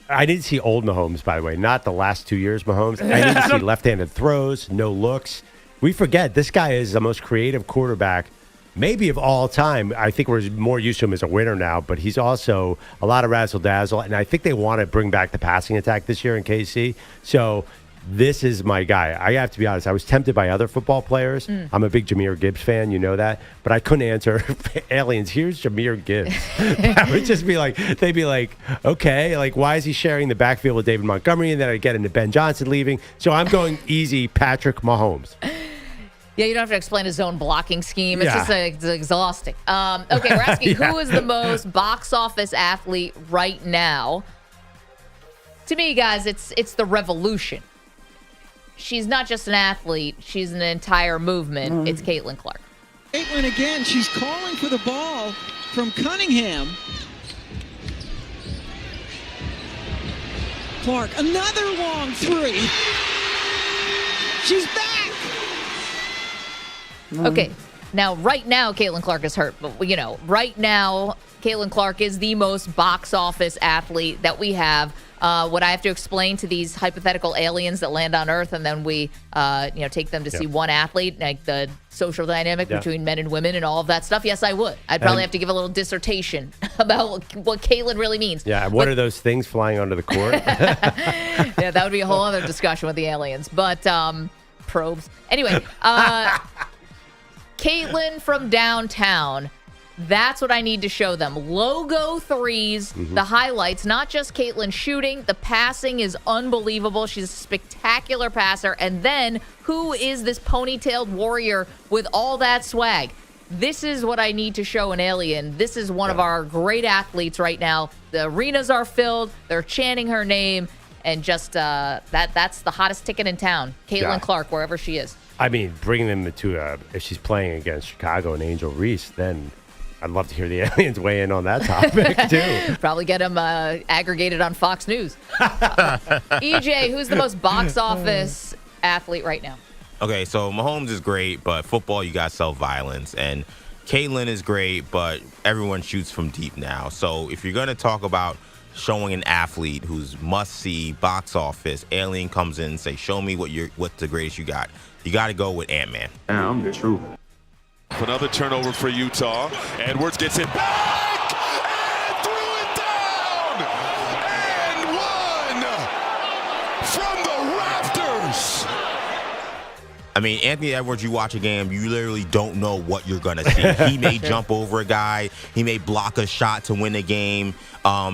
I need to see old Mahomes, by the way, not the last 2 years Mahomes. I need to see left-handed throws, no looks. We forget this guy is the most creative quarterback maybe of all time. I think we're more used to him as a winner now, but he's also a lot of razzle-dazzle, and I think they want to bring back the passing attack this year in KC. So this is my guy. I have to be honest. I was tempted by other football players. I'm a big Jahmyr Gibbs fan. You know that. But I couldn't answer aliens. Here's Jahmyr Gibbs. I would just be like, they'd be like, okay, like, why is he sharing the backfield with David Montgomery? And then I get into Ben Johnson leaving. So I'm going easy Patrick Mahomes. Yeah, you don't have to explain his own blocking scheme. It's just it's exhausting. Okay, we're asking who is the most box office athlete right now? To me, guys, it's the revolution. She's not just an athlete. She's an entire movement. It's Caitlin Clark. Caitlin again. She's calling for the ball from Cunningham. Clark, another long three. She's back. Okay. Now, right now, Caitlin Clark is hurt. But, right now, Caitlin Clark is the most box office athlete that we have. What I have to explain to these hypothetical aliens that land on Earth and then we, take them to see one athlete, like the social dynamic between men and women and all of that stuff? Yes, I would. I'd probably have to give a little dissertation about what Caitlin really means. Yeah, what are those things flying onto the court? Yeah, that would be a whole other discussion with the aliens. But probes. Anyway, Caitlin from downtown. That's what I need to show them. Logo threes, the highlights, not just Caitlin shooting. The passing is unbelievable. She's a spectacular passer. And then who is this ponytailed warrior with all that swag? This is what I need to show an alien. This is one of our great athletes right now. The arenas are filled. They're chanting her name. And just that's the hottest ticket in town. Caitlin Clark, wherever she is. I mean, bringing them to if she's playing against Chicago and Angel Reese, then I'd love to hear the aliens weigh in on that topic, too. Probably get them aggregated on Fox News. EJ, who's the most box office athlete right now? Okay, so Mahomes is great, but football, you got self-violence. And Caitlin is great, but everyone shoots from deep now. So if you're going to talk about showing an athlete who's must-see, box office, alien comes in and say, show me what's the greatest you got. You got to go with Ant-Man. I'm the truth. Another turnover for Utah. Edwards gets it back and threw it down and one from the rafters. I mean, Anthony Edwards, you watch a game, you literally don't know what you're going to see. He may jump over a guy. He may block a shot to win a game.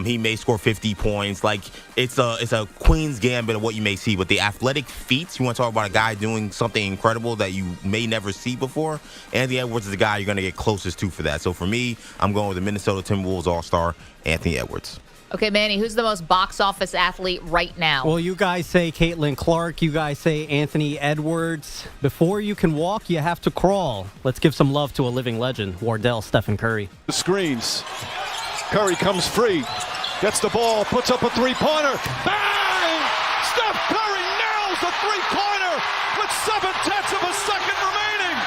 He may score 50 points. Like, it's a Queen's Gambit of what you may see. But the athletic feats, you want to talk about a guy doing something incredible that you may never see before, Anthony Edwards is the guy you're going to get closest to for that. So for me, I'm going with the Minnesota Timberwolves All-Star, Anthony Edwards. Okay, Manny, who's the most box office athlete right now? Well, you guys say Caitlin Clark. You guys say Anthony Edwards. Before you can walk, you have to crawl. Let's give some love to a living legend, Wardell Stephen Curry. The screens. Curry comes free, gets the ball, puts up a three-pointer. Bang! Steph Curry nails a three-pointer with 7/10 of a second remaining.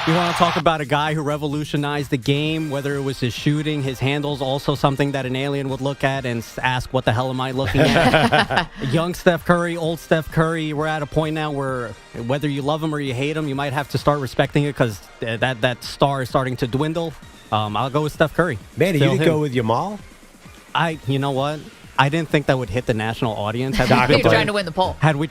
You want to talk about a guy who revolutionized the game, whether it was his shooting, his handles, also something that an alien would look at and ask, what the hell am I looking at? Young Steph Curry, old Steph Curry, we're at a point now where whether you love him or you hate him, you might have to start respecting it because that star is starting to dwindle. I'll go with Steph Curry. Man, you didn't go with Yamal? You know what? I didn't think that would hit the national audience. You're trying to win the poll. Had we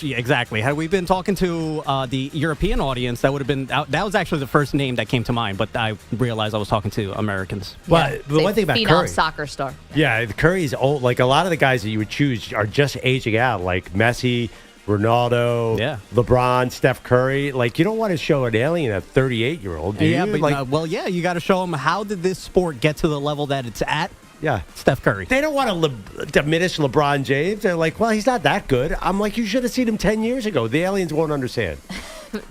been talking to the European audience, that would have been that was actually the first name that came to mind. But I realized I was talking to Americans. Well, the one thing about phenom Curry, soccer star. Yeah, Curry's old. Like a lot of the guys that you would choose are just aging out, like Messi, Ronaldo, LeBron, Steph Curry. Like you don't want to show an alien a 38-year-old, do you? But you got to show them how did this sport get to the level that it's at. Yeah, Steph Curry. They don't want to diminish LeBron James. They're like, well, he's not that good. I'm like, you should have seen him 10 years ago. The aliens won't understand.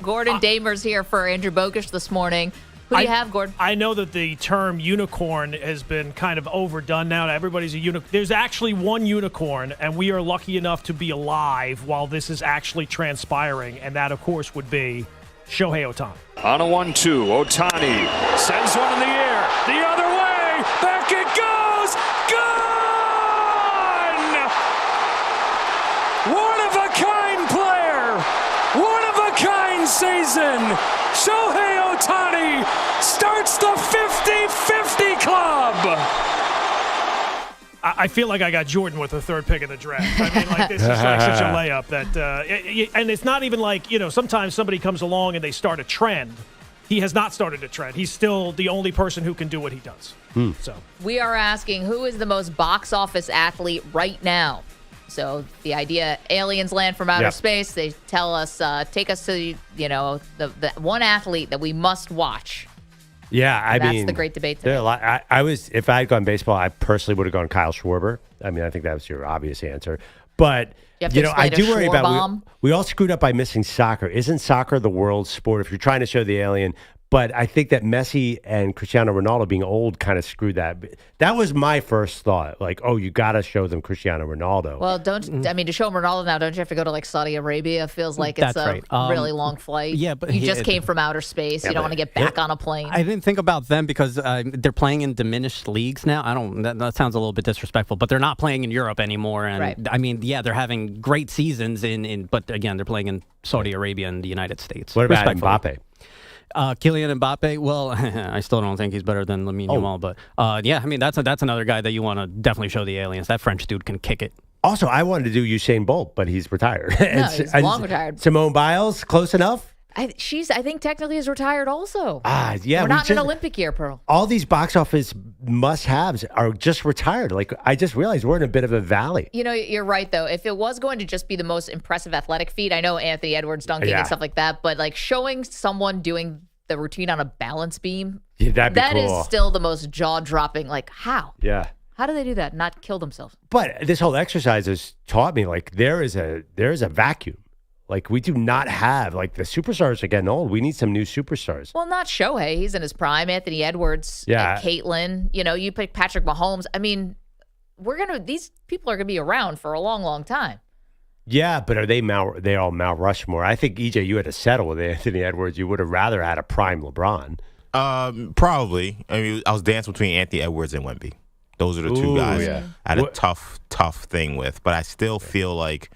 Gordon Damer's here for Andrew Bogusch this morning. Who do you have, Gordon? I know that the term unicorn has been kind of overdone now. Everybody's a unicorn. There's actually one unicorn, and we are lucky enough to be alive while this is actually transpiring, and that, of course, would be Shohei Ohtani. On a 1-2, Ohtani sends one in the air. The other way. Back it goes. One-of-a-kind player, one-of-a-kind season. Shohei Ohtani starts the 50-50 club. I feel like I got Jordan with the third pick in the draft. I mean, like this is like such a layup that, and it's not even like sometimes somebody comes along and they start a trend. He has not started a trend. He's still the only person who can do what he does. So we are asking, who is the most box office athlete right now? So the idea, aliens land from outer space. They tell us, take us to the one athlete that we must watch. Yeah, I mean, that's the great debate. There are a lot. If I had gone baseball, I personally would have gone Kyle Schwarber. I mean, I think that was your obvious answer. But I do worry about we all screwed up by missing soccer. Isn't soccer the world's sport? If you're trying to show the alien. But I think that Messi and Cristiano Ronaldo being old kind of screwed that. That was my first thought. Like, oh, you got to show them Cristiano Ronaldo. Well, to show them Ronaldo now, don't you have to go to like Saudi Arabia? It feels like it's really long flight. Yeah, but you just came from outer space. You don't want to get back on a plane. I didn't think about them because they're playing in diminished leagues now. That sounds a little bit disrespectful, but they're not playing in Europe anymore. And I mean, they're having great seasons but again, they're playing in Saudi Arabia and the United States. What about Mbappe? Kylian Mbappe, well, I still don't think he's better than Lamine Yamal, but I mean that's another guy that you want to definitely show the aliens. That French dude can kick it. Also, I wanted to do Usain Bolt, but he's retired. No, he's long retired. Simone Biles, close enough? I think technically is retired also. Yeah. We're not in an Olympic year, Pearl. All these box office must-haves are just retired. Like, I just realized we're in a bit of a valley. You're right, though. If it was going to just be the most impressive athletic feat, I know Anthony Edwards dunking and stuff like that, but like showing someone doing the routine on a balance beam, that'd be that cool. is still the most jaw-dropping. Like, how? Yeah. How do they do that and not kill themselves? But this whole exercise has taught me, like, there is a vacuum. Like, we do not have, like, the superstars are getting old. We need some new superstars. Well, not Shohei. He's in his prime. Anthony Edwards, Caitlin. You pick Patrick Mahomes. I mean, these people are going to be around for a long, long time. Yeah, but are they all Mount Rushmore? I think, EJ, you had to settle with Anthony Edwards. You would have rather had a prime LeBron. Probably. I mean, I was dancing between Anthony Edwards and Wemby. Those are the two guys I had a tough thing with. But I still feel like,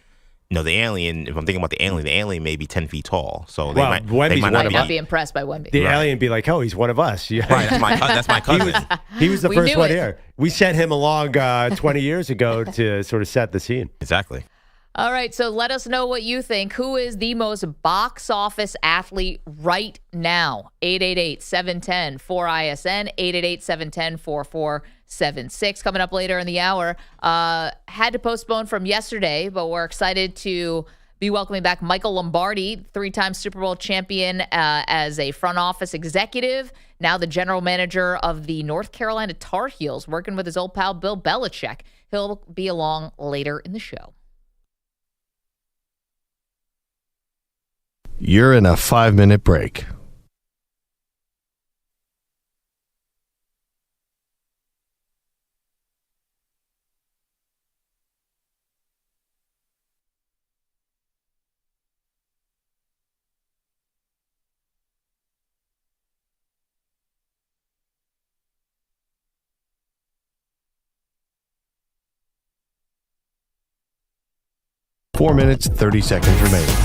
the alien, if I'm thinking about the alien may be 10 feet tall. So they might not be impressed by Wemby. The alien be like, oh, he's one of us. Yeah. Right, that's my cousin. He was the first one here. We sent him along 20 years ago to sort of set the scene. Exactly. All right, so let us know what you think. Who is the most box office athlete right now? 888-710-4ISN, 888-710-4476. Coming up later in the hour. Had to postpone from yesterday, but we're excited to be welcoming back Michael Lombardi, three-time Super Bowl champion as a front office executive, now the general manager of the North Carolina Tar Heels, working with his old pal Bill Belichick. He'll be along later in the show. You're in a 5-minute break. 4 minutes, 30 seconds remaining.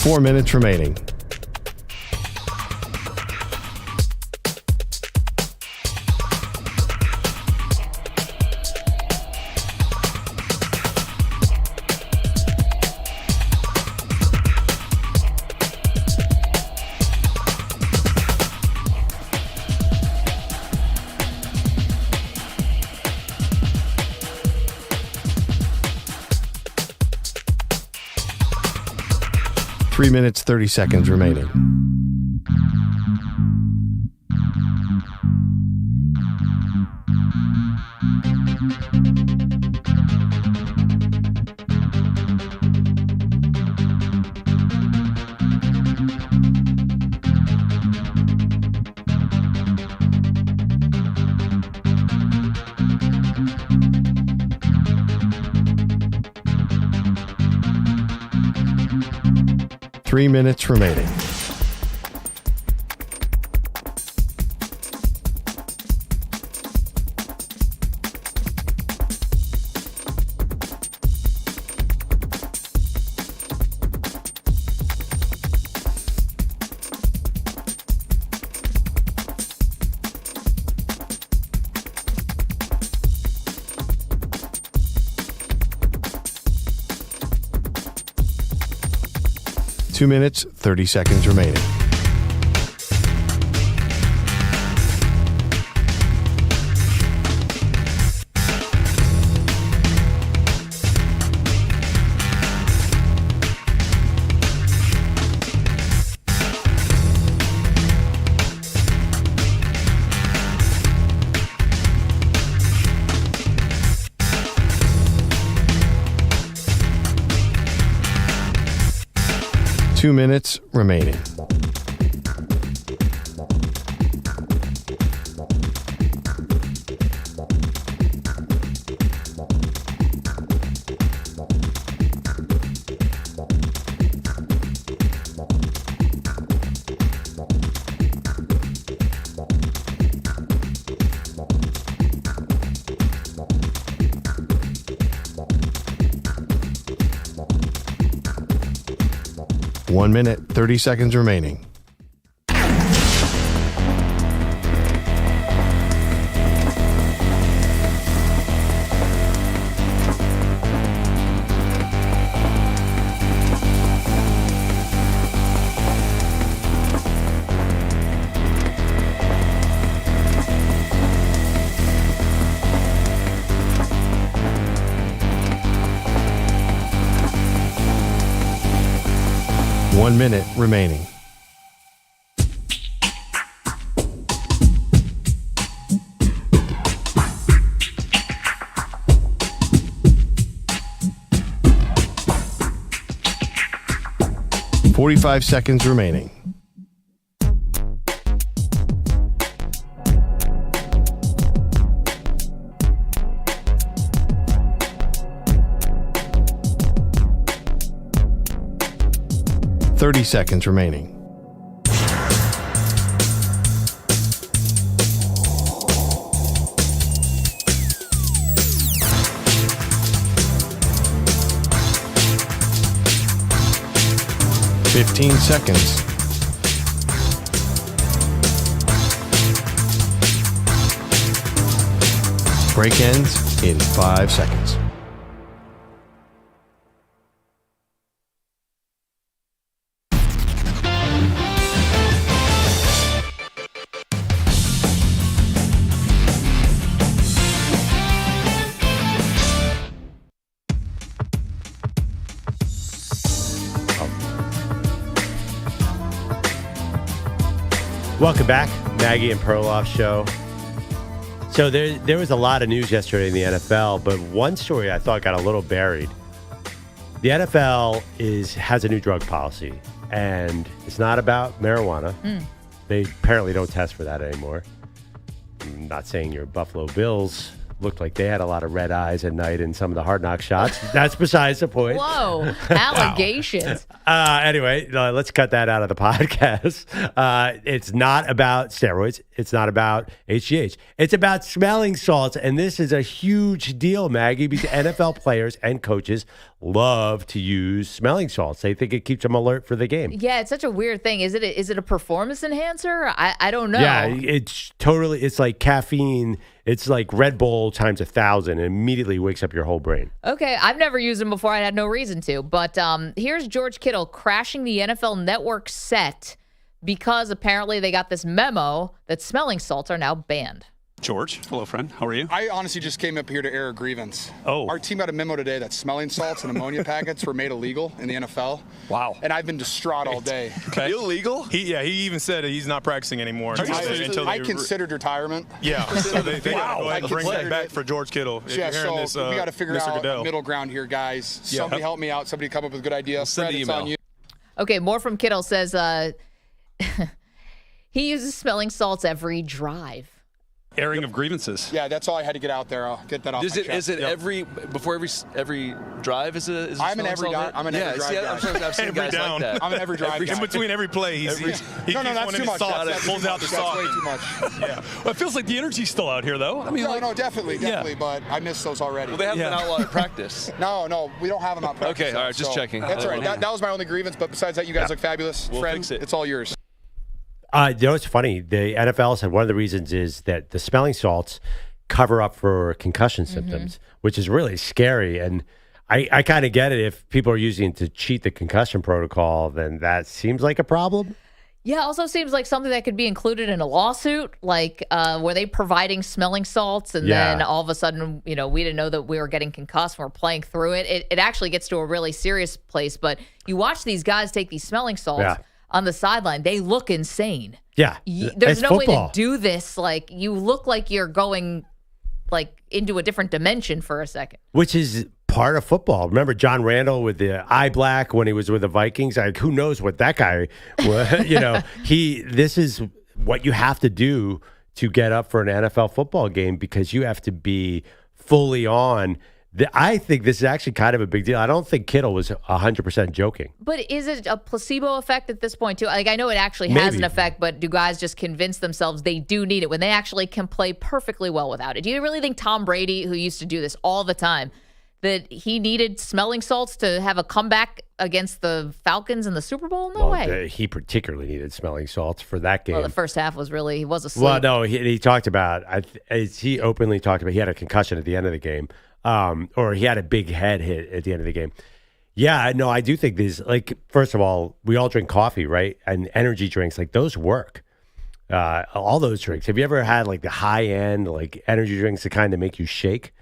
Four minutes remaining. Three minutes, 30 seconds remaining. Three minutes remaining. Two minutes, 30 seconds remaining. Two minutes remaining. One minute, 30 seconds remaining. One minute remaining. Forty-five seconds remaining. Thirty seconds remaining. Fifteen seconds. Break ends in 5 seconds. Welcome back, Maggie and Perloff show. So there was a lot of news yesterday in the NFL, but one story I thought got a little buried. The NFL has a new drug policy, and it's not about marijuana. They apparently don't test for that anymore. I'm not saying your Buffalo Bills looked like they had a lot of red eyes at night in some of the Hard Knock shots. That's besides the point. Whoa, allegations. Anyway, let's cut that out of the podcast. It's not about steroids. It's not about HGH. It's about smelling salts, and this is a huge deal, Maggie, because NFL players and coaches love to use smelling salts. They think it keeps them alert for the game. Yeah, it's such a weird thing. Is it a performance enhancer? I don't know. Yeah, it's like caffeine. It's like Red Bull times 1,000. It immediately wakes up your whole brain. Okay, I've never used them before. I had no reason to. But here's George Kittle crashing the NFL Network set because apparently they got this memo that smelling salts are now banned. George, hello, friend. How are you? I honestly just came up here to air a grievance. Oh. Our team got a memo today that smelling salts and ammonia packets were made illegal in the NFL. Wow. And I've been distraught all day. Okay. Illegal? He even said he's not practicing anymore. I considered retirement. Yeah. So they Wow. got to bring that back for George Kittle. If Yeah, you're hearing so this, we got to figure Mr. out Goodell. a middle ground here, guys. Yeah. Somebody help me out. Somebody come up with a good idea. Fred, it's on you. Okay, more from Kittle says he uses smelling salts every drive. Airing of grievances. Yeah, that's all I had to get out there. I'll get that off Is my it chest. before every drive? Is it? I'm an every drive guy. I've seen guys like that. I'm an every drive guy. In between every play, he No, keeps that's one too in much. his sock, That's pulls out the sock. way too much. Yeah. Well, it feels like the energy's still out here, though. I mean, no, definitely. But I missed those already. Well, they haven't been outlawed at practice. No, we don't have them out practice. Okay, all right, just checking. That's all right. That was my only grievance, but besides that, you guys look fabulous. We'll Fred, fix it. It's all yours. You know what's funny? The NFL said one of the reasons is that the smelling salts cover up for concussion symptoms, which is really scary. And I kind of get it. If people are using it to cheat the concussion protocol, then that seems like a problem. Yeah, also seems like something that could be included in a lawsuit, like were they providing smelling salts and then all of a sudden, we didn't know that we were getting concussed and we're playing through it. It actually gets to a really serious place. But you watch these guys take these smelling salts on the sideline. They look insane. Yeah. There's no way to do this. Like, you look like you're going into a different dimension for a second. Which is part of football. Remember John Randall with the eye black when he was with the Vikings? Like, who knows what that guy was? This is what you have to do to get up for an NFL football game because you have to be fully on. I think this is actually kind of a big deal. I don't think Kittle was 100% joking. But is it a placebo effect at this point, too? Like, I know it actually has an effect, but do guys just convince themselves they do need it when they actually can play perfectly well without it? Do you really think Tom Brady, who used to do this all the time, that he needed smelling salts to have a comeback against the Falcons in the Super Bowl? No way. He particularly needed smelling salts for that game. Well, the first half was he was asleep. Well, no, he talked about, he openly talked about he had a concussion at the end of the game. Or he had a big head hit at the end of the game. Yeah, no, I do think these, first of all, we all drink coffee, right? And energy drinks, those work. All those drinks. Have you ever had the high end, energy drinks that kind of make you shake?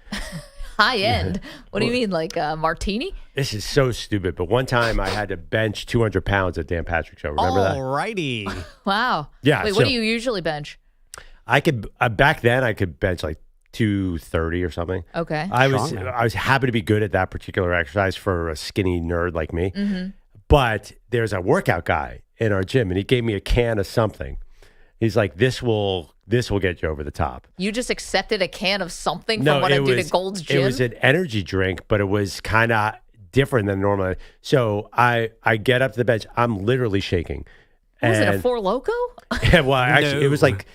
High end? What do you mean, like a martini? This is so stupid, but one time I had to bench 200 pounds at Dan Patrick's show. Remember that? Alrighty. Wow. Yeah. Wait, what do you usually bench? I could, back then I could bench 230 or something. Okay. I was happy to be good at that particular exercise for a skinny nerd like me. Mm-hmm. But there's a workout guy in our gym, and he gave me a can of something. He's like, "This will get you over the top." You just accepted a can of something from what I do to Gold's Gym? It was an energy drink, but it was kind of different than normal. So I get up to the bench. I'm literally shaking. Was it a Four Loko? Yeah, well, actually, it was like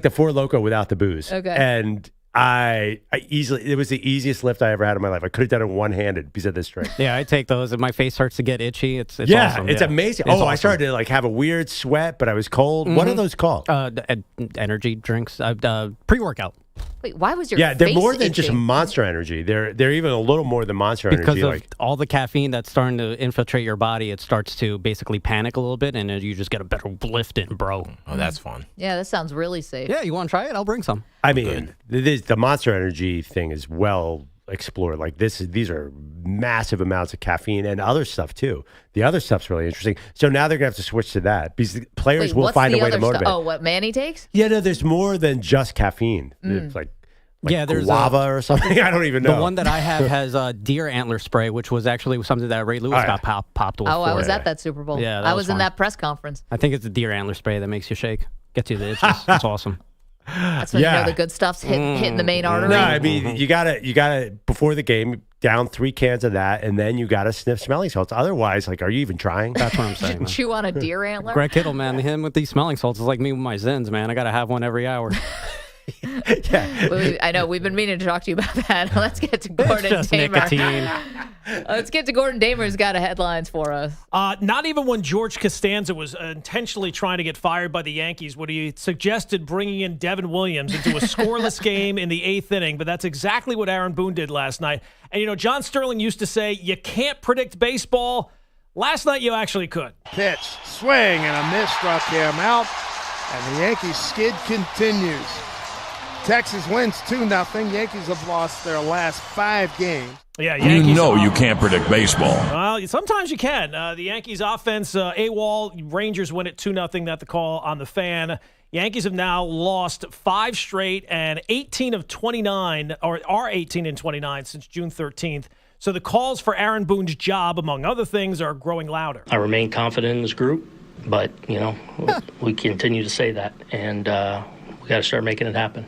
the Four Loko without the booze. Okay. And it was the easiest lift I ever had in my life. I could have done it one-handed because of this drink. Yeah, I take those and my face starts to get itchy. It's awesome. It's amazing. It's awesome. I started to have a weird sweat, but I was cold. What are those called? Energy drinks, pre-workout. Wait, why was your they're face more than just itching? Monster Energy. They're even a little more than Monster Because Energy. of all the caffeine that's starting to infiltrate your body, it starts to basically panic a little bit, and you just get a better lift in, bro. Oh, that's fun. Yeah, that sounds really safe. Yeah, you want to try it? I'll bring some. I mean, the Monster Energy thing is well explored. These are massive amounts of caffeine and other stuff too. The other stuff's really interesting. So now they're gonna have to switch to that because the players will find a way to motivate. Oh, what Manny takes? Yeah, no, there's more than just caffeine. It's Yeah, there's guava or something. I don't even know. The one that I have has deer antler spray, which was actually something that Ray Lewis got popped with. I was at that Super Bowl. Yeah, I was in fun. that press conference. I think it's the deer antler spray that makes you shake, gets you the itches. It's awesome. That's when you know the good stuff's hitting the main artery. No, I mean you gotta before the game down 3 cans of that, and then you gotta sniff smelling salts. Otherwise, like, are you even trying? That's what I'm saying. Man. Chew on a deer antler. Greg Kittle, man, him with these smelling salts is like me with my Zins, man. I gotta have one every hour. I know we've been meaning to talk to you about that. Let's get to Gordon just Damer. nicotine. Let's get to Gordon Damer, who's got headlines for us. Not even when George Costanza was intentionally trying to get fired by the Yankees would he suggested bringing in Devin Williams into a scoreless game in the 8th inning, but that's exactly what Aaron Boone did last night. And, you know, John Sterling used to say, you can't predict baseball. Last night you actually could. Pitch, swing, and a miss struck him out, and the Yankees skid continues. Texas wins 2-0. Yankees have lost their last 5 games. Yeah, Yankees. You know you can't predict baseball. Well, sometimes you can. The Yankees offense, AWOL, Rangers win it 2-0. That's the call on the Fan. Yankees have now lost 5 straight and 18 of 29, or are 18 and 29 since June 13th. So the calls for Aaron Boone's job, among other things, are growing louder. I remain confident in this group, but, you know, we continue to say that, and we got to start making it happen.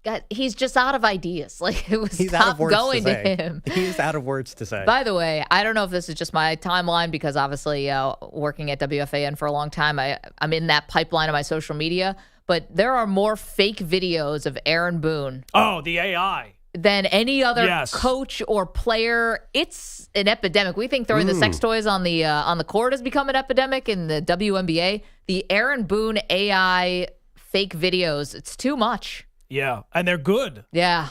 God, he's just out of ideas. Like, it was He's out of words going to to say. him. He's out of words to say. By the way, I don't know if this is just my timeline because obviously working at WFAN for a long time, I'm in that pipeline of my social media, but there are more fake videos of Aaron Boone. Oh, the AI. Than any other coach or player. It's an epidemic. We think throwing the sex toys on the court has become an epidemic in the WNBA. The Aaron Boone AI fake videos, it's too much. Yeah, and they're good. Yeah.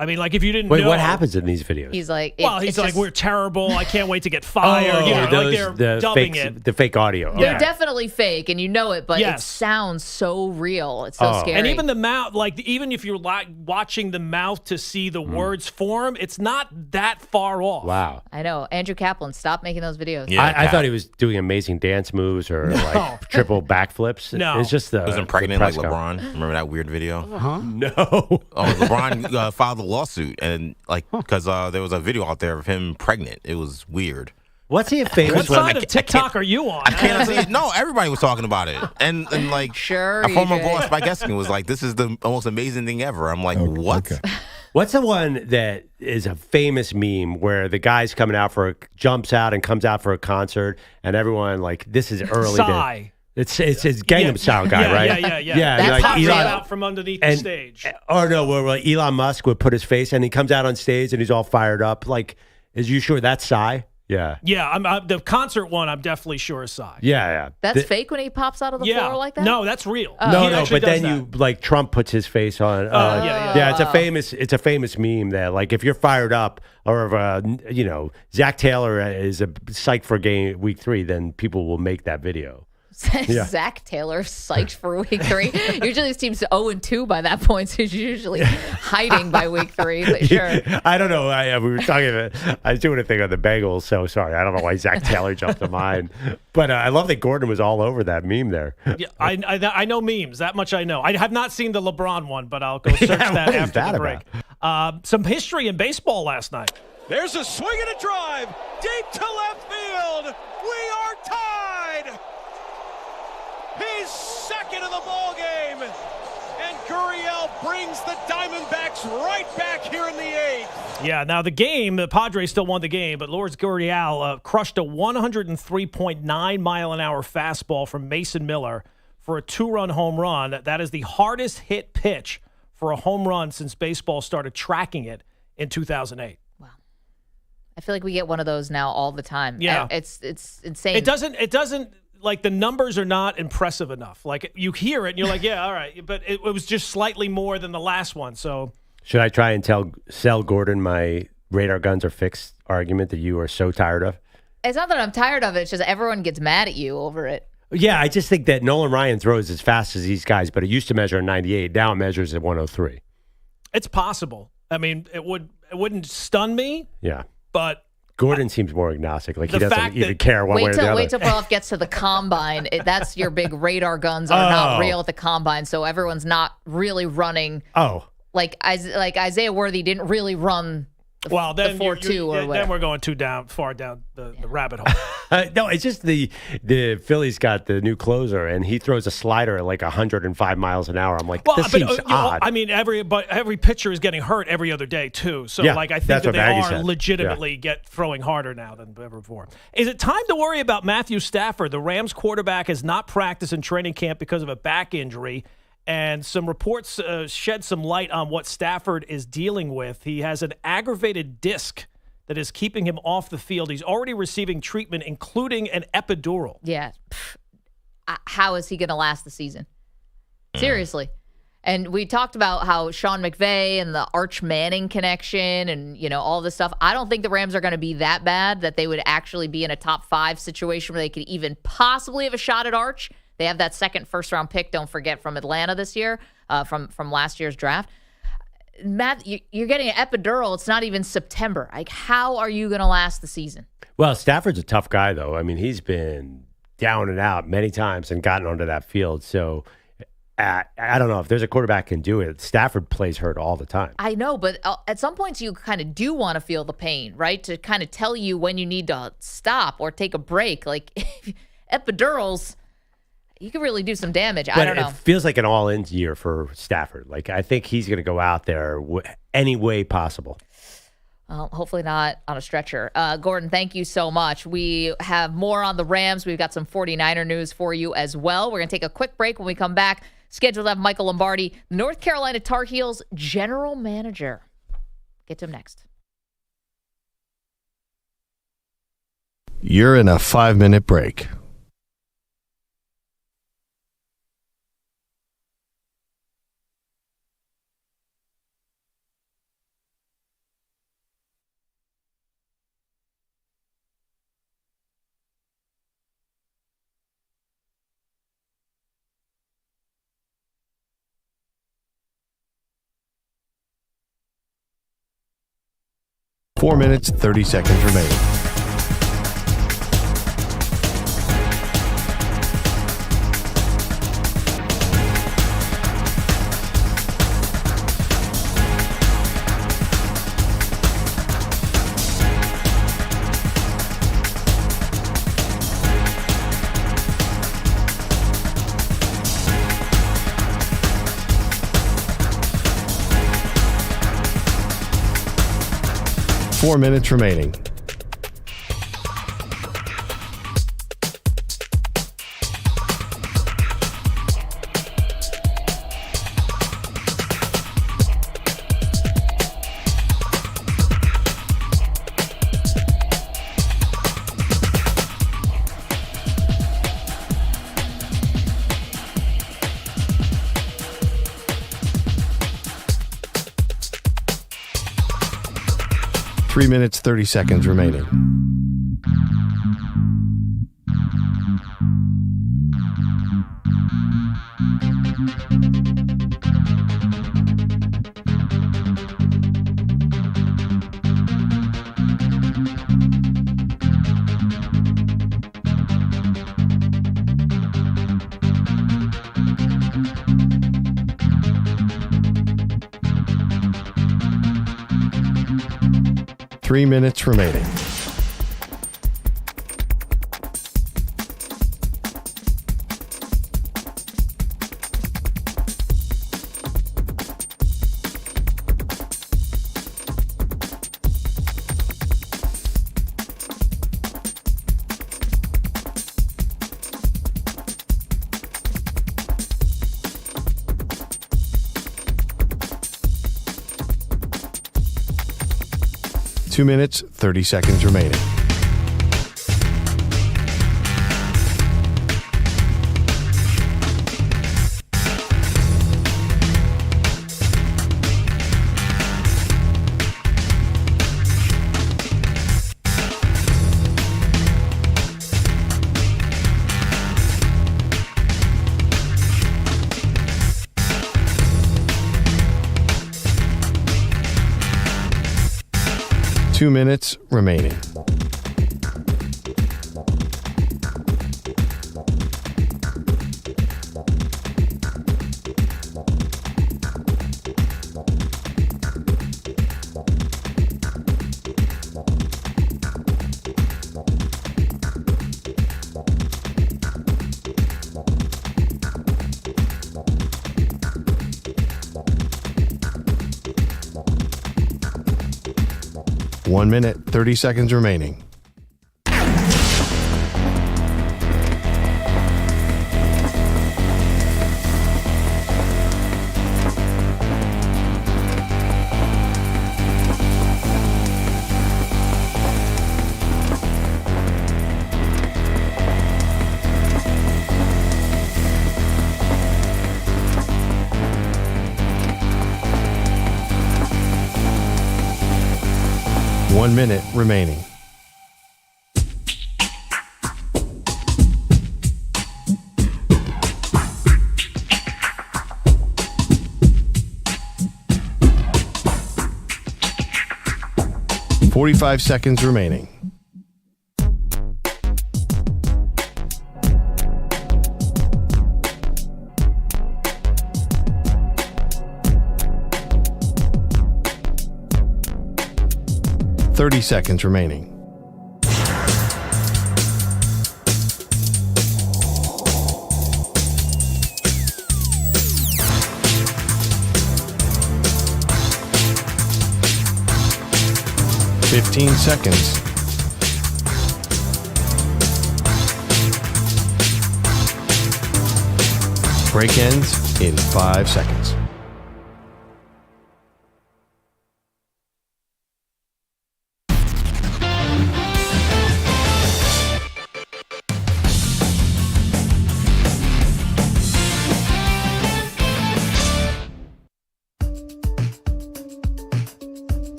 I mean, like, if you didn't Wait, know. what happens in these videos? He's like, he's like, we're terrible. I can't wait to get fired. Like they're dubbing it. The fake audio. They're definitely fake, and you know it, but it sounds so real. It's so scary. And even the mouth, like, even if you're watching the mouth to see the words form, it's not that far off. Wow. I know. Andrew Kaplan, stop making those videos. Yeah, I thought he was doing amazing dance moves or like triple backflips. No. It's just He was pregnant like LeBron. Remember that weird video? No. Oh, LeBron filed a lawsuit and because there was a video out there of him pregnant. It was weird. What's he famous? What side of TikTok are you on? I can't see it. No, everybody was talking about it, and like sure, a former boss, Spike Eskin, was like, "This is the most amazing thing ever." I'm like, "What?" Okay. What's the one that is a famous meme where the guy's coming out jumps out and comes out for a concert, and everyone like this is early. Sigh. It's Gangnam Style guy, right? Yeah. That's like Elon, out from underneath the stage. Or no, where like Elon Musk would put his face and he comes out on stage and he's all fired up. Like, is you sure that's Psy? Yeah. Yeah, I'm the concert one, I'm definitely sure is Psy. Yeah. That's fake when he pops out of the floor like that? No, that's real. No, but then you like Trump puts his face on. Yeah, it's a famous meme that like if you're fired up or if Zac Taylor is psyched for week 3, then people will make that video. Zac Taylor psyched for week 3. Usually his team's 0-2 by that point, so he's usually hiding by week 3. But sure. I don't know. We were talking about. I was doing a thing on the Bengals, so sorry. I don't know why Zac Taylor jumped to mind, but I love that Gordon was all over that meme there. Yeah, I know memes. That much I know. I have not seen the LeBron one, but I'll go search that after the break. Some history in baseball last night. There's a swing and a drive deep to left field. We are tied. He's second of the ball game, and Gurriel brings the Diamondbacks right back here in the 8th. Yeah, now the Padres still won the game, but Lourdes Gurriel crushed a 103.9-mile-an-hour fastball from Mason Miller for a 2-run home run. That is the hardest hit pitch for a home run since baseball started tracking it in 2008. Wow. I feel like we get one of those now all the time. Yeah. It's insane. It doesn't. Like, the numbers are not impressive enough. Like, you hear it, and you're like, yeah, all right. But it was just slightly more than the last one, so. Should I try and sell Gordon my radar guns are fixed argument that you are so tired of? It's not that I'm tired of it. It's just everyone gets mad at you over it. Yeah, I just think that Nolan Ryan throws as fast as these guys, but it used to measure at 98. Now it measures at 103. It's possible. I mean, it wouldn't stun me. Yeah. But Gordon seems more agnostic. Like, he doesn't even care one way or the other. Wait till Perloff gets to the combine. That's your big radar guns are not real at the combine, so everyone's not really running Like Isaiah Worthy didn't really run the 4-2 or whatever. Then we're going far down the rabbit hole. No, it's just the Phillies got the new closer, and he throws a slider at like 105 miles an hour. I'm like, this seems odd. I mean, every pitcher is getting hurt every other day too. So I think that they are legitimately throwing harder now than ever before. Is it time to worry about Matthew Stafford? The Rams quarterback has not practiced in training camp because of a back injury. And some reports shed some light on what Stafford is dealing with. He has an aggravated disc that is keeping him off the field. He's already receiving treatment, including an epidural. Yeah. How is he going to last the season? Seriously. And we talked about how Sean McVay and the Arch Manning connection and, all this stuff. I don't think the Rams are going to be that bad that they would actually be in a top 5 situation where they could even possibly have a shot at Arch. They have that second first-round pick, don't forget, from Atlanta this year, from last year's draft. Matt, you're getting an epidural. It's not even September. Like, how are you going to last the season? Well, Stafford's a tough guy, though. I mean, he's been down and out many times and gotten onto that field. So I don't know if there's a quarterback can do it. Stafford plays hurt all the time. I know, but at some points you kind of do want to feel the pain, right? To kind of tell you when you need to stop or take a break. Like, epidurals, you can really do some damage. I don't know. It feels like an all-in year for Stafford. Like, I think he's going to go out there any way possible. Well, hopefully not on a stretcher. Gordon, thank you so much. We have more on the Rams. We've got some 49er news for you as well. We're going to take a quick break. When we come back, scheduled to have Michael Lombardi, North Carolina Tar Heels general manager. Get to him next. You're in a 5-minute break. Four minutes, 30 seconds remaining. Four minutes remaining. Three minutes, 30 seconds remaining. Three minutes remaining. Two minutes, 30 seconds remaining. Two minutes remaining. 1 minute, 30 seconds remaining. One minute remaining. $45 seconds remaining. $30 seconds remaining. $15 seconds. Break ends in 5 seconds.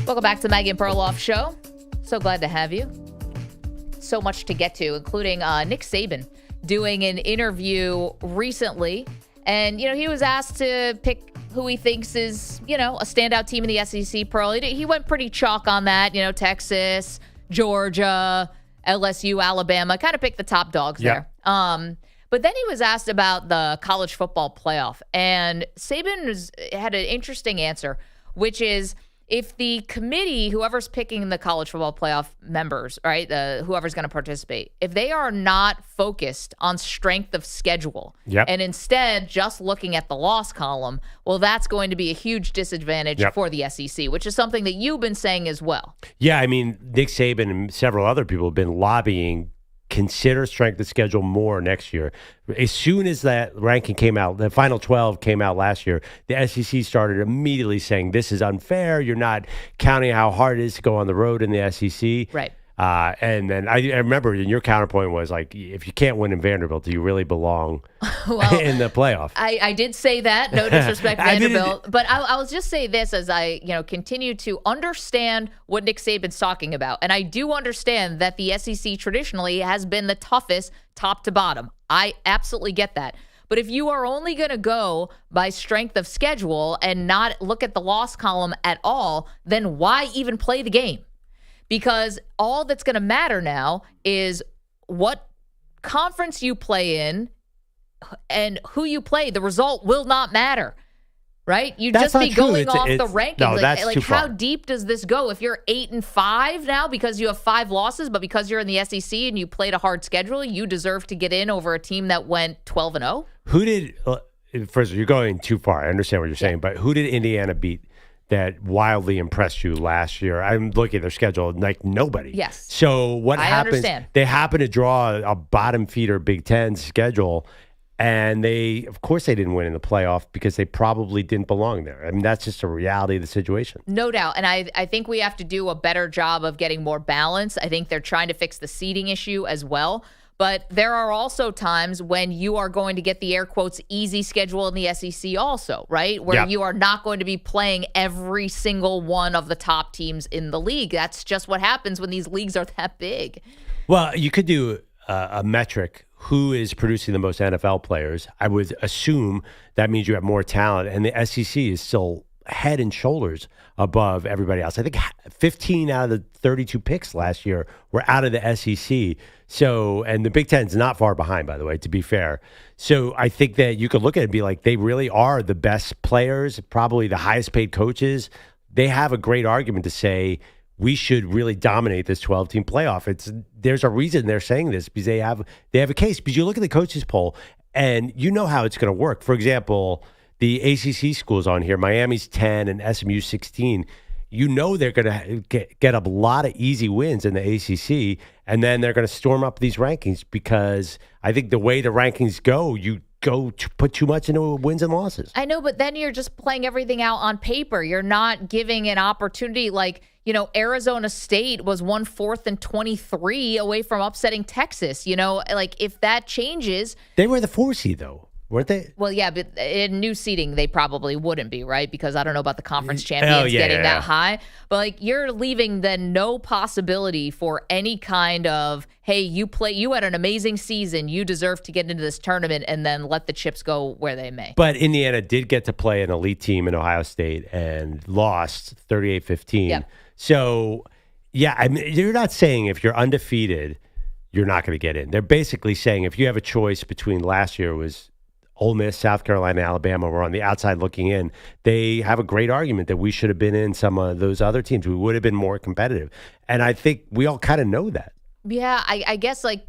Welcome back to Maggie Perloff Show. So glad to have you. So much to get to, including Nick Saban doing an interview recently. And, he was asked to pick who he thinks is, a standout team in the SEC. Pearl. He went pretty chalk on that. Texas, Georgia, LSU, Alabama. Kind of picked the top dogs there. But then he was asked about the college football playoff. And Saban had an interesting answer, which is, if the committee, whoever's picking the college football playoff members, right, whoever's going to participate, if they are not focused on strength of schedule and instead just looking at the loss column, well, that's going to be a huge disadvantage for the SEC, which is something that you've been saying as well. Yeah, I mean, Nick Saban and several other people have been lobbying consider strength of schedule more next year. As soon as that ranking came out, the final 12 came out last year, the SEC started immediately saying this is unfair. You're not counting how hard it is to go on the road in the SEC. Right. And then I remember your counterpoint was like, if you can't win in Vanderbilt, do you really belong in the playoff? I did say that. No disrespect, Vanderbilt. But I'll just say this as I continue to understand what Nick Saban's talking about. And I do understand that the SEC traditionally has been the toughest top to bottom. I absolutely get that. But if you are only going to go by strength of schedule and not look at the loss column at all, then why even play the game? Because all that's going to matter now is what conference you play in and who you play. The result will not matter, right? You'd just be going off the rankings. No, that's like too far. How deep does this go? If you're 8-5 now because you have 5 losses, but because you're in the SEC and you played a hard schedule, you deserve to get in over a team that went 12-0? Who did first of all, you're going too far. I understand what you're saying, but who did Indiana beat that wildly impressed you last year? I'm looking at their schedule, like nobody. Yes. So what happens? Understand. They happen to draw a bottom feeder Big Ten schedule, and of course they didn't win in the playoff because they probably didn't belong there. I mean, that's just a reality of the situation. No doubt. And I think we have to do a better job of getting more balance. I think they're trying to fix the seeding issue as well. But there are also times when you are going to get the air quotes easy schedule in the SEC also, right? Where you are not going to be playing every single one of the top teams in the league. That's just what happens when these leagues are that big. Well, you could do a metric. Who is producing the most NFL players? I would assume that means you have more talent, and the SEC is still head and shoulders above everybody else. I think 15 out of the 32 picks last year were out of the SEC. So, and the Big Ten's not far behind, by the way, to be fair. So I think that you could look at it and be like, they really are the best players, probably the highest paid coaches. They have a great argument to say we should really dominate this 12-team playoff. There's a reason they're saying this, because they have a case. Because you look at the coaches poll, And you know how it's going to work. For example, the ACC schools on here, Miami's 10 and SMU 16. You know they're going to get a lot of easy wins in the ACC, and then they're going to storm up these rankings because I think the way the rankings go, you go to put too much into wins and losses. I know, but then you're just playing everything out on paper. You're not giving an opportunity like, Arizona State was 4th and 23 away from upsetting Texas. Like if that changes. They were the 4 seed, though. Weren't they? Well, yeah, but in new seeding, they probably wouldn't be, right? Because I don't know about the conference champions getting that high. But, like, you're leaving then no possibility for any kind of, hey, you had an amazing season. You deserve to get into this tournament and then let the chips go where they may. But Indiana did get to play an elite team in Ohio State and lost 38-15. Yep. So, yeah, I mean, you're not saying if you're undefeated, you're not going to get in. They're basically saying if you have a choice between last year was Ole Miss, South Carolina, Alabama were on the outside looking in. They have a great argument that we should have been in some of those other teams. We would have been more competitive. And I think we all kind of know that. Yeah, I guess, like,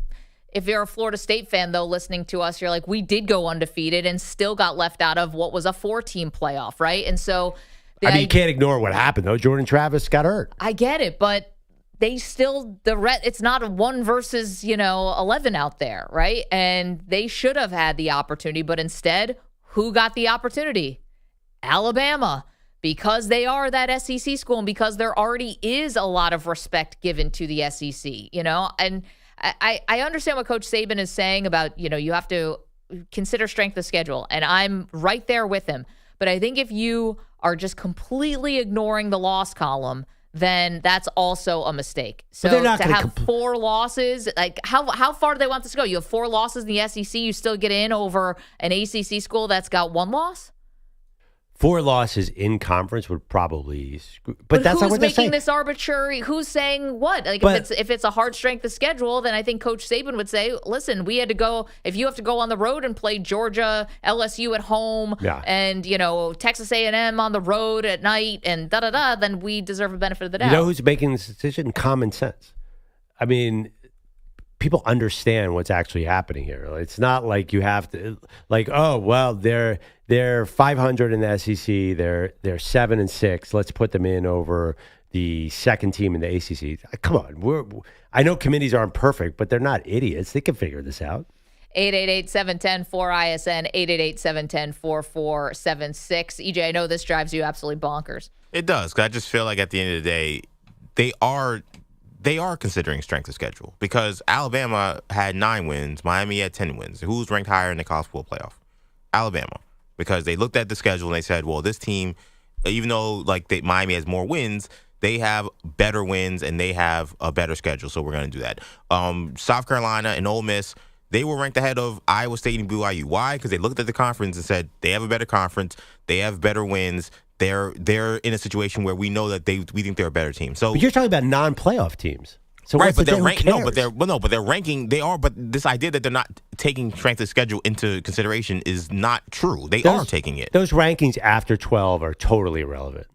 if you're a Florida State fan, though, listening to us, you're like, we did go undefeated and still got left out of what was a 4-team playoff, right? And so you can't ignore what happened, though. Jordan Travis got hurt. I get it, but they still it's not a 1 versus 11 out there, right? And they should have had the opportunity, but instead, who got the opportunity? Alabama, because they are that SEC school and because there already is a lot of respect given to the SEC, And I understand what Coach Saban is saying about you have to consider strength of schedule, and I'm right there with him. But I think if you are just completely ignoring the loss column, then that's also a mistake. So to have 4 losses, like how far do they want this to go? You have 4 losses in the SEC, you still get in over an ACC school that's got 1 loss? 4 losses in conference would probably, but that's not what they're saying. Who's making this arbitrary? Who's saying what? Like if it's a hard strength of schedule, then I think Coach Saban would say, listen, we had to go. If you have to go on the road and play Georgia, LSU at home, and Texas A&M on the road at night, and then we deserve a benefit of the doubt. You know who's making this decision? Common sense. I mean, people understand what's actually happening here. It's not like you have to, like, oh well, they're 500 in the SEC. They're 7-6. Let's put them in over the second team in the ACC. Come on, I know committees aren't perfect, but they're not idiots. They can figure this out. 888-710-4ISN, 888-710-4476. EJ, I know this drives you absolutely bonkers. It does, because I just feel like at the end of the day, they are considering strength of schedule because Alabama had 9 wins, Miami had 10 wins. Who's ranked higher in the college football playoff? Alabama, because they looked at the schedule and they said, well, this team, even though Miami has more wins, they have better wins and they have a better schedule, so we're going to do that. South Carolina and Ole Miss, they were ranked ahead of Iowa State and BYU. Why? Because they looked at the conference and said they have a better conference, they have better wins. They're in a situation where we know that we think they're a better team. So but you're talking about non-playoff teams. So right, but they're ranking. But they're ranking. They are, but this idea that they're not taking strength of schedule into consideration is not true. They are taking it. Those rankings after 12 are totally irrelevant.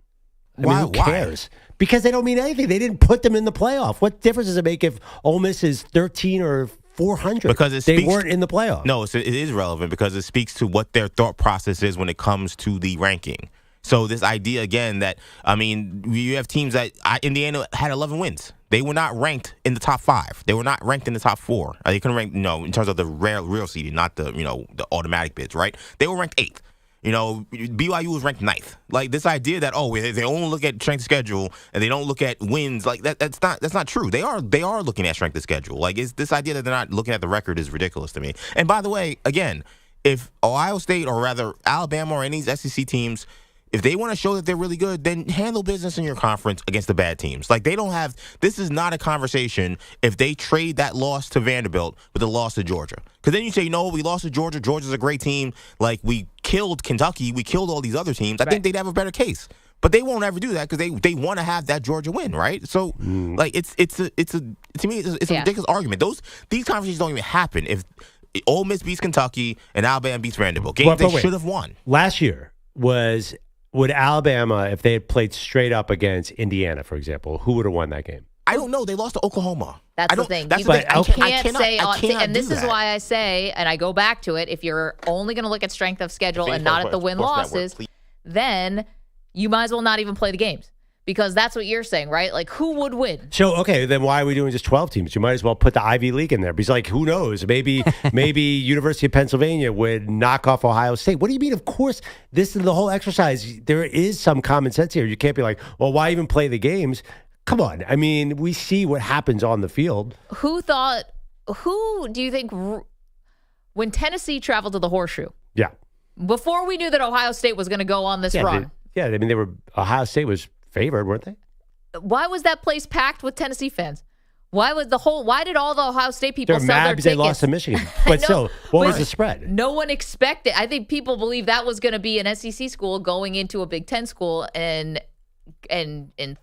Why? Who cares? Because they don't mean anything. They didn't put them in the playoff. What difference does it make if Ole Miss is 13 or 400? Because they weren't in the playoff. No, it is relevant because it speaks to what their thought process is when it comes to the ranking. So this idea again that, I mean, you have teams that Indiana had 11 wins. They were not ranked in the top 5. They were not ranked in the top 4. They couldn't rank, in terms of the real seeding, not the, the automatic bids, right? They were ranked 8th. BYU was ranked 9th. Like this idea that they only look at strength of schedule and they don't look at wins, like that's not true. They are looking at strength of schedule. Like it's this idea that they're not looking at the record is ridiculous to me. And by the way, again, if Ohio State or rather Alabama or any of these SEC teams, if they want to show that they're really good, then handle business in your conference against the bad teams. Like they don't have – this is not a conversation if they trade that loss to Vanderbilt with the loss to Georgia. Because then you say, we lost to Georgia. Georgia's a great team. Like we killed Kentucky. We killed all these other teams. I think they'd have a better case. But they won't ever do that because they want to have that Georgia win, right? So, like to me, it's a ridiculous argument. These conversations don't even happen if Ole Miss beats Kentucky and Alabama beats Vanderbilt. Games they should have won. Last year would Alabama, if they had played straight up against Indiana, for example, who would have won that game? I don't know. They lost to Oklahoma. That's the thing. You can't say, and this is why I say, and I go back to it, if you're only going to look at strength of schedule and not at the win-losses, then you might as well not even play the games. Because that's what you're saying, right? Like, who would win? So, okay, then why are we doing just 12 teams? You might as well put the Ivy League in there. Because, like, who knows? Maybe University of Pennsylvania would knock off Ohio State. What do you mean? Of course, this is the whole exercise. There is some common sense here. You can't be like, well, why even play the games? Come on. I mean, we see what happens on the field. Who do you think, when Tennessee traveled to the Horseshoe? Yeah. Before we knew that Ohio State was going to go on this run. I mean, Ohio State was favored, weren't they? Why was that place packed with Tennessee fans? Why did all the Ohio State people They're sell mad their because tickets? they lost to Michigan. But still, what was the spread? No one expected. I think people believe that was going to be an SEC school going into a Big Ten school and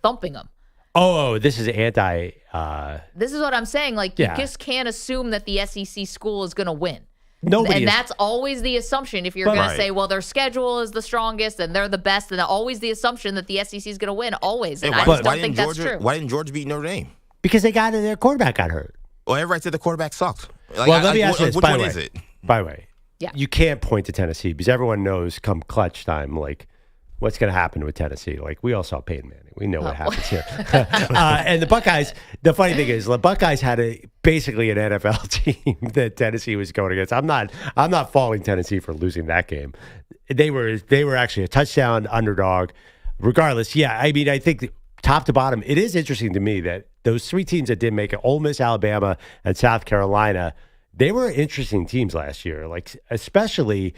thumping them. Oh, this is anti. This is what I'm saying. Like, you just can't assume that the SEC school is going to win. That's always the assumption. If you're going to say, well, their schedule is the strongest and they're the best, then always the assumption that the SEC is going to win, always. And I just don't think that's true. Why didn't Georgia beat Notre Dame? Because their quarterback got hurt. Well, everybody said the quarterback sucked. Let me ask you this. Which one is it? By the way, you can't point to Tennessee because everyone knows come clutch time, like, what's going to happen with Tennessee. Like, we all saw Peyton Manning. We know what happens here. And the Buckeyes, the funny thing is, the Buckeyes had basically an NFL team that Tennessee was going against. I'm not faulting Tennessee for losing that game. They were actually a touchdown underdog. Regardless, I mean, I think top to bottom, it is interesting to me that those three teams that did make it, Ole Miss, Alabama, and South Carolina, they were interesting teams last year. Like, especially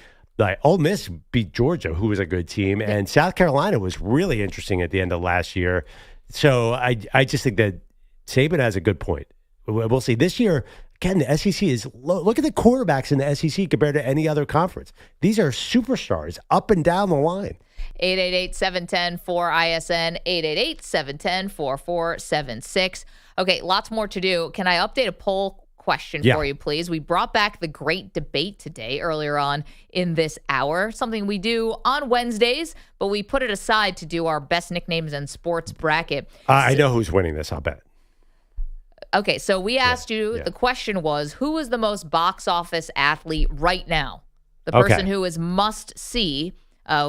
Ole Miss beat Georgia, who was a good team, and South Carolina was really interesting at the end of last year. So I just think that Saban has a good point. We'll see. This year, again, the SEC is low. Look at the quarterbacks in the SEC compared to any other conference. These are superstars up and down the line. 888-710-4ISN, 888-710-4476. Okay, lots more to do. Can I update a poll question for you, please? We brought back the great debate today earlier on in this hour, something we do on Wednesdays, but we put it aside to do our best nicknames and sports bracket. I know who's winning this, I'll bet. Okay, so we asked you, the question was, who is the most box office athlete right now? The person who is must see.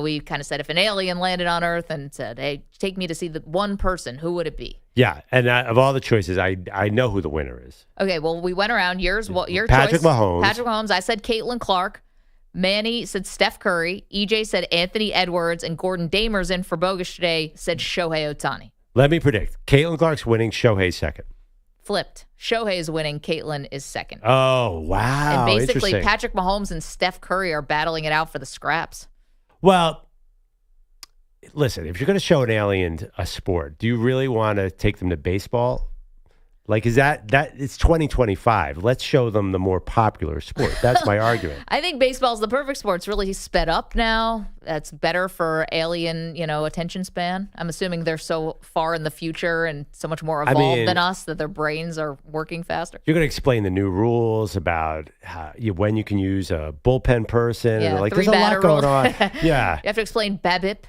We kind of said if an alien landed on Earth and said, hey, take me to see the one person, who would it be? Yeah, and of all the choices, I know who the winner is. Okay, well, we went around. Your Patrick choice. Mahomes. Patrick Mahomes. I said Caitlin Clark. Manny said Steph Curry. EJ said Anthony Edwards. And Gordon Damer's in for Bogus today said Shohei Ohtani. Let me predict. Caitlin Clark's winning, Shohei's second. Flipped. Shohei is winning. Caitlin is second. Oh, wow. And basically, Patrick Mahomes and Steph Curry are battling it out for the scraps. Well, listen, if you're going to show an alien a sport, do you really want to take them to baseball? Like, is that it's 2025. Let's show them the more popular sport. That's my argument. I think baseball's the perfect sport. It's really sped up now. That's better for alien, attention span. I'm assuming they're so far in the future and so much more evolved than us that their brains are working faster. You're going to explain the new rules about when you can use a bullpen person. Yeah, and there's a lot going on. Yeah. You have to explain BABIP.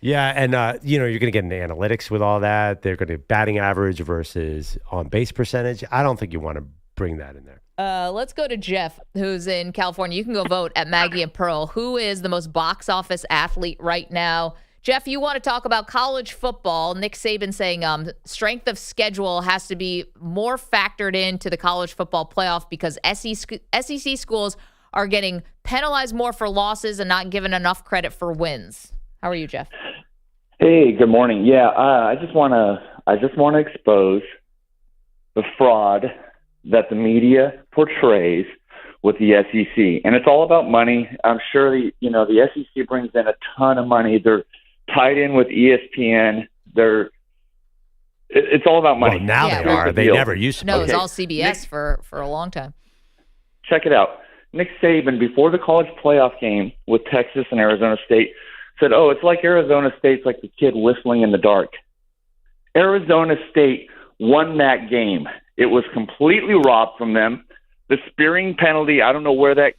Yeah, and you're going to get into analytics with all that. They're going to batting average versus on base percentage. I don't think you want to bring that in there. Let's go to Jeff, who's in California. You can go vote at Maggie and Pearl. Who is the most box office athlete right now? Jeff, you want to talk about college football. Nick Saban saying strength of schedule has to be more factored into the college football playoff because SEC schools are getting penalized more for losses and not given enough credit for wins. How are you, Jeff? Hey, good morning. Yeah, I just want to expose the fraud that the media portrays with the SEC, and it's all about money. I'm sure the SEC brings in a ton of money. They're tied in with ESPN. It's all about money. Well, now they are. They never used to. No, it was all CBS for a long time. Check it out. Nick Saban, before the college playoff game with Texas and Arizona State, said, it's like Arizona State's like the kid whistling in the dark. Arizona State won that game. It was completely robbed from them. The spearing penalty, I don't know why that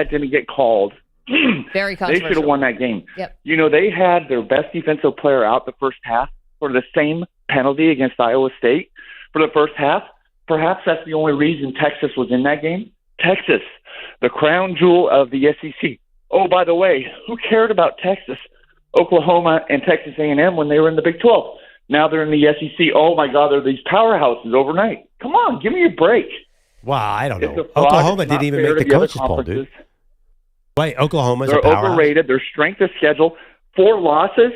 didn't get called. Very controversial. They should have won that game. Yep. They had their best defensive player out the first half for the same penalty against Iowa State for the first half. Perhaps that's the only reason Texas was in that game. Texas, the crown jewel of the SEC. Oh, by the way, who cared about Texas, Oklahoma, and Texas A&M when they were in the Big 12? Now they're in the SEC. Oh, my God, they're these powerhouses overnight. Come on, give me a break. Wow, I don't know. It's a fraud. Oklahoma It's not didn't even fair make to the other coaches poll, dude. conferences. Wait, Oklahoma's They're a powerhouse? overrated. Their strength of schedule, 4 losses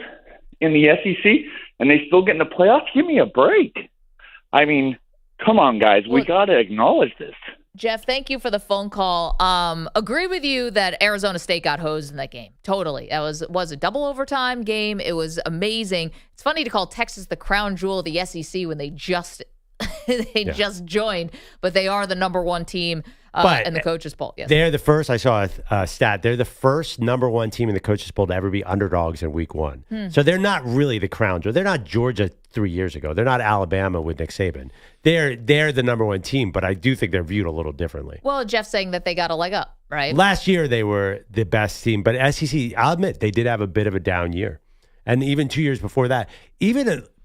in the SEC, and they still get in the playoffs? Give me a break. I mean, come on, guys. We got to acknowledge this. Jeff, thank you for the phone call. Agree with you that Arizona State got hosed in that game. Totally. It was a double overtime game. It was amazing. It's funny to call Texas the crown jewel of the SEC when they just just joined, but they are the number 1 team in the coaches poll. Yes. They're the first. I saw a stat. They're the first number 1 team in the coaches poll to ever be underdogs in week 1. So they're not really the crown jewel. They're not Georgia 3 years ago. They're not Alabama with Nick Saban. They're the number 1 team, but I do think they're viewed a little differently. Well, Jeff's saying that they got a leg up, right? Last year they were the best team, but SEC, I'll admit, they did have a bit of a down year. And even 2 years before that,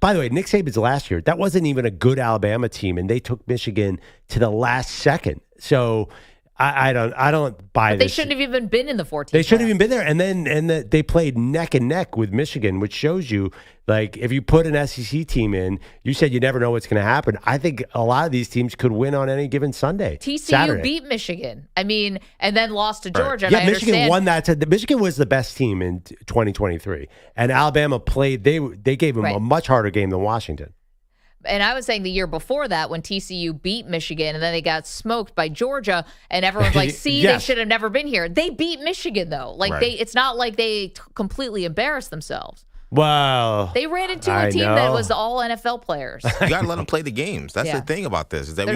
by the way, Nick Saban's last year, that wasn't even a good Alabama team, and they took Michigan to the last second. So I don't buy but this. They shouldn't have even been in the 14th. They shouldn't have even been there. And they played neck and neck with Michigan, which shows you, like, if you put an SEC team in, you said you never know what's going to happen. I think a lot of these teams could win on any given Sunday. TCU beat Michigan. I mean, and then lost to Georgia. Yeah, and I Michigan won that. Michigan was the best team in 2023. And Alabama played, they gave them a much harder game than Washington. And I was saying the year before that when TCU beat Michigan and then they got smoked by Georgia and everyone's like, see, they should have never been here. They beat Michigan, though. Like, it's not like they completely embarrassed themselves. Well, they ran into a team that was all NFL players. You got to let them play the games. That's the thing about this. Is that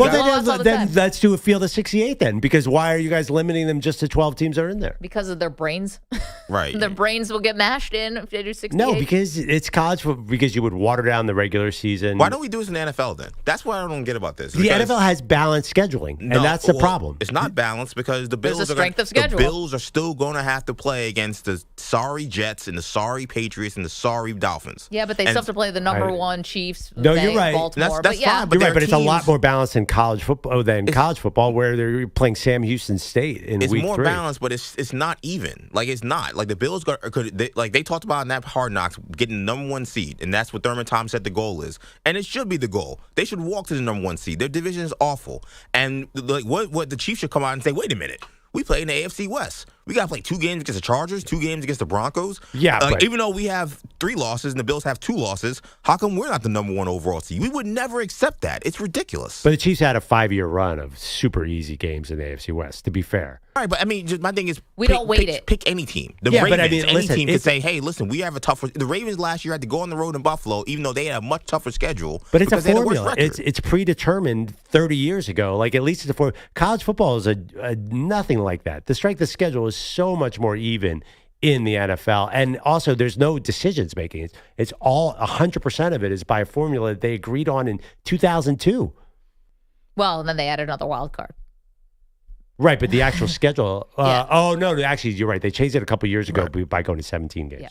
then let's do a field of 68 then, because why are you guys limiting them just to 12 teams that are in there? Because of their brains. Right. Their brains will get mashed in if they do 68. No, because it's college football, because you would water down the regular season. Why don't we do this in the NFL then? That's what I don't get about this. The NFL has balanced scheduling, and that's the problem. It's not balanced because the Bills are still going to have to play against the sorry Jets and the sorry Patriots and the sorry Dolphins. Yeah, but they still have to play the number 1 Chiefs. No, you're right. Baltimore. That's fine. But you're right, but it's a lot more balanced in college football where they're playing Sam Houston State in week 3. It's more balanced, but it's not even. Like, it's not. Like, the Bills they talked about in that Hard Knocks getting the number 1 seed, and that's what Thurman Thomas said the goal is. And it should be the goal. They should walk to the number 1 seed. Their division is awful. And like what the Chiefs should come out and say, wait a minute. We play in the AFC West. We got to play 2 games against the Chargers, 2 games against the Broncos. Yeah, but even though we have 3 losses and the Bills have 2 losses, how come we're not the number 1 overall seed? We would never accept that. It's ridiculous. But the Chiefs had a 5-year run of super easy games in the AFC West, to be fair. All right, but I mean, just my thing is, pick any team. The Ravens, any team could say, hey, listen, we have a tougher. The Ravens last year had to go on the road in Buffalo, even though they had a much tougher schedule. But it's a formula. It's predetermined 30 years ago. Like, at least it's a formula. College football is a nothing like that. The strength of schedule is so much more even in the NFL. And also, there's no decisions making. It's all 100% of it is by a formula that they agreed on in 2002. Well, and then they added another wild card. Right, but the actual schedule. Oh, no, actually, you're right. They changed it a couple years ago by going to 17 games.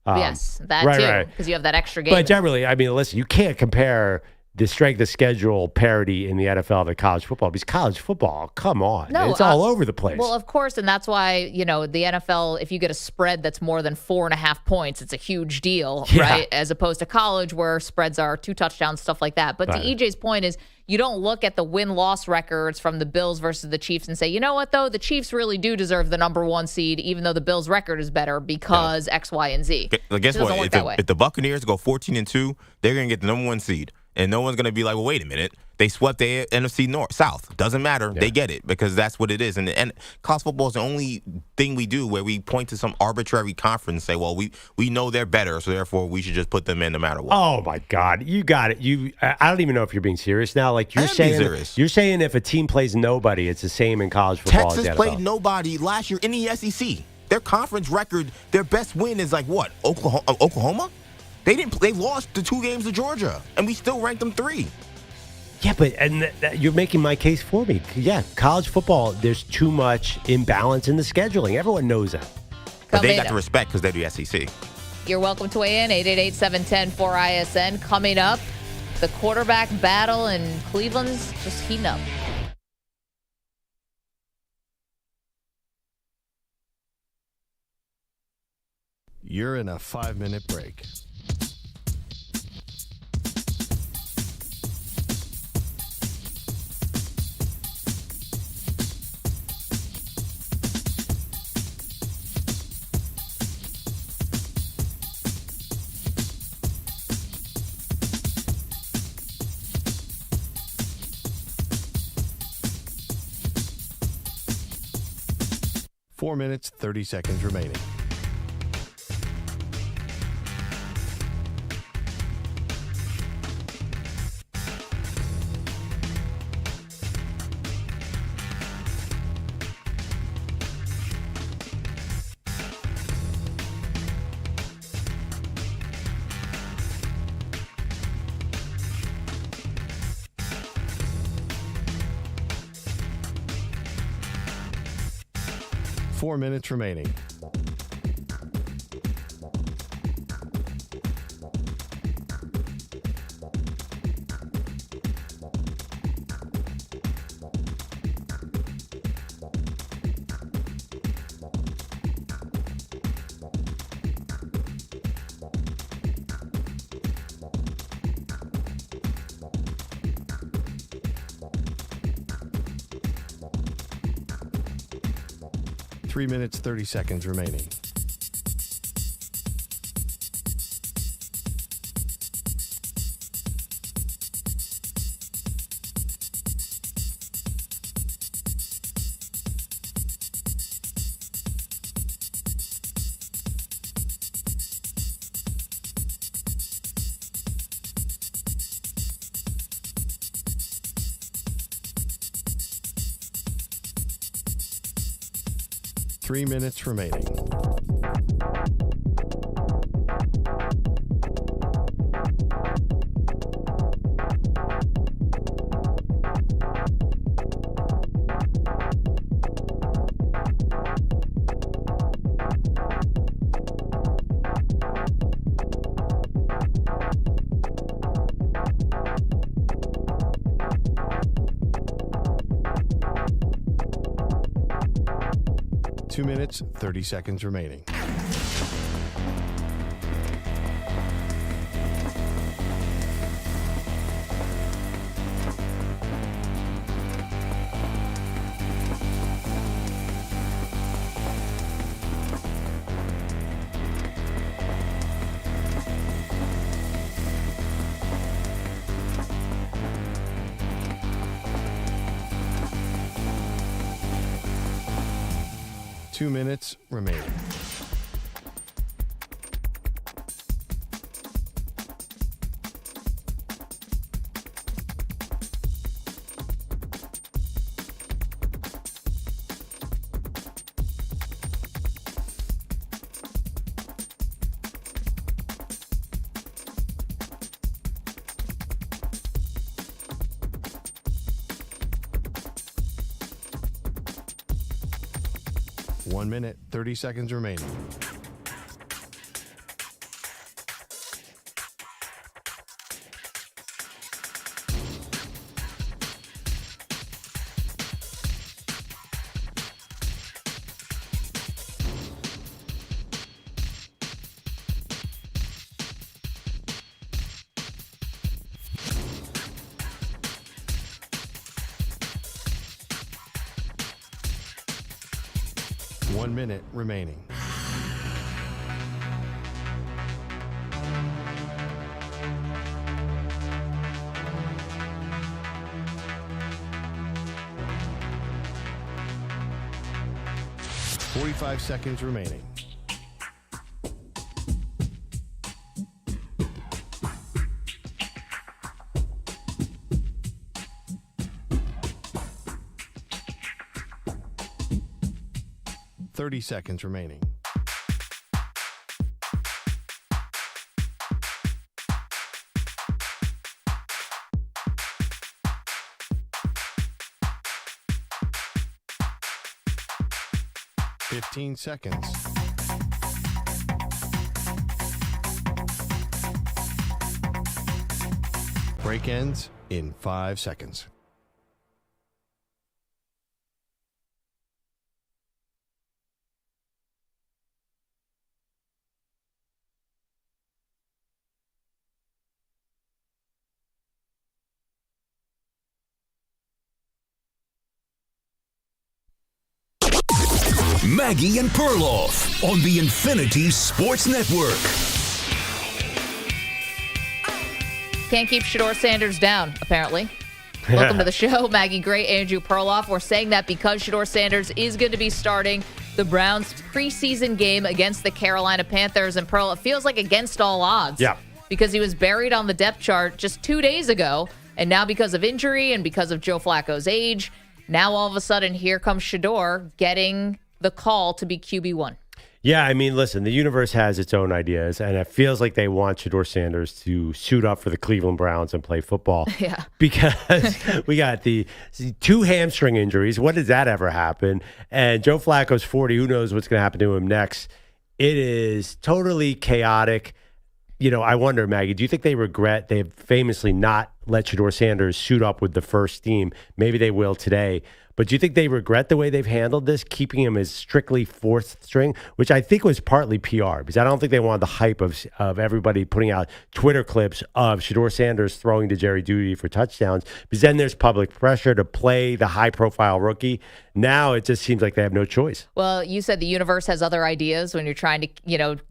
Yeah. Yes, that too, because you have that extra game. But generally, I mean, listen, you can't compare the strength of schedule parity in the NFL to college football, because college football, come on, it's all over the place. Well, of course, and that's why, the NFL, if you get a spread that's more than 4.5 points, it's a huge deal, right? As opposed to college where spreads are 2 touchdowns, stuff like that. But to EJ's point is, you don't look at the win-loss records from the Bills versus the Chiefs and say, you know what, though? The Chiefs really do deserve the number 1 seed, even though the Bills' record is better because X, Y, and Z. Guess what? If the Buccaneers go 14-2, they're going to get the number 1 seed. And no one's going to be like, well, wait a minute. They swept the NFC South. Doesn't matter. Yeah. They get it because that's what it is. And college football is the only thing we do where we point to some arbitrary conference and say, well, we know they're better, so therefore we should just put them in no matter what. Oh, my God. You got it. I don't even know if you're being serious now. Like, you're saying if a team plays nobody, it's the same in college football. Texas played nobody last year in the SEC. Their conference record, their best win is like what? Oklahoma? They lost the 2 games to Georgia, and we still ranked them 3. Yeah, but you're making my case for me. Yeah, college football, there's too much imbalance in the scheduling. Everyone knows that. But they got the respect because they're the SEC. You're welcome to weigh in, 888-710-4ISN. Coming up, the quarterback battle in Cleveland's just heating up. You're in a 5-minute break. Four minutes, 30 seconds remaining. Four minutes remaining. Three minutes, 30 seconds remaining. Three minutes remaining. Two minutes, 30 seconds remaining. Two minutes remaining. One minute, 30 seconds remaining. One minute remaining. Forty-five seconds remaining. Seconds remaining. Fifteen seconds. Break ends in 5 seconds. Maggie and Perloff on the Infinity Sports Network. Can't keep Shedeur Sanders down, apparently. Welcome to the show, Maggie Gray, Andrew Perloff. We're saying that because Shedeur Sanders is going to be starting the Browns' preseason game against the Carolina Panthers. And Pearl, it feels like against all odds. Yeah. Because he was buried on the depth chart just 2 days ago. And now because of injury and because of Joe Flacco's age, now all of a sudden here comes Shedeur getting the call to be QB1. Yeah, I mean, listen, the universe has its own ideas, and it feels like they want Shedeur Sanders to suit up for the Cleveland Browns and play football. Yeah. Because we got the 2 hamstring injuries. When does that ever happen? And Joe Flacco's 40. Who knows what's going to happen to him next? It is totally chaotic. You know, I wonder, Maggie, do you think they regret they've famously not let Shedeur Sanders suit up with the first team? Maybe they will today. But do you think they regret the way they've handled this, keeping him as strictly fourth string, which I think was partly PR, because I don't think they wanted the hype of everybody putting out Twitter clips of Shedeur Sanders throwing to Jerry Jeudy for touchdowns, because then there's public pressure to play the high-profile rookie. Now it just seems like they have no choice. Well, you said the universe has other ideas when you're trying to,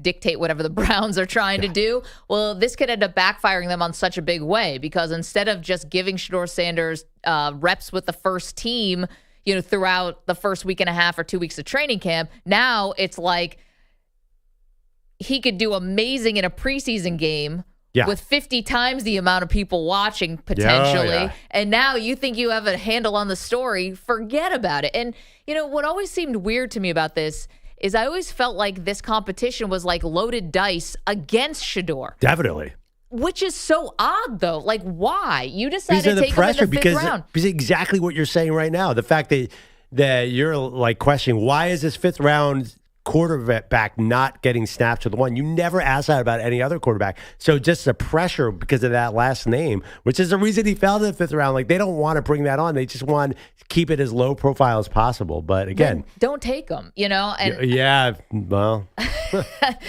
dictate whatever the Browns are trying to do. Well, this could end up backfiring them on such a big way, because instead of just giving Shedeur Sanders reps with the first team, throughout the first week and a half or 2 weeks of training camp, now it's like he could do amazing in a preseason game with 50 times the amount of people watching potentially. Yeah. And now you think you have a handle on the story, forget about it. And, what always seemed weird to me about this is I always felt like this competition was like loaded dice against Shedeur. Definitely. Which is so odd, though. Like, why? You decided to take him in the fifth round. Because exactly what you're saying right now. The fact that you're like questioning, why is this fifth round quarterback not getting snaps to the one? You never asked that about any other quarterback. So just the pressure because of that last name, which is the reason he fell to the fifth round. Like, they don't want to bring that on. They just want to keep it as low profile as possible. But again, then don't take him, And yeah, well,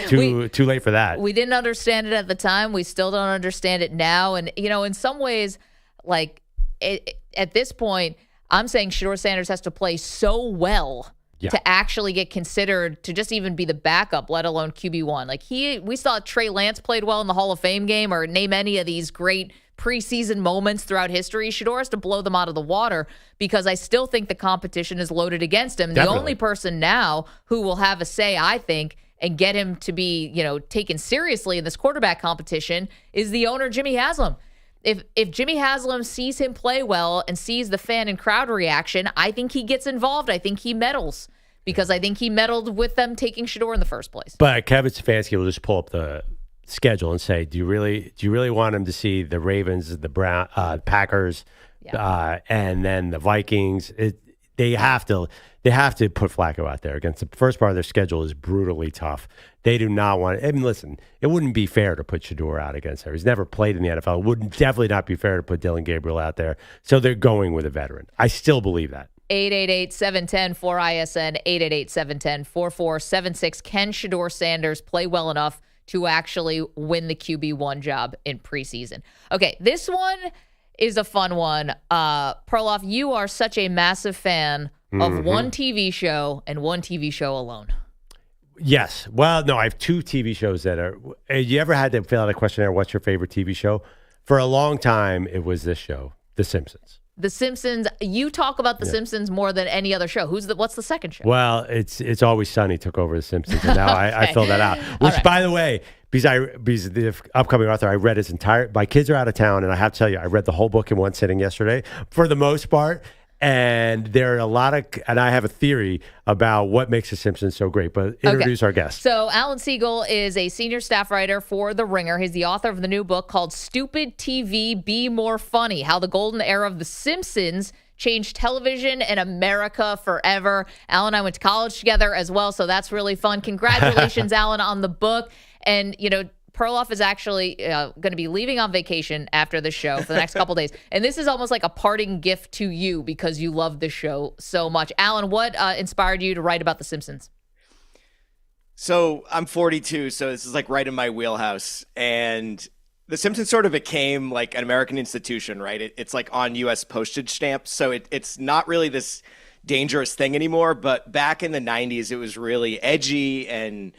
too late for that. We didn't understand it at the time. We still don't understand it now. And, in some ways, like at this point, I'm saying Shedeur Sanders has to play so well to actually get considered to just even be the backup, let alone QB1. Like we saw Trey Lance played well in the Hall of Fame game, or name any of these great preseason moments throughout history. Shedeur has to blow them out of the water, because I still think the competition is loaded against him. Definitely. The only person now who will have a say, I think, and get him to be, taken seriously in this quarterback competition is the owner, Jimmy Haslam. If Jimmy Haslam sees him play well and sees the fan and crowd reaction, I think he gets involved. I think he meddles, because I think he meddled with them taking Shedeur in the first place. But Kevin Stefanski will just pull up the schedule and say, "Do you really want him to see the Ravens, the Packers, and then the Vikings?" They have to put Flacco out there against the first part of their schedule is brutally tough. They do not want to. I mean, listen, it wouldn't be fair to put Shedeur out against her. He's never played in the NFL. It would definitely not be fair to put Dylan Gabriel out there. So they're going with a veteran. I still believe that. 888-710-4ISN, 888-710-4476. Can Shedeur Sanders play well enough to actually win the QB1 job in preseason? Okay, this one is a fun one. Perloff, you are such a massive fan of one TV show and one TV show alone. Yes. Well, no, I have 2 TV shows that are. You ever had to fill out a questionnaire, what's your favorite TV show? For a long time, it was this show, The Simpsons. The Simpsons. You talk about The Simpsons more than any other show. What's the second show? Well, it's Always Sunny took over The Simpsons, and now I fill that out. Which, by the way, because the upcoming author, I read his entire. My kids are out of town, and I have to tell you, I read the whole book in one sitting yesterday for the most part. And there are a lot of, and I have a theory about what makes The Simpsons so great. But introduce our guest. So Alan Siegel is a senior staff writer for The Ringer. He's the author of the new book called Stupid TV, Be More Funny: How the Golden Era of The Simpsons Changed Television and America Forever. Alan and I went to college together as well, so that's really fun. Congratulations, Alan, on the book. And, Perloff is actually going to be leaving on vacation after the show for the next couple days. And this is almost like a parting gift to you because you love the show so much. Alan, what inspired you to write about The Simpsons? So I'm 42, so this is like right in my wheelhouse. And The Simpsons sort of became like an American institution, right? It's like on U.S. postage stamps. So it's not really this dangerous thing anymore. But back in the 90s, it was really edgy and,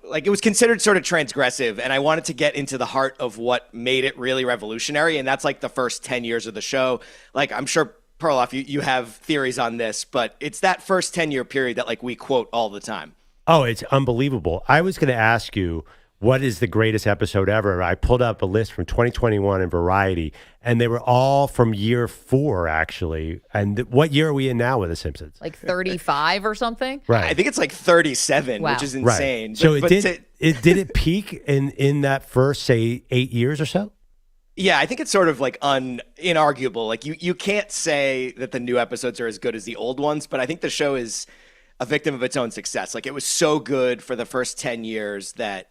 like it was considered sort of transgressive. And I wanted to get into the heart of what made it really revolutionary. And that's like the first 10 years of the show. Like, I'm sure, Perloff, you have theories on this, but it's that first 10-year period that like we quote all the time. Oh, it's unbelievable. I was going to ask you, what is the greatest episode ever? I pulled up a list from 2021 in Variety, and they were all from year 4, actually. And what year are we in now with The Simpsons? Like 35 or something? Right. I think it's like 37, wow. which is insane. Right. So did it peak in that first, say, 8 years or so? Yeah, I think it's sort of like inarguable. Like you can't say that the new episodes are as good as the old ones, but I think the show is a victim of its own success. Like it was so good for the first 10 years that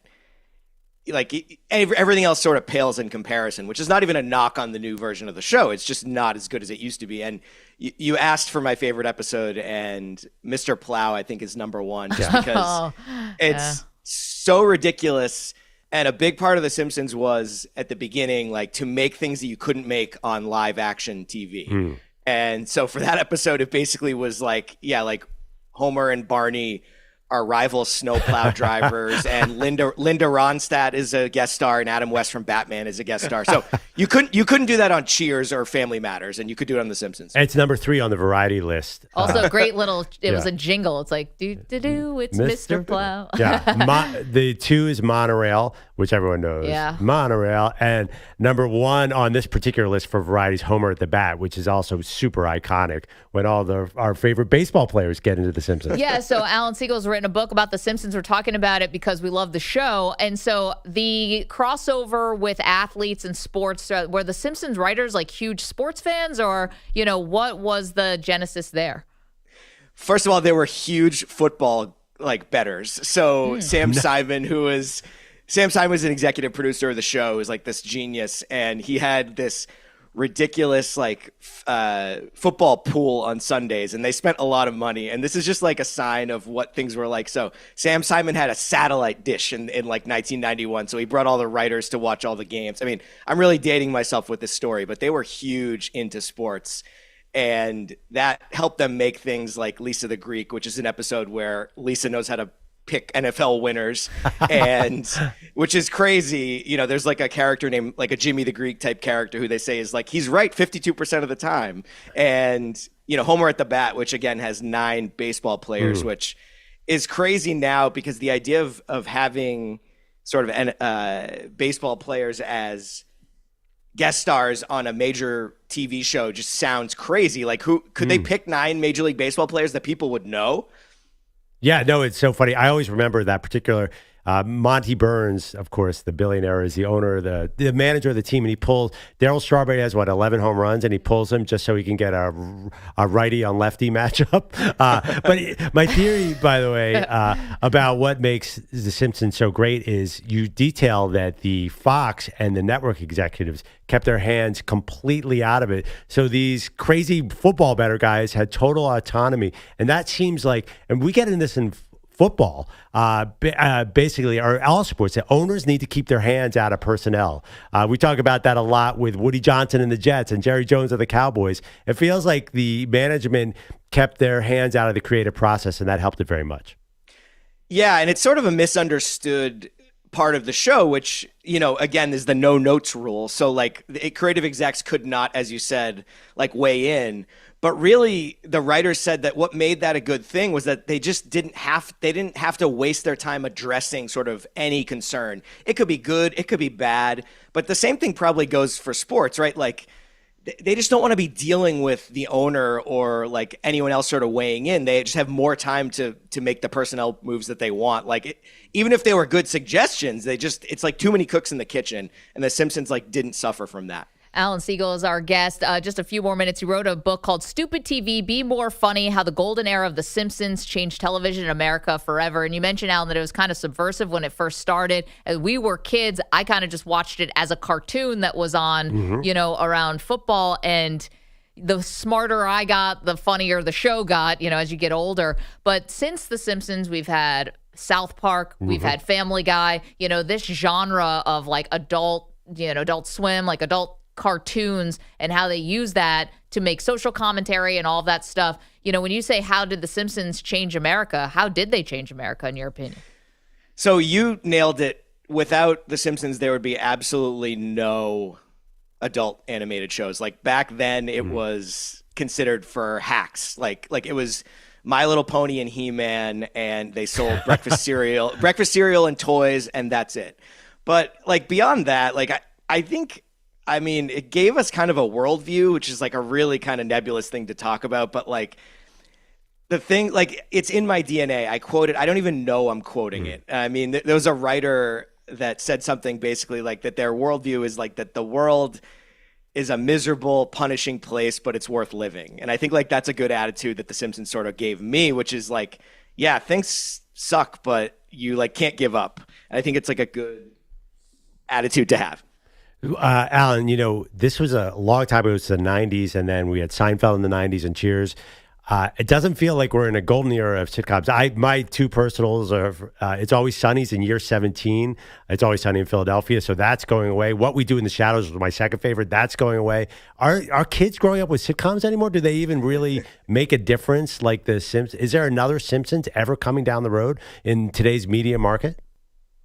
like everything else sort of pales in comparison, which is not even a knock on the new version of the show. It's just not as good as it used to be. And you asked for my favorite episode, and Mr. Plow, I think, is number one just because it's so ridiculous. And a big part of The Simpsons was at the beginning, like to make things that you couldn't make on live action TV. And so for that episode, it basically was like, like Homer and Barney are rival snowplow drivers, and Linda Ronstadt is a guest star, and Adam West from Batman is a guest star. So you couldn't do that on Cheers or Family Matters, and you could do it on The Simpsons. It's number 3 on the Variety list. Also, a great little. It was a jingle. It's like do do do. It's Mr. Plow. The 2 is Monorail, which everyone knows. Yeah, Monorail, and number 1 on this particular list for Variety's Homer at the Bat, which is also super iconic when all our favorite baseball players get into The Simpsons. Yeah. So Alan Siegel's written a book about The Simpsons. We're talking about it because we love the show. And so the crossover with athletes and sports, were the Simpsons writers like huge sports fans, or, what was the genesis there? First of all, they were huge football like bettors. So Sam Simon was an executive producer of the show, is like this genius. And he had this ridiculous like football pool on Sundays, and they spent a lot of money, and this is just like a sign of what things were like. So Sam Simon had a satellite dish in like 1991, so he brought all the writers to watch all the games. I mean, I'm really dating myself with this story, but they were huge into sports, and that helped them make things like Lisa the Greek, which is an episode where Lisa knows how to pick NFL winners, and which is crazy. There's like a character named like a Jimmy the Greek type character who they say is like, he's right 52% of the time. And, Homer at the Bat, which again has 9 baseball players, which is crazy now because the idea of having sort of baseball players as guest stars on a major TV show just sounds crazy. Like who could they pick 9 Major League Baseball players that people would know? Yeah, no, it's so funny. I always remember that particular Monty Burns, of course, the billionaire, is the owner, the manager of the team, and he pulls Darryl Strawberry has 11 home runs, and he pulls him just so he can get a righty on lefty matchup. But my theory, by the way, about what makes The Simpsons so great is you detail that the Fox and the network executives kept their hands completely out of it. So these crazy football bettor guys had total autonomy, and that seems like, and we get in this in football, basically, or all sports, that owners need to keep their hands out of personnel. We talk about that a lot with Woody Johnson and the Jets and Jerry Jones of the Cowboys. It feels like the management kept their hands out of the creative process, and that helped it very much. Yeah, and it's sort of a misunderstood part of the show, which, again, is the no notes rule. So like creative execs could not, as you said, like weigh in. But really, the writers said that what made that a good thing was that they just didn't have to waste their time addressing sort of any concern. It could be good, it could be bad, but the same thing probably goes for sports, right? Like they just don't want to be dealing with the owner or like anyone else sort of weighing in. They just have more time to make the personnel moves that they want. Like even if they were good suggestions, it's like too many cooks in the kitchen, and The Simpsons like didn't suffer from that. Alan Siegel is our guest. Just a few more minutes. He wrote a book called Stupid TV, Be More Funny, How the Golden Era of The Simpsons Changed Television in America Forever. And you mentioned, Alan, that it was kind of subversive when it first started. As we were kids, I kind of just watched it as a cartoon that was on, around football. And the smarter I got, the funnier the show got, as you get older. But since The Simpsons, we've had South Park, we've had Family Guy, this genre of like adult Swim, like adult cartoons, and how they use that to make social commentary and all of that stuff. When you say, how did The Simpsons change America? How did they change America, in your opinion? So you nailed it. Without The Simpsons, there would be absolutely no adult animated shows. Like back then, it was considered for hacks. Like it was My Little Pony and He-Man, and they sold breakfast cereal and toys, and that's it. But like beyond that, like I think, it gave us kind of a worldview, which is like a really kind of nebulous thing to talk about. But like the thing, like it's in my DNA. I quote it. I don't even know I'm quoting it. There was a writer that said something basically like that their worldview is like that the world is a miserable, punishing place, but it's worth living. And I think like that's a good attitude that The Simpsons sort of gave me, which is like, yeah, things suck, but you like can't give up. And I think it's like a good attitude to have. Alan, this was a long time ago. It was the 90s, and then we had Seinfeld in the 90s and Cheers. It doesn't feel like we're in a golden era of sitcoms. My two personals are It's Always Sunny's in year 17. It's Always Sunny in Philadelphia, so that's going away. What We Do in the Shadows was my second favorite. That's going away. Are kids growing up with sitcoms anymore? Do they even really make a difference like The Simpsons? Is there another Simpsons ever coming down the road in today's media market?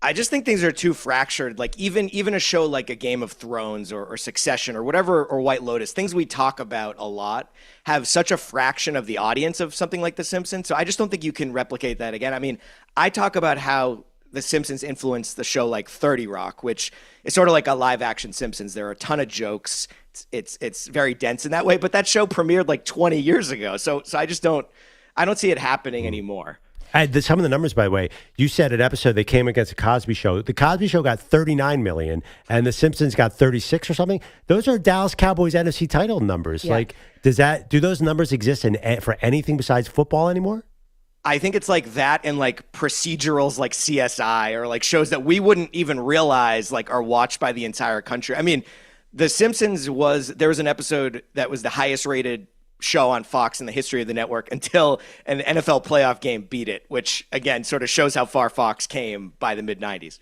I just think things are too fractured. Like even a show like a Game of Thrones or Succession or whatever, or White Lotus, things we talk about a lot have such a fraction of the audience of something like The Simpsons. So I just don't think you can replicate that again. I talk about how The Simpsons influenced the show like 30 Rock, which is sort of like a live action Simpsons. There are a ton of jokes. It's very dense in that way, but that show premiered like 20 years ago. So I don't see it happening anymore. Some of the numbers, by the way, you said an episode they came against the Cosby Show. The Cosby Show got 39 million, and The Simpsons got 36 or something. Those are Dallas Cowboys NFC title numbers. Yeah. Like, do those numbers exist for anything besides football anymore? I think it's like that and like procedurals like CSI or like shows that we wouldn't even realize like are watched by the entire country. The Simpsons there was an episode that was the highest rated show on Fox in the history of the network until an NFL playoff game beat it, which again sort of shows how far Fox came by the mid-90s.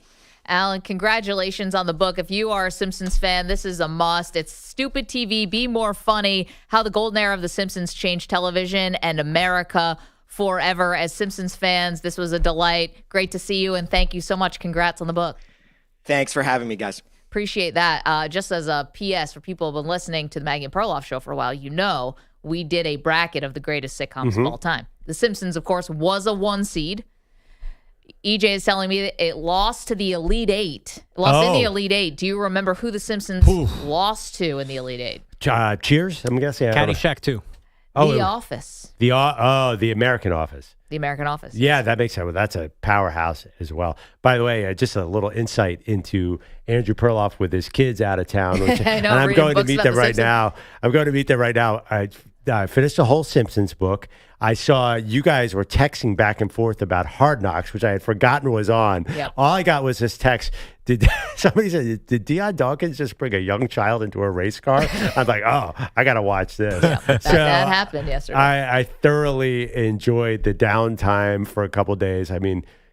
Alan, congratulations on the book. If you are a Simpsons fan, this is a must. It's Stupid TV, Be More Funny, How the Golden Era of The Simpsons Changed Television and America Forever. As Simpsons fans, this was a delight. Great to see you, and thank you so much. Congrats on the book. Thanks for having me, guys. Appreciate that. Just as a PS for people who have been listening to the Maggie Perloff show for a while, we did a bracket of the greatest sitcoms of all time. The Simpsons, of course, was a 1 seed. EJ is telling me that it lost to the Elite Eight. In the Elite Eight. Do you remember who The Simpsons lost to in the Elite Eight? Cheers, I'm guessing. Caddyshack 2. The Office. The American Office. The American Office. Yeah, that makes sense. Well, that's a powerhouse as well. By the way, just a little insight into Andrew Perloff with his kids out of town. I'm going to meet them right now. I finished the whole Simpsons book. I saw you guys were texting back and forth about Hard Knocks, which I had forgotten was on. Yep. All I got was this text. Somebody said, did Deion Dawkins just bring a young child into a race car? I'm like, oh, I got to watch this. Yeah, that happened yesterday. I thoroughly enjoyed the downtime for a couple of days.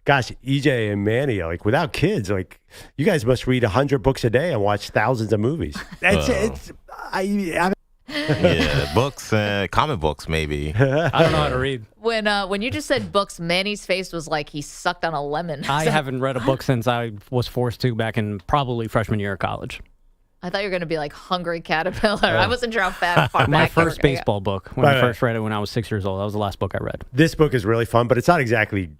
Gosh, EJ and Manny, like without kids, like you guys must read 100 books a day and watch thousands of movies. Yeah, books, comic books, maybe. I don't know how to read. When you just said books, Manny's face was like he sucked on a lemon. I haven't read a book since I was forced to back in probably freshman year of college. I thought you were going to be like Hungry Caterpillar. I wasn't sure how far back. My first baseball book, when I first read it when I was 6 years old. That was the last book I read. This book is really fun, but it's not exactly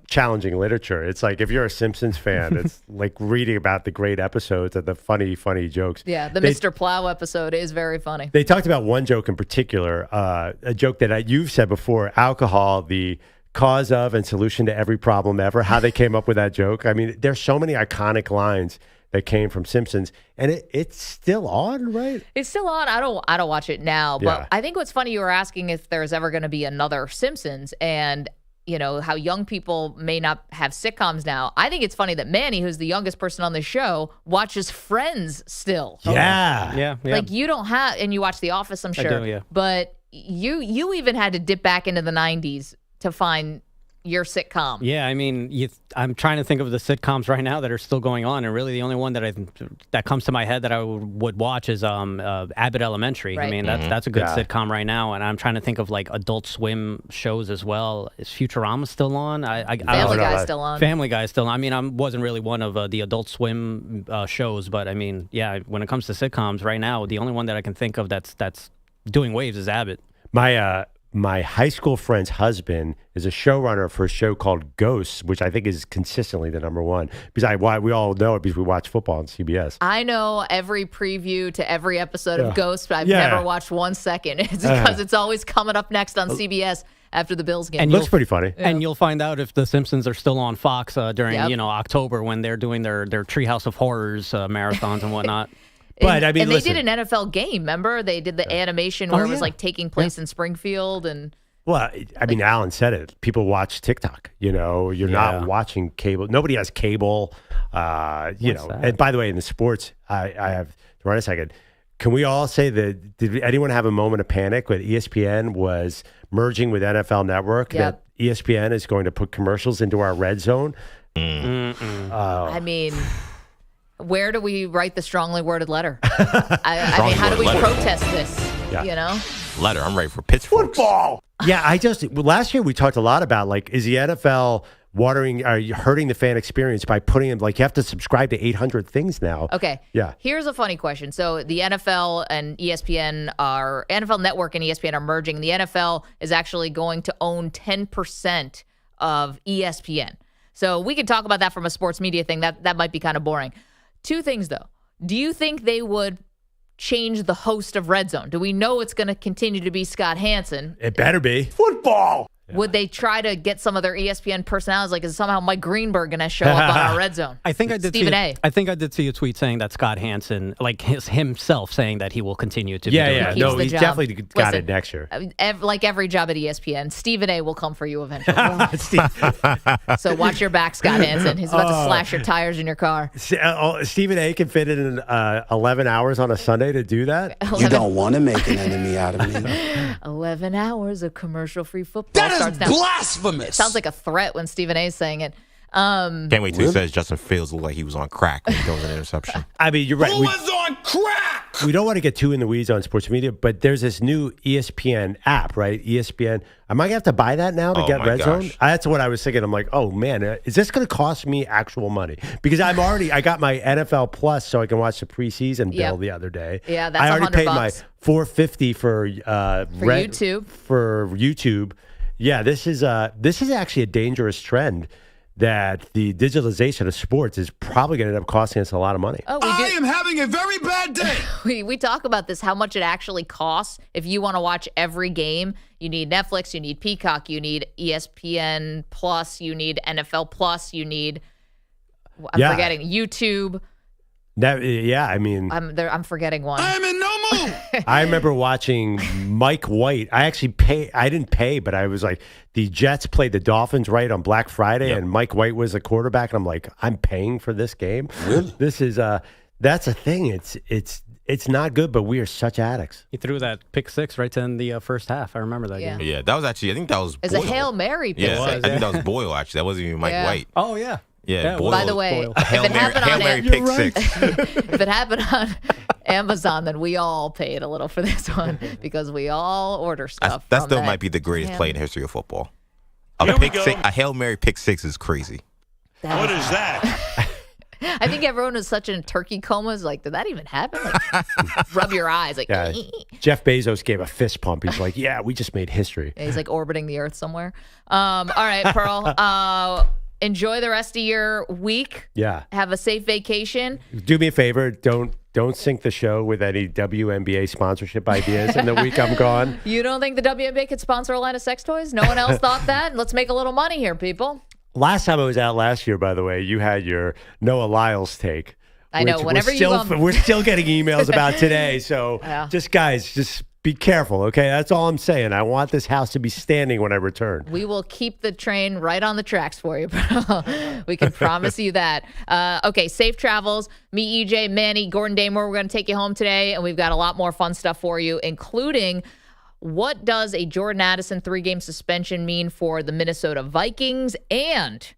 challenging literature. It's like if you're a Simpsons fan, it's like reading about the great episodes and the funny jokes. Yeah, the Mr. Plow episode is very funny. They talked about one joke in particular, a joke that you've said before, alcohol, the cause of and solution to every problem ever, how they came up with that joke. There's so many iconic lines that came from Simpsons, and it's still on, right? It's still on. I don't watch it now, but I think what's funny, you were asking if there's ever going to be another Simpsons, and how young people may not have sitcoms now. I think it's funny that Manny, who's the youngest person on the show, watches Friends still. Yeah. Like you don't have, and you watch The Office, I'm sure. I do, yeah. But you even had to dip back into the 90s to find your sitcom. Yeah, I mean, I'm trying to think of the sitcoms right now that are still going on, and really the only one that comes to my head that I would watch is Abbott Elementary. Right. I mean, that's a good sitcom right now, and I'm trying to think of like Adult Swim shows as well. Is Futurama still on? Family Guy's still on. Family Guy's still on. I mean, I wasn't really one of the Adult Swim shows, but I mean, yeah, when it comes to sitcoms right now, the only one that I can think of that's doing waves is Abbott. My high school friend's husband is a showrunner for a show called Ghosts, which I think is consistently the number one. Because we all know it because we watch football on CBS. I know every preview to every episode of Ghosts, but I've never watched 1 second. It's because it's always coming up next on CBS after the Bills game. And looks pretty funny. Yeah. And you'll find out if the Simpsons are still on Fox during October when they're doing their Treehouse of Horrors marathons and whatnot. But I mean, they did an NFL game. Remember, they did the animation where it was like taking place in Springfield, and I mean, Alan said it. People watch TikTok. You're not watching cable. Nobody has cable. And by the way, in the sports, I have. Run a second. Can we all say that? Did anyone have a moment of panic when ESPN was merging with NFL Network? That ESPN is going to put commercials into our red zone. I mean. Where do we write the strongly worded letter? I mean, how do we protest this? Yeah. Letter. I'm ready for pitchforks. Football. Yeah, last year we talked a lot about is the NFL hurting the fan experience by putting in you have to subscribe to 800 things now. Okay. Yeah. Here's a funny question. So the NFL and NFL Network and ESPN are merging. The NFL is actually going to own 10% of ESPN. So we could talk about that from a sports media thing. That might be kind of boring. Two things, though. Do you think they would change the host of Red Zone? Do we know it's going to continue to be Scott Hansen? It better be. Football. Would they try to get some of their ESPN personalities? Is somehow Mike Greenberg going to show up on our Red Zone? I think I did. Stephen A. I think I did see a tweet saying that Scott Hansen, himself, saying that he will continue to. Yeah. No, he's definitely got it next year. Like every job at ESPN, Stephen A. will come for you eventually. So watch your back, Scott Hansen. He's about to slash your tires in your car. Stephen A. can fit it in 11 hours on a Sunday to do that. You don't want to make an enemy out of me. 11 hours of commercial-free football. Blasphemous. Sounds like a threat when Stephen A. is saying it. Can't wait till he says Justin Fields looked like he was on crack when he throws an interception. I mean, you're right. Who was on crack? We don't want to get too in the weeds on sports media, but there's this new ESPN app, right? ESPN. I might have to buy that now to get Red Zone. That's what I was thinking. I'm like, oh man, is this going to cost me actual money? Because I got my NFL Plus so I can watch the preseason bill the other day. Yeah, that's I already paid $100. my $450 for YouTube. For YouTube. Yeah, this is actually a dangerous trend that the digitalization of sports is probably going to end up costing us a lot of money. I am having a very bad day. We talk about this, how much it actually costs. If you want to watch every game, you need Netflix, you need Peacock, you need ESPN Plus, you need NFL Plus, you need, forgetting, YouTube. I'm forgetting one. I'm in no mood. I remember watching Mike White. I didn't pay, but I was like, the Jets played the Dolphins right on Black Friday, and Mike White was the quarterback, and I'm like, I'm paying for this game. Really? This is that's a thing. It's not good, but we are such addicts. He threw that pick six right to end the first half. I remember that game. Yeah, that was actually, I think that was It's Boyle. a Hail Mary pick six. I think that was Boyle, actually. That wasn't even Mike White. Oh, yeah. Yeah, Boyle. By the way, Hail Mary pick six. If it happened on Amazon, then we all paid a little for this one because we all order stuff. That still might be the greatest play in the history of football. A Hail Mary pick six is crazy. What is that? I think everyone was such in turkey comas. Like, did that even happen? Like, rub your eyes. Like, Jeff Bezos gave a fist pump. He's like, yeah, we just made history. He's like orbiting the earth somewhere. All right, Pearl. Enjoy the rest of your week. Yeah. Have a safe vacation. Do me a favor. Don't sync the show with any WNBA sponsorship ideas in the week I'm gone. You don't think the WNBA could sponsor a line of sex toys? No one else thought that? Let's make a little money here, people. Last time I was out last year, by the way, you had your Noah Lyles take, I know. Whenever we're still getting emails about today. So just be careful, okay? That's all I'm saying. I want this house to be standing when I return. We will keep the train right on the tracks for you, bro. We can promise you that. Okay, safe travels. Me, EJ, Manny, Gordon Damer, we're going to take you home today, and we've got a lot more fun stuff for you, including what does a Jordan Addison 3-game suspension mean for the Minnesota Vikings, and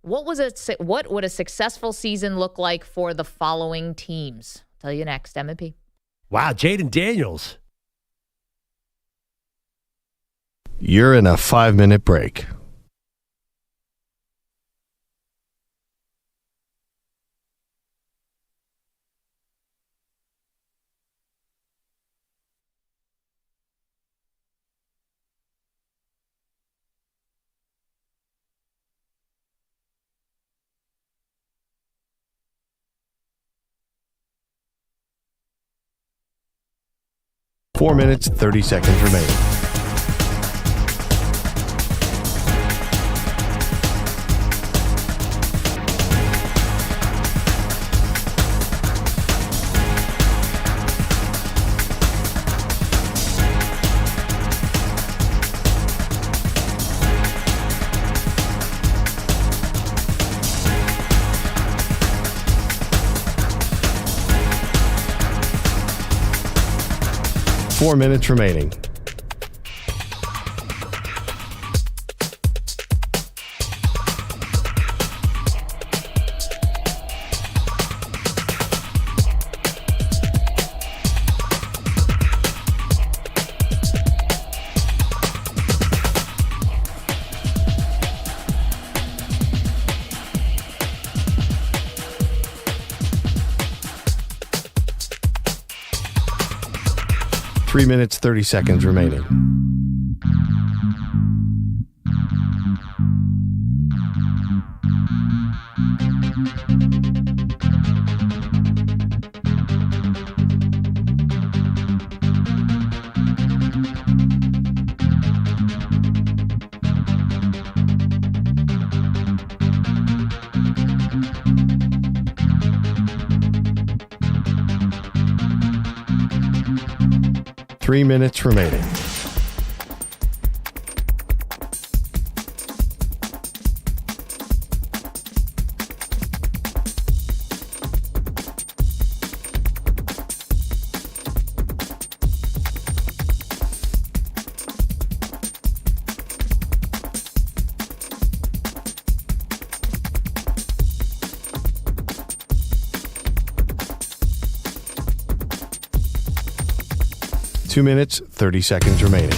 what would a successful season look like for the following teams? Tell you next, M&P. Wow, Jaden Daniels. You're in a 5-minute break. Four minutes, 30 seconds remaining. Four minutes remaining. Three minutes, 30 seconds remaining. Three minutes remaining. Two minutes, 30 seconds remaining.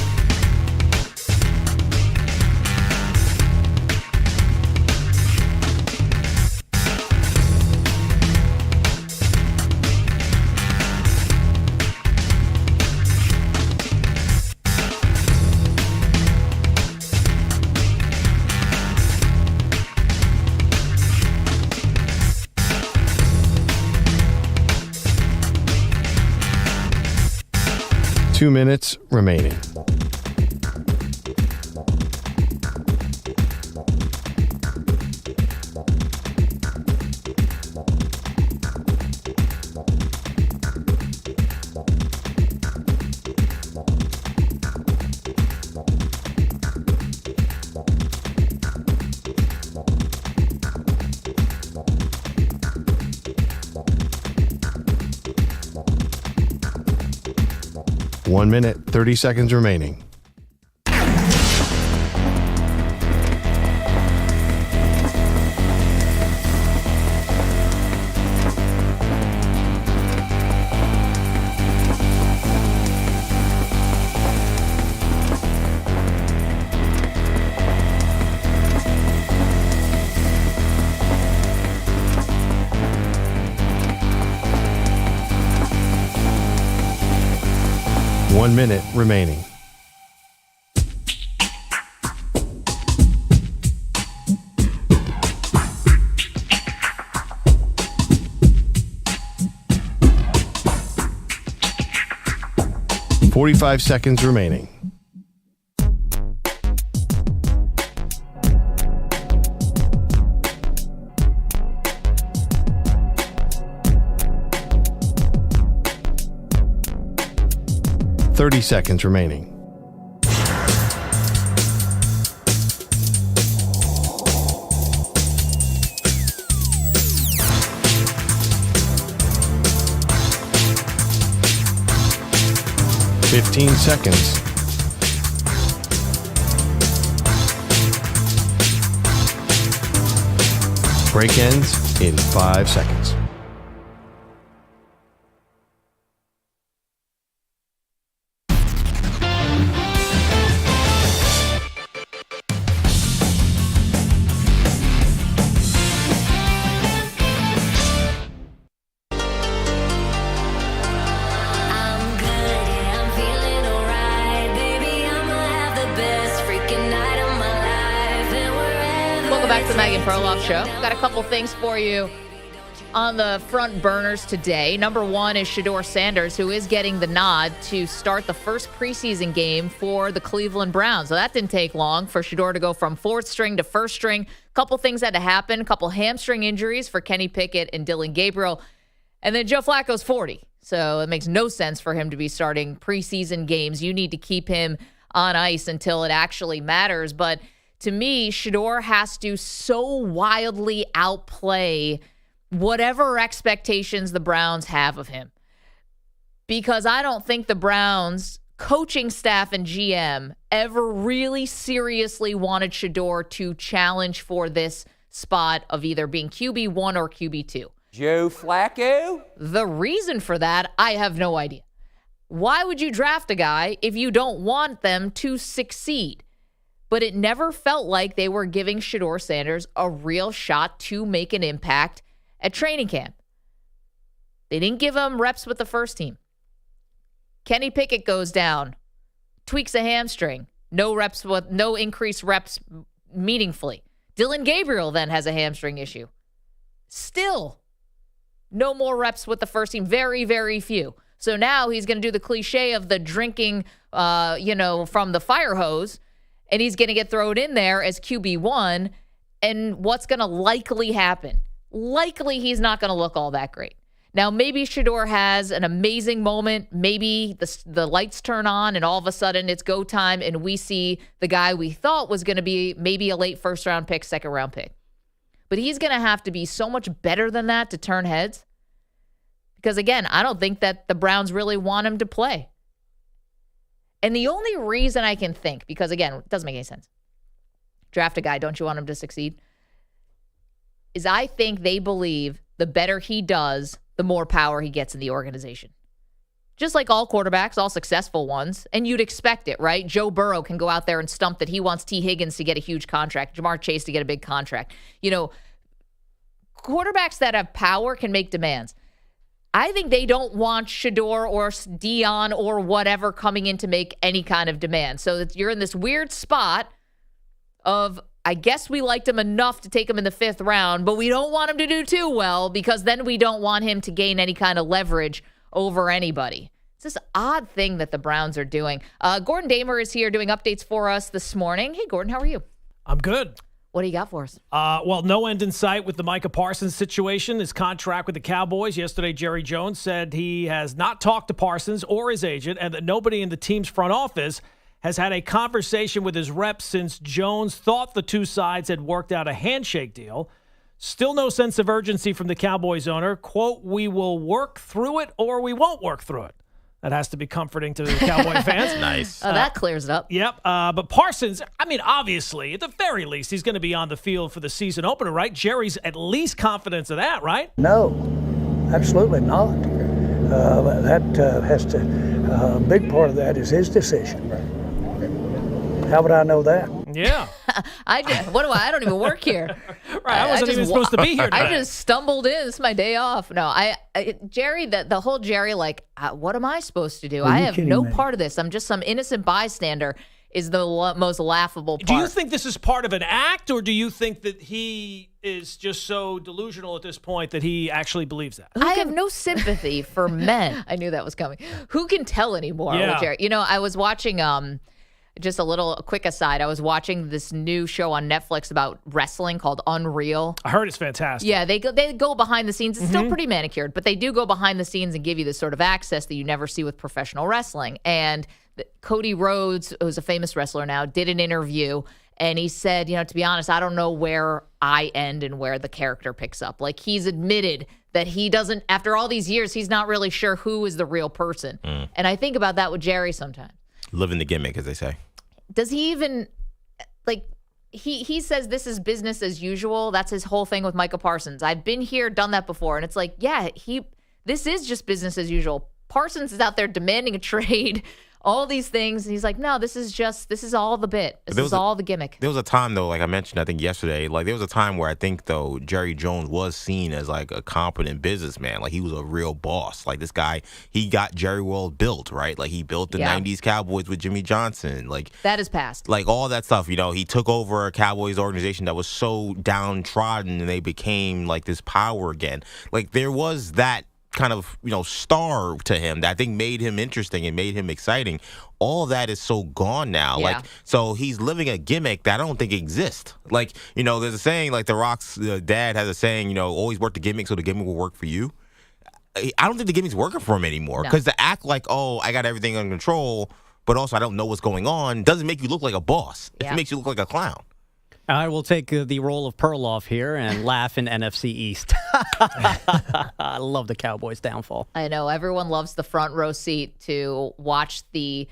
Two minutes remaining. One minute, 30 seconds remaining. One minute remaining. .45 seconds remaining. 30 seconds remaining. Fifteen seconds. Break ends in 5 seconds. Back to the Maggie Perloff Show. Got a couple things for you on the front burners today. Number one is Shedeur Sanders, who is getting the nod to start the first preseason game for the Cleveland Browns. So that didn't take long for Shedeur to go from fourth string to first string. A couple things had to happen. A couple hamstring injuries for Kenny Pickett and Dillon Gabriel. And then Joe Flacco's 40. So it makes no sense for him to be starting preseason games. You need to keep him on ice until it actually matters. But to me, Shedeur has to so wildly outplay whatever expectations the Browns have of him. Because I don't think the Browns coaching staff and GM ever really seriously wanted Shedeur to challenge for this spot of either being QB1 or QB2. Joe Flacco? The reason for that, I have no idea. Why would you draft a guy if you don't want them to succeed? But it never felt like they were giving Shedeur Sanders a real shot to make an impact at training camp. They didn't give him reps with the first team. Kenny Pickett goes down, tweaks a hamstring, no increased reps meaningfully. Dillon Gabriel then has a hamstring issue. Still, no more reps with the first team, very, very few. So now he's going to do the cliche of the drinking, from the fire hose, and he's going to get thrown in there as QB1. And what's going to likely happen? Likely he's not going to look all that great. Now, maybe Shedeur has an amazing moment. Maybe the lights turn on and all of a sudden it's go time and we see the guy we thought was going to be maybe a late first-round pick, second-round pick. But he's going to have to be so much better than that to turn heads. Because, again, I don't think that the Browns really want him to play. And the only reason I can think, because, again, it doesn't make any sense. Draft a guy, don't you want him to succeed? Is I think they believe the better he does, the more power he gets in the organization. Just like all quarterbacks, all successful ones. And you'd expect it, right? Joe Burrow can go out there and stump that he wants T. Higgins to get a huge contract, Jamar Chase to get a big contract. Quarterbacks that have power can make demands. I think they don't want Shedeur or Dion or whatever coming in to make any kind of demand. So you're in this weird spot of, I guess we liked him enough to take him in the 5th round, but we don't want him to do too well because then we don't want him to gain any kind of leverage over anybody. It's this odd thing that the Browns are doing. Gordon Damer is here doing updates for us this morning. Hey, Gordon, how are you? I'm good. What do you got for us? No end in sight with the Micah Parsons situation, his contract with the Cowboys. Yesterday, Jerry Jones said he has not talked to Parsons or his agent and that nobody in the team's front office has had a conversation with his reps since Jones thought the two sides had worked out a handshake deal. Still no sense of urgency from the Cowboys owner. Quote, "We will work through it or we won't work through it." That has to be comforting to the Cowboy fans. Nice. That clears it up. Yep. But Parsons, obviously, at the very least, he's going to be on the field for the season opener, right? Jerry's at least confident of that, right? No, absolutely not. That has to, a big part of that is his decision. How would I know that? Yeah. I don't even work here. Right. I wasn't even supposed to be here today. I just stumbled in. It's my day off. No, Jerry, the whole Jerry, what am I supposed to do? I have no part of this. I'm just some innocent bystander is the most laughable part. Do you think this is part of an act, or do you think that he is just so delusional at this point that he actually believes that? I have no sympathy for men. I knew that was coming. Who can tell anymore with Jerry? I was watching Just a quick aside. I was watching this new show on Netflix about wrestling called Unreal. I heard it's fantastic. Yeah, they go behind the scenes. It's still pretty manicured, but they do go behind the scenes and give you this sort of access that you never see with professional wrestling. And Cody Rhodes, who's a famous wrestler now, did an interview, and he said, to be honest, I don't know where I end and where the character picks up. Like, he's admitted that he doesn't, after all these years, he's not really sure who is the real person. And I think about that with Jerry sometimes. Living the gimmick, as they say. Does he even, he says this is business as usual. That's his whole thing with Micah Parsons. I've been here, done that before. And it's like, yeah, this is just business as usual. Parsons is out there demanding a trade, all these things. And he's like, no, this is all the bit. This is all the gimmick. There was a time, though, like I mentioned, I think yesterday, there was a time where I think, though, Jerry Jones was seen as like a competent businessman. Like, he was a real boss. Like, this guy, he got Jerry World built, right? Like, he built the 90s Cowboys with Jimmy Johnson. Like, that is past. Like, all that stuff, he took over a Cowboys organization that was so downtrodden, and they became like this power again. Like, there was that kind of, star to him that I think made him interesting and made him exciting. All that is so gone now. Yeah. Like, so he's living a gimmick that I don't think exists. Like, there's a saying, like The Rock's dad has a saying, always work the gimmick so the gimmick will work for you. I don't think the gimmick's working for him anymore. Because to act like, oh, I got everything under control, but also I don't know what's going on, doesn't make you look like a boss. It makes you look like a clown. I will take the role of Perloff here and laugh in NFC East. I love the Cowboys' downfall. I know. Everyone loves the front row seat to watch the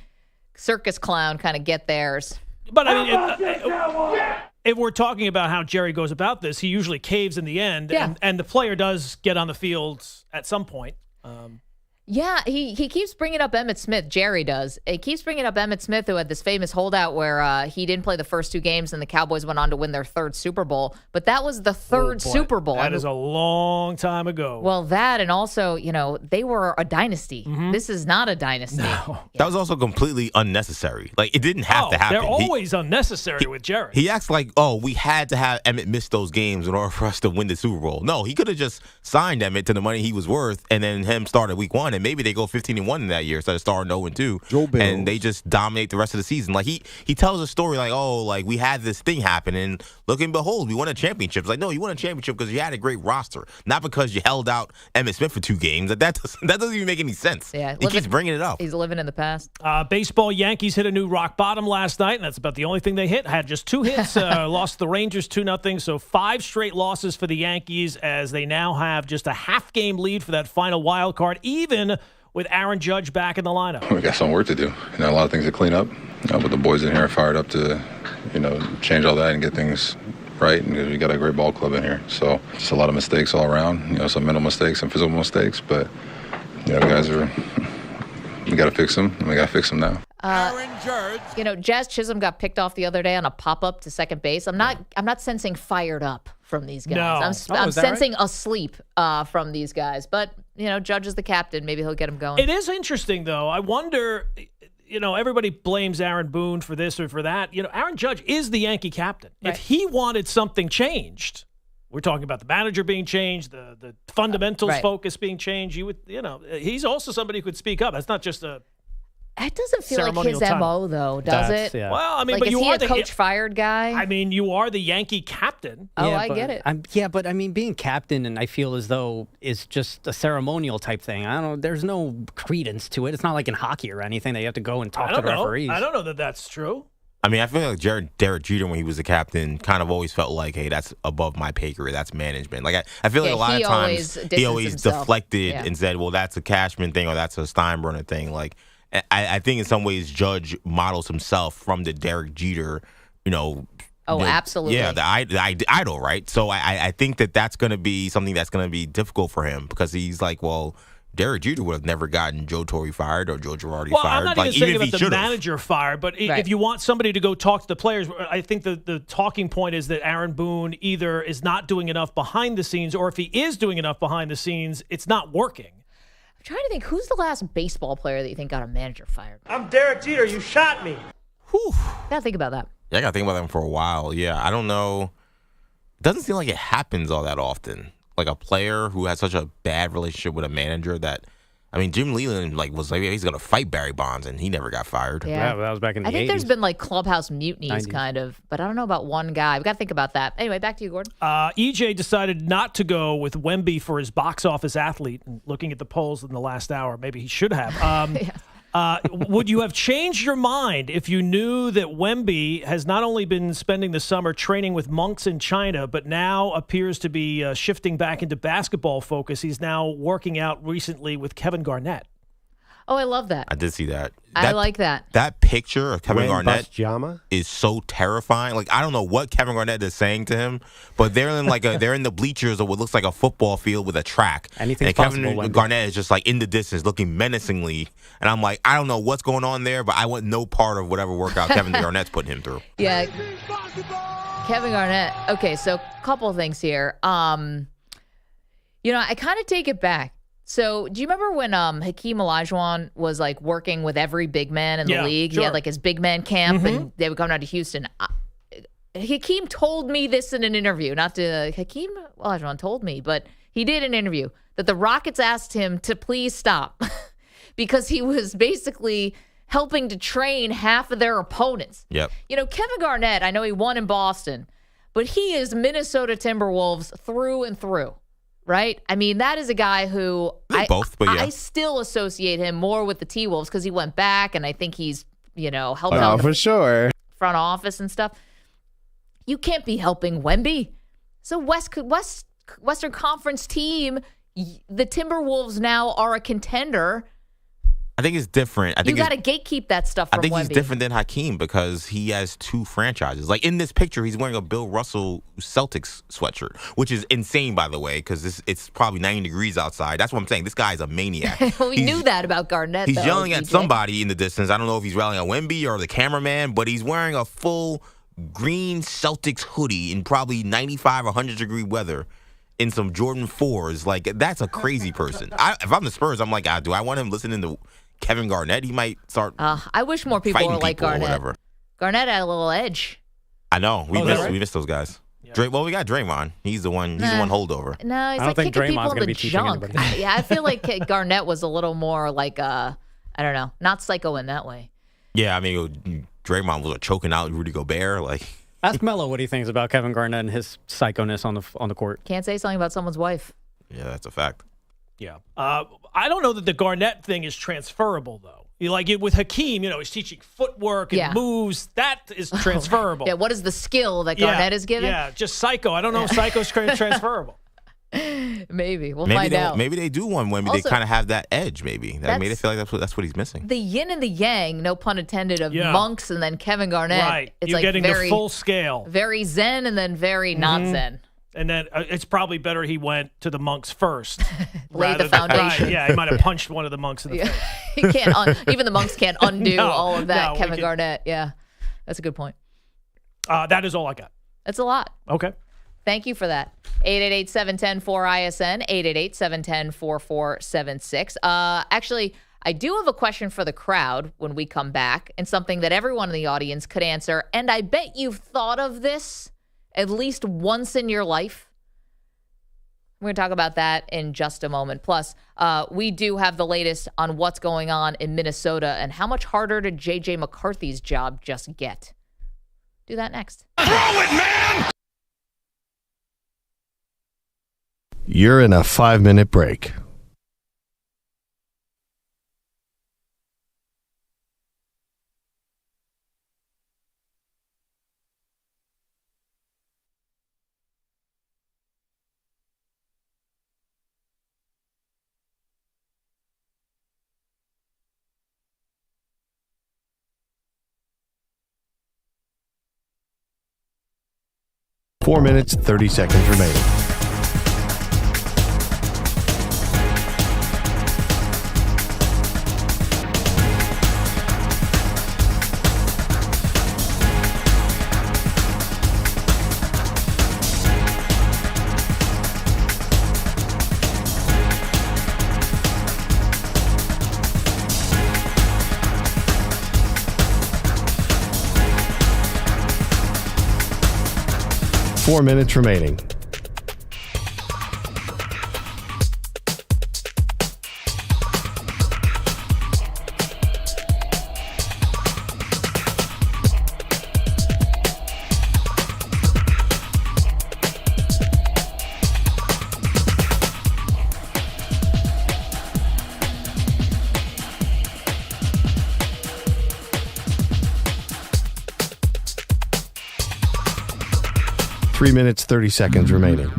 circus clown kind of get theirs. But, I mean, if we're talking about how Jerry goes about this, he usually caves in the end, and the player does get on the field at some point. Yeah, he keeps bringing up Emmitt Smith. Jerry does. He keeps bringing up Emmitt Smith, who had this famous holdout where he didn't play the first 2 games, and the Cowboys went on to win their 3rd Super Bowl. But that was the 3rd Super Bowl. That is a long time ago. Well, that, and also, they were a dynasty. This is not a dynasty. No. That was also completely unnecessary. Like, it didn't have to happen. They're always unnecessary with Jerry. He acts like, oh, we had to have Emmett miss those games in order for us to win the Super Bowl. No, he could have just signed Emmett to the money he was worth, and then him start at week 1, and maybe they go 15-1 in that year instead of starting 0-2. Joe Burrow. And they just dominate the rest of the season. Like, he tells a story like, oh, like, we had this thing happen, and look and behold, we won a championship. It's like, no, you won a championship because you had a great roster, not because you held out Emmitt Smith for 2 games. That doesn't even make any sense. Yeah, he keeps bringing it up. He's living in the past. Baseball, Yankees hit a new rock bottom last night, and that's about the only thing they hit. Had just 2 hits, lost the Rangers 2-0. So 5 straight losses for the Yankees as they now have just a half-game lead for that final wild card, even with Aaron Judge back in the lineup. We got some work to do. A lot of things to clean up. But the boys in here are fired up to, change all that and get things right. And we got a great ball club in here. So just a lot of mistakes all around. Some mental mistakes, some physical mistakes. But, the guys we got to fix them, and we got to fix them now. Aaron Judge. Jazz Chisholm got picked off the other day on a pop-up to second base. I'm not sensing fired up from these guys. No. I'm sensing asleep from these guys. But, Judge is the captain. Maybe he'll get him going. It is interesting, though. I wonder, everybody blames Aaron Boone for this or for that. Aaron Judge is the Yankee captain. Right. If he wanted something changed, we're talking about the manager being changed, the fundamentals focus being changed. You would, he's also somebody who could speak up. That's not just a That doesn't feel like his MO, though, does it? Yeah. Well, I mean, like, but is you he are a the coach fired guy? I mean, you are the Yankee captain. Oh, I get it. But I mean, being captain, and I feel as though is just a ceremonial type thing. I don't know. There's no credence to it. It's not like in hockey or anything that you have to go and talk to the referees. I don't know that that's true. I mean, I feel like Derek Jeter, when he was the captain, kind of always felt like, hey, that's above my pay grade. That's management. Like, I feel like a lot of times he always deflected and said, well, that's a Cashman thing or that's a Steinbrenner thing. Like, I think in some ways Judge models himself from the Derek Jeter, absolutely. Yeah, the idol, right? So I think that's going to be something that's going to be difficult for him because he's like, well, Derek Jeter would have never gotten Joe Torre fired or Joe Girardi fired. I'm not like, even saying if about the manager fired, but if you want somebody to go talk to the players, I think the talking point is that Aaron Boone either is not doing enough behind the scenes, or if he is doing enough behind the scenes, it's not working. I'm trying to think, who's the last baseball player that you think got a manager fired? I'm Derek Jeter. You shot me. Whew. Gotta think about that. Yeah, I gotta think about that for a while. Yeah, I don't know. It doesn't seem like it happens all that often. Like a player who has such a bad relationship with a manager that I mean, Jim Leland was like he's gonna fight Barry Bonds, and he never got fired. Yeah, that was back in the 80s. I think there's been like clubhouse mutinies, 90s. kind of, but I don't know about one guy. We got to think about that. Anyway, back to you, Gordon. EJ decided not to go with Wemby for his box office athlete. And looking at the polls in the last hour, maybe he should have. Would you have changed your mind if you knew that Wemby has not only been spending the summer training with monks in China, but now appears to be shifting back into basketball focus? He's now working out recently with Kevin Garnett. Oh, I love that. I did see that. I like that. That picture of Kevin Garnett Jama? is so terrifying. Like, I don't know what Kevin Garnett is saying to him, but they're in they're in the bleachers of what looks like a football field with a track. Anything's and Kevin possible, Wemby. Garnett is just like in the distance, looking menacingly. And I'm like, I don't know what's going on there, but I want no part of whatever workout Kevin Garnett's putting him through. Yeah. Kevin Garnett. Okay, so a couple of things here. I kind of take it back. So, do you remember when Hakeem Olajuwon was like working with every big man in the league? Sure. He had like his big man camp, and they would come down to Houston. Hakeem told me this in an interview. Not to Hakeem Olajuwon told me, but he did an interview that the Rockets asked him to please stop because he was basically helping to train half of their opponents. Yep. Kevin Garnett, I know he won in Boston, but he is Minnesota Timberwolves through and through. Right? I mean, that is a guy who I still associate him more with the T-Wolves because he went back, and I think he's, helped out for sure. front office and stuff. You can't be helping Wemby. So Western Conference team, the Timberwolves now are a contender. I think it's different. You got to gatekeep that stuff from I think Wemby. he's different than Hakeem because he has two franchises. Like in this picture, he's wearing a Bill Russell Celtics sweatshirt, which is insane, by the way, because it's probably 90 degrees outside. That's what I'm saying. This guy's a maniac. We knew that about Garnett. He's though, yelling at DJ. somebody in the distance. I don't know if he's rallying at Wemby or the cameraman, but he's wearing a full green Celtics hoodie in probably 95 or 100 degree weather in some Jordan 4s. Like, that's a crazy person. If I'm the Spurs, I'm like, do I want him listening to Kevin Garnett? He might start. I wish more people were like Garnett. Garnett had a little edge. I know. We missed those guys. Yeah. We got Draymond. He's the one. He's the one holdover. No, he's like kicking people in the junk. I feel like Garnett was a little more like I don't know, not psycho in that way. Yeah, I mean, Draymond was choking out Rudy Gobert. Like, ask Melo what he thinks about Kevin Garnett and his psychoness on the court. Can't say something about someone's wife. Yeah, that's a fact. Yeah. I don't know that the Garnett thing is transferable, though. With Hakeem, he's teaching footwork and moves. That is transferable. Yeah, what is the skill that Garnett is giving? Yeah, just psycho. I don't know if psycho's transferable. Maybe. We'll find out. Maybe they do want Wemby. They kind of have that edge, maybe. That made it feel like that's what he's missing. The yin and the yang, no pun intended, of Monks and then Kevin Garnett. Right. It's You're like getting the full scale. Very zen and then very not zen. And then it's probably better he went to the monks first. Lay the foundation. He might have punched one of the monks in the face. He can't. Even the monks can't undo all of that. Kevin Garnett. Yeah, that's a good point. That is all I got. That's a lot. Okay. Thank you for that. 888-710-4ISN, 888-710-4476. Actually, I do have a question for the crowd when we come back, and something that everyone in the audience could answer. And I bet you've thought of this at least once in your life. We're going to talk about that in just a moment. Plus, we do have the latest on what's going on in Minnesota and how much harder did J.J. McCarthy's job just get. Do that next. Throw it, man! You're in a 5-minute break. Four minutes, 30 seconds remaining. Four minutes remaining. 3 minutes, 30 seconds remaining.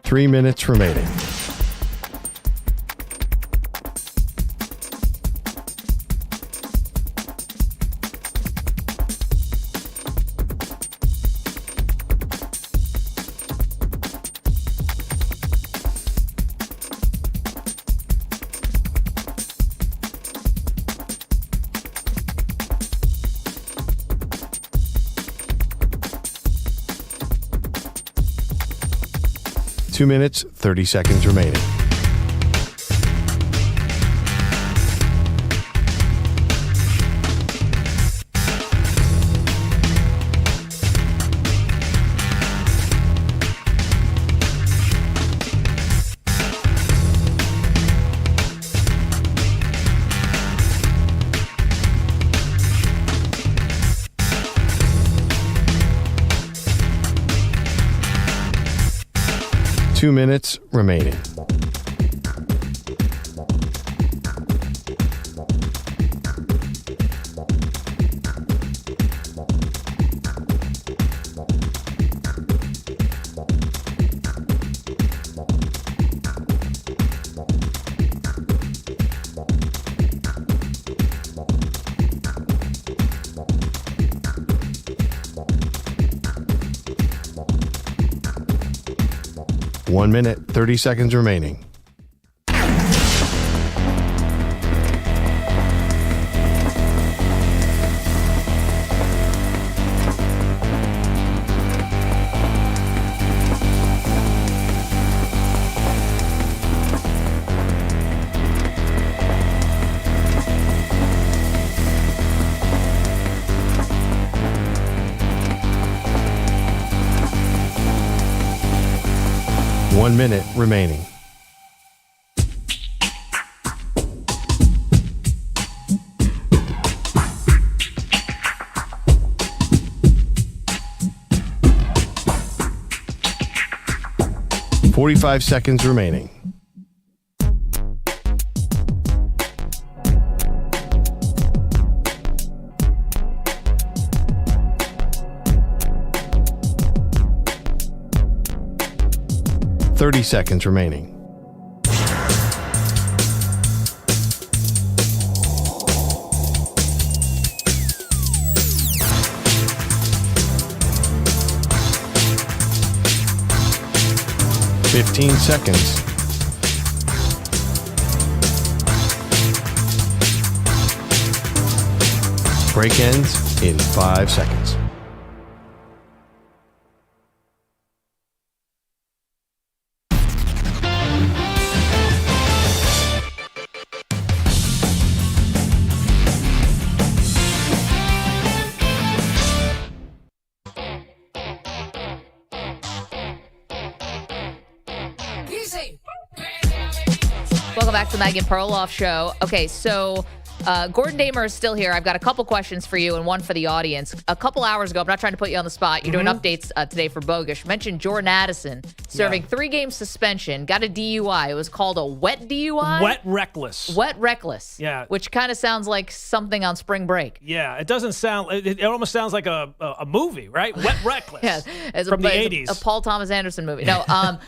Three minutes remaining. Two minutes, 30 seconds remaining. Two minutes remaining. One minute, 30 seconds remaining. One minute remaining. .45 seconds remaining. .30 seconds remaining. .15 seconds. Break ends in 5 seconds. Welcome back to the Maggie Perloff Show. Okay, so Gordon Damer is still here. I've got a couple questions for you and one for the audience. A couple hours ago, I'm not trying to put you on the spot. You're doing updates today for Bogush. Mentioned Jordan Addison serving 3-game suspension, got a DUI. It was called a wet DUI? Wet reckless. Wet reckless. Yeah. Which kind of sounds like something on spring break. Yeah, it doesn't sound, it almost sounds like a movie, right? Wet reckless. Yeah, from the 80s. A Paul Thomas Anderson movie. No,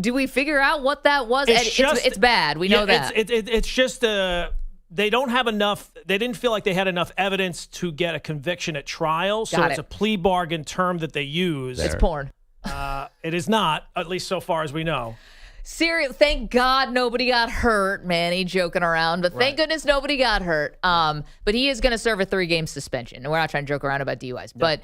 do we figure out what that was? It's bad. We know that. It's just they don't have enough. They didn't feel like they had enough evidence to get a conviction at trial. So it's a plea bargain term that they use. It's porn. It is not, at least so far as we know. Thank God nobody got hurt, Manny joking around, but thank goodness nobody got hurt. But he is going to serve a 3-game suspension. And we're not trying to joke around about DUIs, but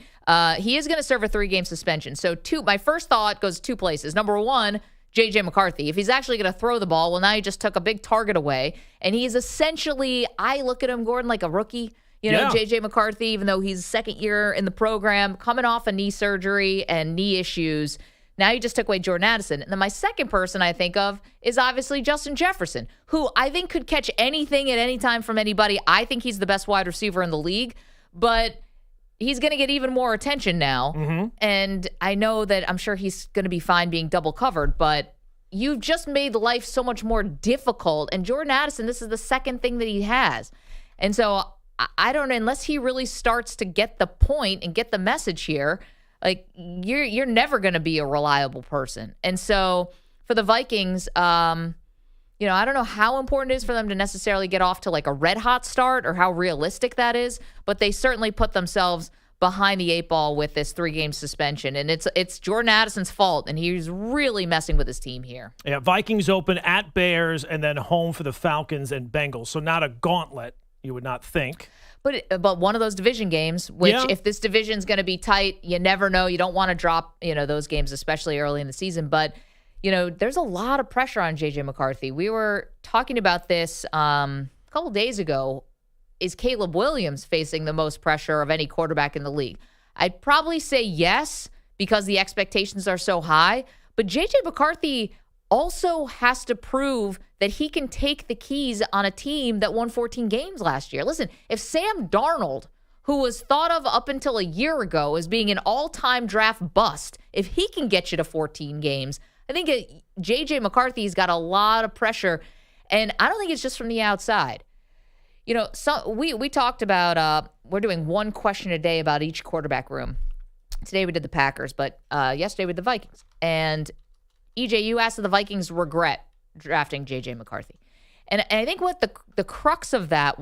he is going to serve a 3-game suspension. So my first thought goes 2 places. Number one, J.J. McCarthy. If he's actually going to throw the ball, well, now he just took a big target away. And he's essentially, I look at him, Gordon, like a rookie. You know, J.J. McCarthy, even though he's second year in the program, coming off a knee surgery and knee issues, Now you just took away Jordan Addison. And then my second person I think of is obviously Justin Jefferson, who I think could catch anything at any time from anybody. I think he's the best wide receiver in the league, but he's going to get even more attention now. Mm-hmm. And I know that I'm sure he's going to be fine being double covered, but you've just made life so much more difficult. And Jordan Addison, this is the second thing that he has. And so I don't know, unless he really starts to get the point and get the message here, like you're never going to be a reliable person. And so for the Vikings, I don't know how important it is for them to necessarily get off to like a red hot start or how realistic that is, but they certainly put themselves behind the 8 ball with this 3-game suspension. And it's Jordan Addison's fault, and he's really messing with his team here. Yeah, Vikings open at Bears and then home for the Falcons and Bengals. So not a gauntlet, you would not think. But one of those division games, which if this division's going to be tight, you never know. You don't want to drop, those games, especially early in the season. But, there's a lot of pressure on J.J. McCarthy. We were talking about this a couple days ago. Is Caleb Williams facing the most pressure of any quarterback in the league? I'd probably say yes, because the expectations are so high. But J.J. McCarthy also has to prove that he can take the keys on a team that won 14 games last year. Listen, if Sam Darnold, who was thought of up until a year ago as being an all-time draft bust, if he can get you to 14 games, I think J.J. McCarthy's got a lot of pressure, and I don't think it's just from the outside. We talked about we're doing one question a day about each quarterback room. Today we did the Packers, but yesterday with the Vikings. And EJ, you asked if the Vikings regret drafting J.J. McCarthy. And I think what the crux of that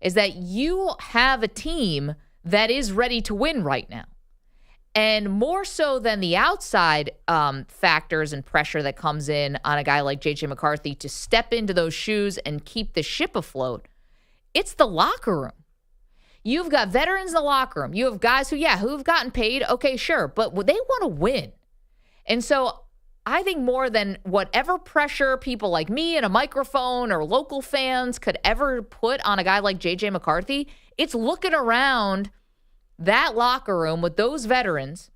is that you have a team that is ready to win right now. And more so than the outside factors and pressure that comes in on a guy like J.J. McCarthy to step into those shoes and keep the ship afloat, it's the locker room. You've got veterans in the locker room. You have guys who've gotten paid. Okay, sure. But they want to win. And so I think more than whatever pressure people like me and a microphone or local fans could ever put on a guy like J.J. McCarthy, it's looking around that locker room with those veterans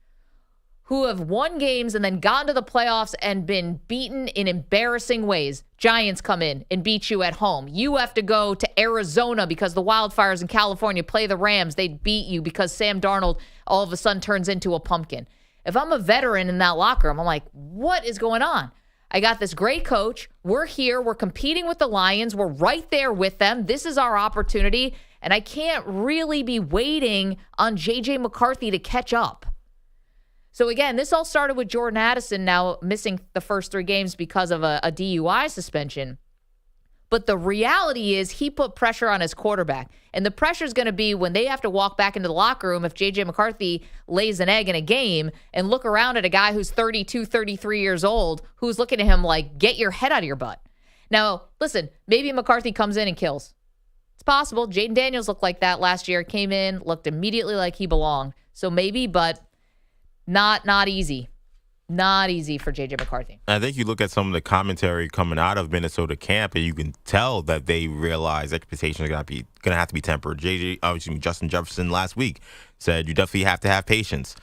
who have won games and then gotten to the playoffs and been beaten in embarrassing ways. Giants come in and beat you at home. You have to go to Arizona because the Wildfires in California play the Rams. They beat you because Sam Darnold all of a sudden turns into a pumpkin. If I'm a veteran in that locker room, I'm like, what is going on? I got this great coach. We're here. We're competing with the Lions. We're right there with them. This is our opportunity. And I can't really be waiting on J.J. McCarthy to catch up. So again, this all started with Jordan Addison now missing the first 3 games because of a DUI suspension. But the reality is he put pressure on his quarterback. And the pressure is going to be when they have to walk back into the locker room if J.J. McCarthy lays an egg in a game and look around at a guy who's 32, 33 years old who's looking at him like, get your head out of your butt. Now, listen, maybe McCarthy comes in and kills. It's possible. Jaden Daniels looked like that last year. Came in, looked immediately like he belonged. So maybe, but not easy. Not easy for J.J. McCarthy. I think you look at some of the commentary coming out of Minnesota camp, and you can tell that they realize expectations are going to have to be tempered. Justin Jefferson last week said you definitely have to have patience.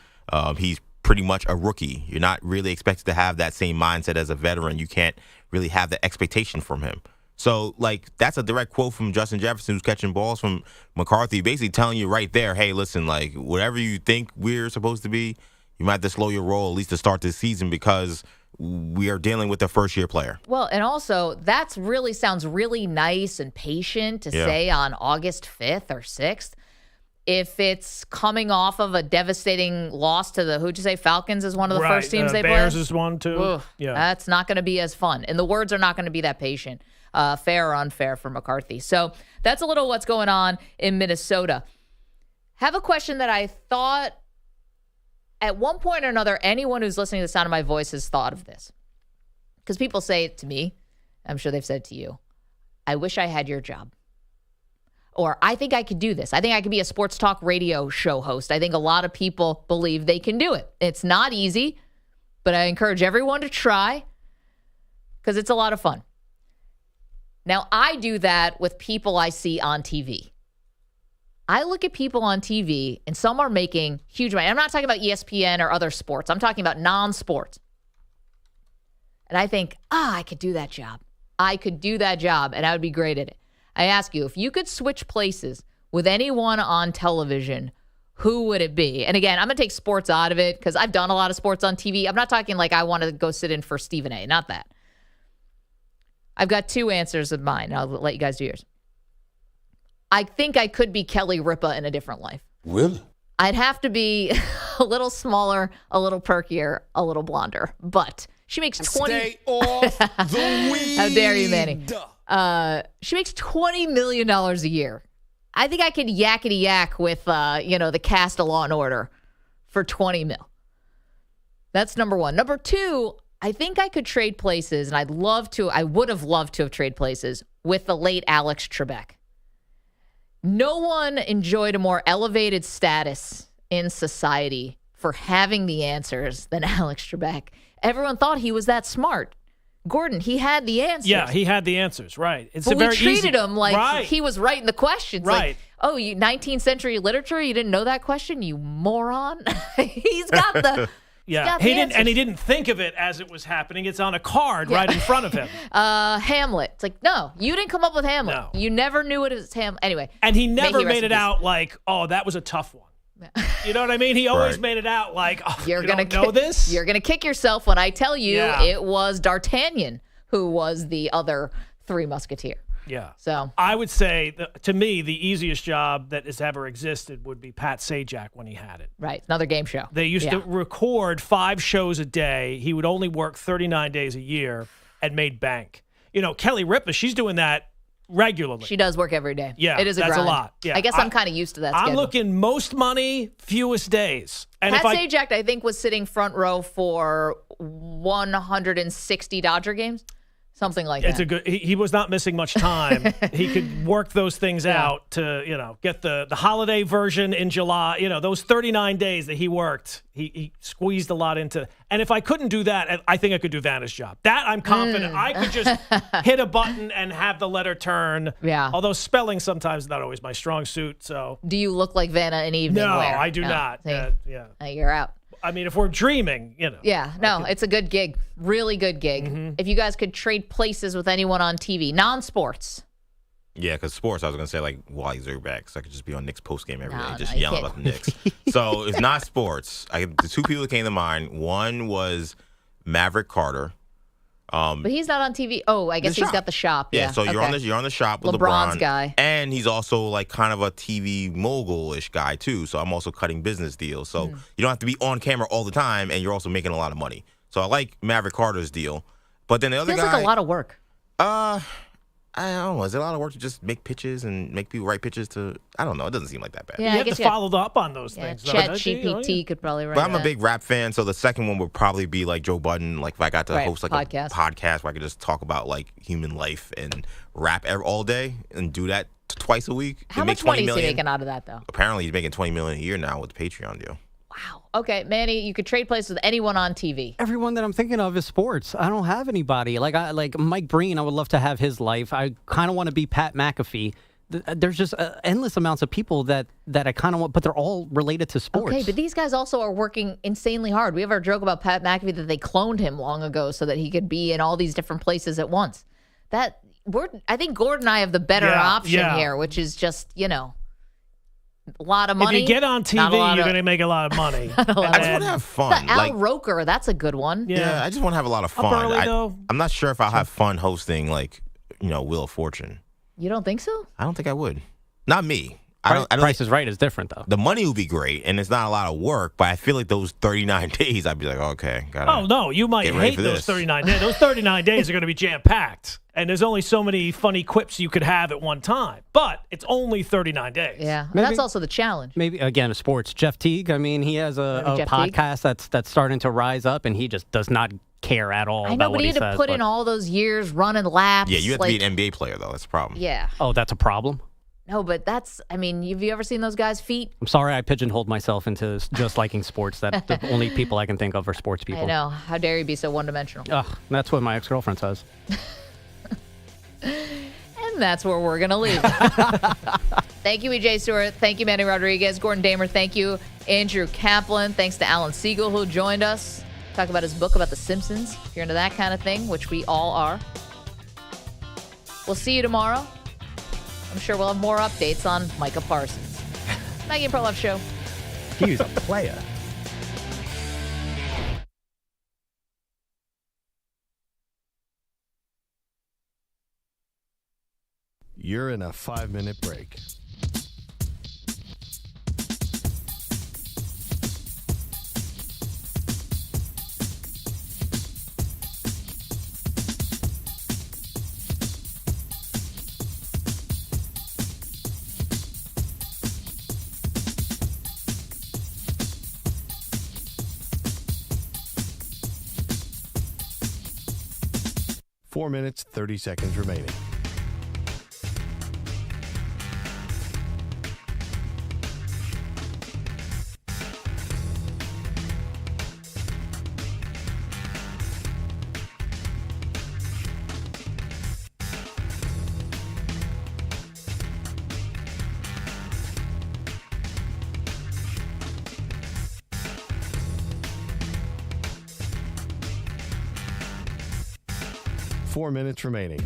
He's pretty much a rookie. You're not really expected to have that same mindset as a veteran. You can't really have the expectation from him. So, that's a direct quote from Justin Jefferson, who's catching balls from McCarthy, basically telling you right there, hey, listen, whatever you think we're supposed to be, you might have to slow your roll at least to start this season because we are dealing with a first-year player. Well, and also, that really sounds really nice and patient to say on August 5th or 6th. If it's coming off of a devastating loss to the, who'd you say, Falcons is one of the first teams they played? Bears is one, too. Ugh, that's not going to be as fun. And the words are not going to be that patient, fair or unfair for McCarthy. So that's a little what's going on in Minnesota. Have a question that I thought at one point or another, anyone who's listening to the sound of my voice has thought of this. Because people say it to me. I'm sure they've said it to you. I wish I had your job. Or I think I could do this. I think I could be a sports talk radio show host. I think a lot of people believe they can do it. It's not easy, but I encourage everyone to try because it's a lot of fun. Now, I do that with people I see on TV. I look at people on TV, and some are making huge money. I'm not talking about ESPN or other sports. I'm talking about non-sports. And I think, I could do that job. I could do that job, and I would be great at it. I ask you, if you could switch places with anyone on television, who would it be? And again, I'm going to take sports out of it because I've done a lot of sports on TV. I'm not talking like I want to go sit in for Stephen A. Not that. I've got 2 answers of mine. I'll let you guys do yours. I think I could be Kelly Ripa in a different life. Really? I'd have to be a little smaller, a little perkier, a little blonder. But she makes 20. Stay off the weed. How dare you, Manny? She makes $20 million a year. I think I could yakety yak with, the cast of Law and Order for 20 mil. That's number one. Number two, I think I could trade places, and I would have loved to have traded places with the late Alex Trebek. No one enjoyed a more elevated status in society for having the answers than Alex Trebek. Everyone thought he was that smart. Gordon, he had the answers. Yeah, he had the answers, right. But we treated him like he was writing the questions. Right. Like, you 19th century literature, you didn't know that question, you moron? He's got the... Yeah, he didn't think of it as it was happening. It's on a card right in front of him. Hamlet. It's like, no, you didn't come up with Hamlet. No. You never knew it was Hamlet. Anyway. And he never made it out like, oh, that was a tough one. You know what I mean? He always made it out like, oh, you don't know this? You're going to kick yourself when I tell you it was D'Artagnan who was the other 3 Musketeer. Yeah. So I would say, to me, the easiest job that has ever existed would be Pat Sajak when he had it. Right. Another game show. They used to record 5 shows a day. He would only work 39 days a year and made bank. Kelly Ripa, she's doing that regularly. She does work every day. Yeah. It is a that's grind. a lot. Yeah. I guess I'm kind of used to that I'm schedule. looking most money, fewest days. And Pat Sajak, I think, was sitting front row for 160 Dodger games. Something like that. He was not missing much time. He could work those things out to, get the holiday version in July. Those 39 days that he worked, he squeezed a lot into. And if I couldn't do that, I think I could do Vanna's job. That I'm confident. I could just hit a button and have the letter turn. Yeah. Although spelling sometimes is not always my strong suit. So. Do you look like Vanna in evening wear? No, I do not. Yeah. You're out. I mean, if we're dreaming, Yeah, no, it's a good gig. Really good gig. Mm-hmm. If you guys could trade places with anyone on TV, non-sports. Yeah, because sports, I was going to say, like, Wally Zerback, so I could just be on Knicks postgame every day, just yelling about the Knicks. So it's not sports. The 2 people that came to mind, one was Maverick Carter. But he's not on TV. Oh, I guess he's got the shop. Yeah, so you're on the shop with LeBron's LeBron. Guy. And he's also like kind of a TV mogul-ish guy too. So I'm also cutting business deals. So you don't have to be on camera all the time, and you're also making a lot of money. So I like Maverick Carter's deal. But then the other guy... Feels like a lot of work. I don't know. Is it a lot of work to just make pitches and make people write pitches to... I don't know. It doesn't seem like that bad. Yeah, you have to follow up on those things. ChatGPT could probably write But I'm a big rap fan, so the second one would probably be like Joe Budden. Like if I got to host like a podcast where I could just talk about like human life and rap all day and do that twice a week. How much money is he making out of that, though? Apparently he's making $20 million a year now with the Patreon deal. Wow. Okay, Manny, you could trade places with anyone on TV. Everyone that I'm thinking of is sports. I don't have anybody. Like Mike Breen, I would love to have his life. I kind of want to be Pat McAfee. There's just endless amounts of people that I kind of want, but they're all related to sports. Okay, but these guys also are working insanely hard. We have our joke about Pat McAfee that they cloned him long ago so that he could be in all these different places at once. I think Gordon and I have the better option here, which is just, a lot of money. If you get on TV, you're going to make a lot of money. I just want to have fun. Al Roker, that's a good one. Yeah, I just want to have a lot of fun. Up early, though. I'm not sure if I'll have fun hosting, like, Wheel of Fortune. You don't think so? I don't think I would. Not me. Price is Right is different, though. The money would be great, and it's not a lot of work, but I feel like those 39 days, I'd be like, okay. Oh, no, you might hate those 39 days. Those 39 days are going to be jam-packed, and there's only so many funny quips you could have at one time, but it's only 39 days. Yeah, that's also the challenge. Maybe, again, sports. Jeff Teague, I mean, he has a podcast that's starting to rise up, and he just does not care at all about what he says. I know, but he had to put in all those years running laps. Yeah, you have to be an NBA player, though. That's a problem. Yeah. Oh, that's a problem? No, but have you ever seen those guys' feet? I'm sorry I pigeonholed myself into just liking sports. That the only people I can think of are sports people. I know. How dare you be so one-dimensional? Ugh, that's what my ex-girlfriend says. And that's where we're going to leave it. Thank you, EJ Stewart. Thank you, Manny Rodriguez. Gordon Damer, thank you. Andrew Kaplan. Thanks to Alan Siegel, who joined us. Talk about his book about The Simpsons, if you're into that kind of thing, which we all are. We'll see you tomorrow. I'm sure we'll have more updates on Micah Parsons. Maggie Perloff Show. He was a player. You're in a 5-minute break. Four minutes, 30 seconds remaining. Four minutes remaining.